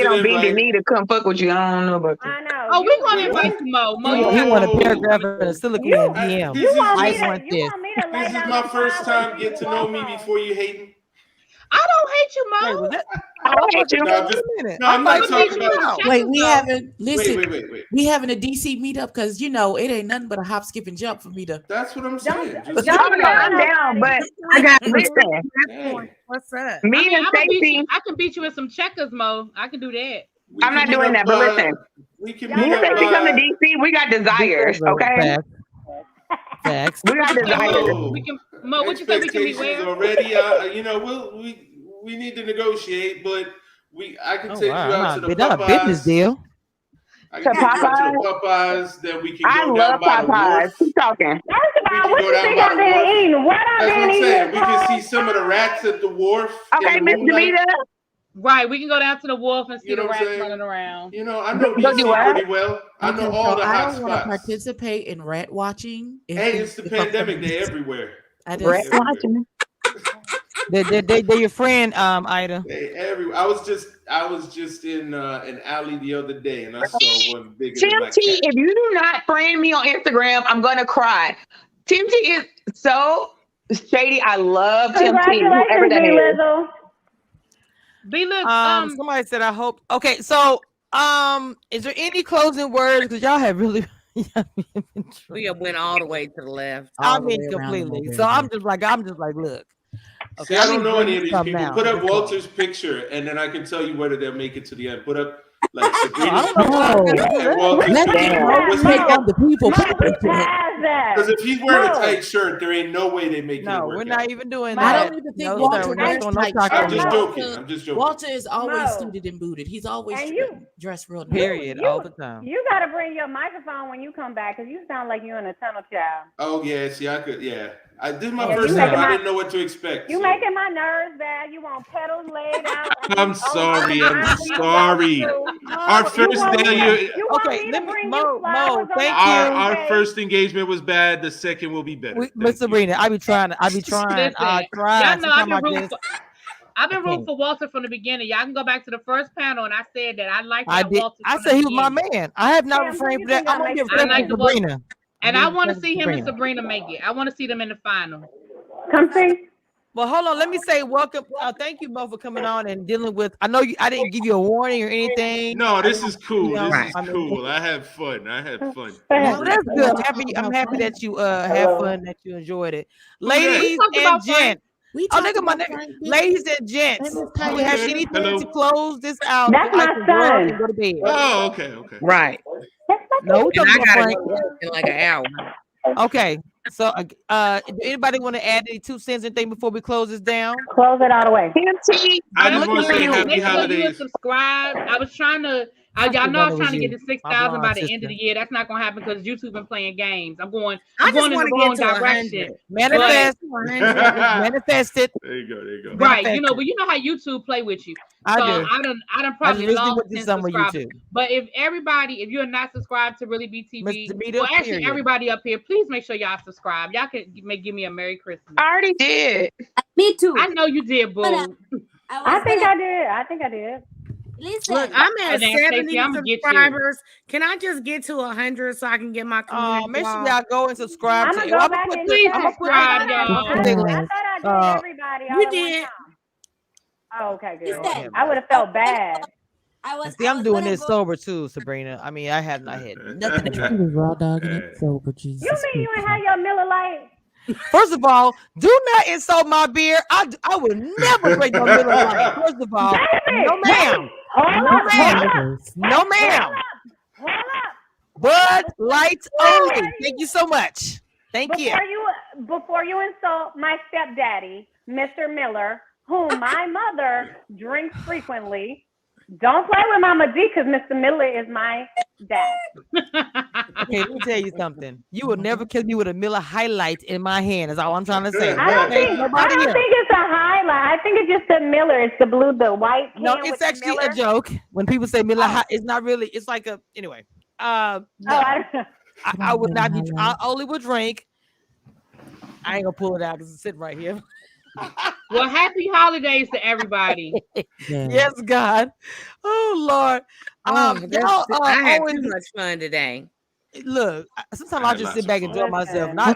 on BD to come fuck with you. I don't know about that. I know. Oh, we want to invite you, Mo. You want a paragraph in a silicone DM. You want me to this is my first time get to know me before you hating. I don't hate you, Mo. I'm not talking about. Wait, we haven't. Listen, Wait. we having a DC meetup because it ain't nothing but a hop, skip, and jump for me to. That's what I'm saying. I'm down, but I got listen. What's up? Me and Stacey, I can beat you in some checkers, Mo. I can do that. I'm not doing that, but listen. We can Me and Stacey come to DC. We got desires, okay? Facts. We got desires. Mo, what you say we can meet where? Already, we need to negotiate, but I can take you out to the Popeyes. A business deal. I can take you out to the Popeyes. Then we can go down by the wharf. Keep talking. First of all, what you think I've been eating? What I've been eating? We can see some of the rats at the wharf. Okay, Miss Demeter. Right, we can go down to the wharf and see the rats running around. I know DC pretty well. I know all the hot I don't want to spots. participate in rat watching. Hey, it's the pandemic. They're everywhere. Rat watching. They're your friend, Ida. I was just in an alley the other day, and I saw one bigger Tim than my T, cat. if you do not friend me on Instagram, I'm gonna cry. Tim T is so shady. I love Tim T. Whoever that is. Somebody said I hope. Okay, so is there any closing words? Because y'all have really we have went all the way to the left. I mean completely. So I'm just like, look. Okay, I don't know any of these people. Now. Put up Walter's picture, and then I can tell you whether they'll make it to the end. Put up like Sabrina's picture. Because if he's wearing a tight shirt, there ain't no way they make it. No, we're not even doing that. I don't even think Walter wears tight shirts. I'm just joking. Walter is always suited and booted. He's always dressed real nice. Period, all the time. You gotta bring your microphone when you come back because you sound like you're in a tunnel, child. Oh yeah, see, I could, yeah. This is my first time. I didn't know what to expect. You making my nerves bad. You want pedals laid out. I'm sorry. Our first day. Okay, Mo, thank you. Our first engagement was bad. The second will be better. Miss Sabrina, I be trying. Y'all know I've been rooting for Walter from the beginning. Y'all can go back to the first panel, and I said that I like Walter. I said he was my man. I have not refrained from that. I'm gonna give credit to Sabrina. And I want to see him and Sabrina make it. I want to see them in the final. Come see. Well, hold on. Let me say welcome. Thank you both for coming on and dealing with. I know I didn't give you a warning or anything. No, this is cool. This is cool. I have fun. No, that's good. I'm happy that you have fun, that you enjoyed it, ladies and gents. Look at my nigga. Ladies and gents, do we have anything to close this out? That's my son. Go to bed. Oh, okay. Right. No, and I gotta go in like an hour. Okay. So, anybody want to add any 2 cents anything before we close this down? Close it all the way. I just want to say happy holidays. Subscribe. I was trying to. Y'all know I'm trying to get to 6,000 by the end of the year. That's not gonna happen because YouTube been playing games. I'm going in the wrong direction. Manifest it. There you go. Right, but you know how YouTube play with you. I do. I done probably lost some of YouTube. But if you're not subscribed to Really Be TV, well, actually everybody up here, please make sure y'all subscribe. Y'all can give me a Merry Christmas. I already did. Me too. I know you did, boo. I think I did. Listen, look, I'm at 70 Stacey, subscribers. Can I just get to 100 so I can get my community? Make sure y'all go and subscribe. I'm gonna subscribe, y'all. I thought I did everybody. You did. Oh, okay, good. I would have felt bad. I'm doing this sober too, Sabrina. I mean, I have not had nothing. She was raw dogging it sober, Jesus. You mean you ain't have your Miller Lite? First of all, do not insult my beer. I would never drink no Miller Lite. First of all, no ma'am. No ma'am. Bud Light only. Thank you so much. Thank you. Before you insult my stepdaddy, Mr. Miller, whom my mother drinks frequently, don't play with Mama D because Mr. Miller is my dad. Okay, let me tell you something. You will never kill me with a Miller Highlight in my hand. Is all I'm trying to say. I don't think it's a highlight. I think it's just the Miller. It's the blue, the white. No, it's actually a joke. When people say Miller High, it's not really. It's like a anyway. No, I would not. I only would drink. I ain't gonna pull it out because it's sitting right here. Well, happy holidays to everybody. Yes, God. Oh Lord. I had too much fun today. Look, sometimes I just sit back and enjoy myself. But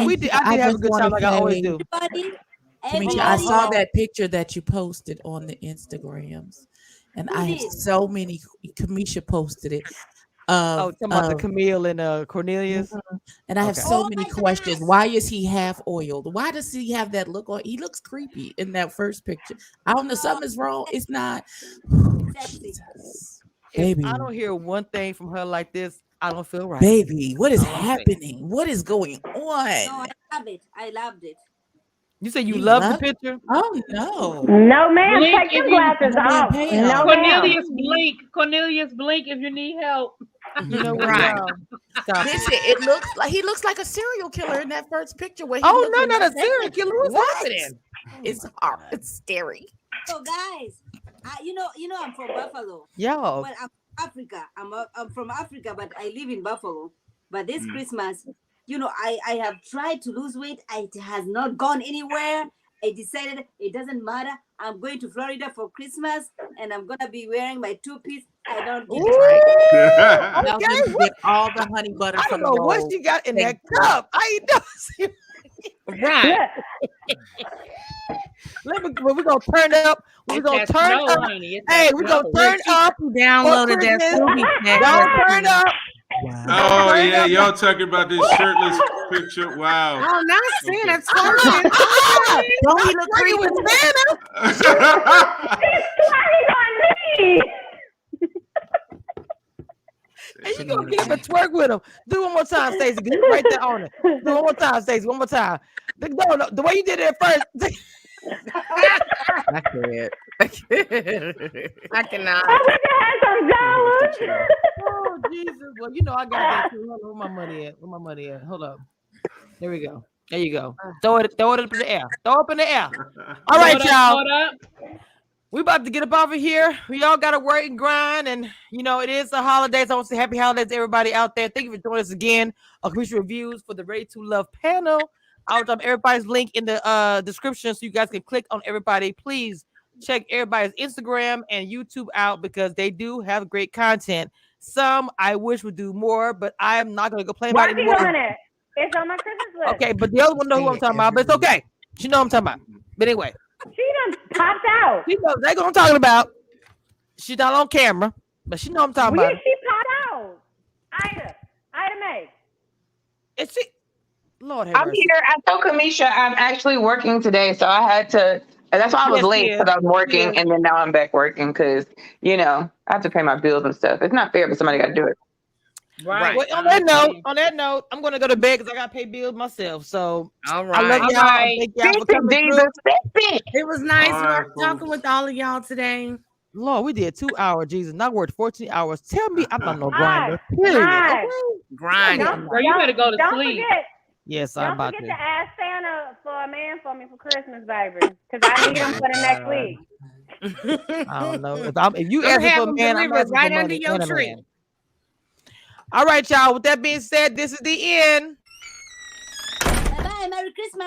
we did. I did have a good time like I always do. Kamisha, I saw that picture that you posted on the Instagrams, and I have so many. Kamisha posted it. Talking about the Camille and Cornelius. Mm-hmm. And I have so many questions. Why is he half oiled? Why does he have that look on? He looks creepy in that first picture. I don't know, something's wrong. It's not. Jesus. Baby. I don't hear one thing from her like this, I don't feel right. Baby, what is happening? What is going on? No, I love it. I loved it. You said you loved the picture? Oh no. No, ma'am. Take your glasses off. No, Cornelius, blink. Cornelius, blink if you need help. You know what? Right. Listen, it looks like he looks like a serial killer in that first picture. Where he no, not a serial killer. What's happening? It's hard. It's scary. So guys, you know, I'm from Buffalo. Yeah. Well, I'm Africa. I'm from Africa, but I live in Buffalo. But this Christmas, you know, I have tried to lose weight. It has not gone anywhere. I decided it doesn't matter. I'm going to Florida for Christmas, and I'm gonna be wearing my two-piece. I don't give it. Get all the honey butter I don't know what she got in that cup. I know. Right. We're gonna turn up. We're gonna turn up. Honey. Hey, we're gonna turn up. Downloaded that Scooby. Don't turn up. Wow. Oh yeah, y'all talking about this shirtless picture? Wow. Oh, not Santa. Sorry. Don't he look creepy with Santa? He's twerking on me. And you gonna get him and twerk with him. Do it one more time, Stacey. Get right there on it. Do it one more time, Stacey. One more time. No, the way you did it at first. I can't. I cannot. I wish I had some dollars. Oh Jesus! Well, you know I got that too. Hold on, where my money at? Where my money at? Hold up. There we go. There you go. Throw it up in the air. Throw it up in the air. All right, y'all. We about to get up off of here. We all got to work and grind, and you know it is the holidays. I want to say happy holidays to everybody out there. Thank you for joining us again on Commission Reviews for the Ready to Love panel. I'll drop everybody's link in the description so you guys can click on everybody. Please check everybody's Instagram and YouTube out because they do have great content. Some I wish would do more, but I am not going to complain about it anymore. On it. It's on my Christmas list. Okay, but the other one know who I'm talking about, but it's okay. She know what I'm talking about. But anyway. She done popped out. She knows that's what I'm talking about. She's not on camera, but she know what I'm talking about. She popped out. Ida May. Is she? Lord have I'm mercy. here. I told Kamisha I'm actually working today, so I had to. That's why I was late because I was working, and then now I'm back working because I have to pay my bills and stuff. It's not fair, but somebody got to do it. Right. Well, on that note, I'm gonna go to bed because I got to pay bills myself. So all right. I love y'all. Thank y'all for coming through. It was nice talking with all of y'all today. Lord, we did 2 hours. Jesus, not worth 14 hours. Tell me I'm not no grinder. Grind. Girl, you better go to sleep. Forget. Yes, I'm about to. Don't forget to ask Santa for a man for me for Christmas, baby, because I need him for the next week. I don't know. If you ask for a man, I'm asking right for under money your and a tree. man. All right, y'all. With that being said, this is the end. Bye-bye. Merry Christmas.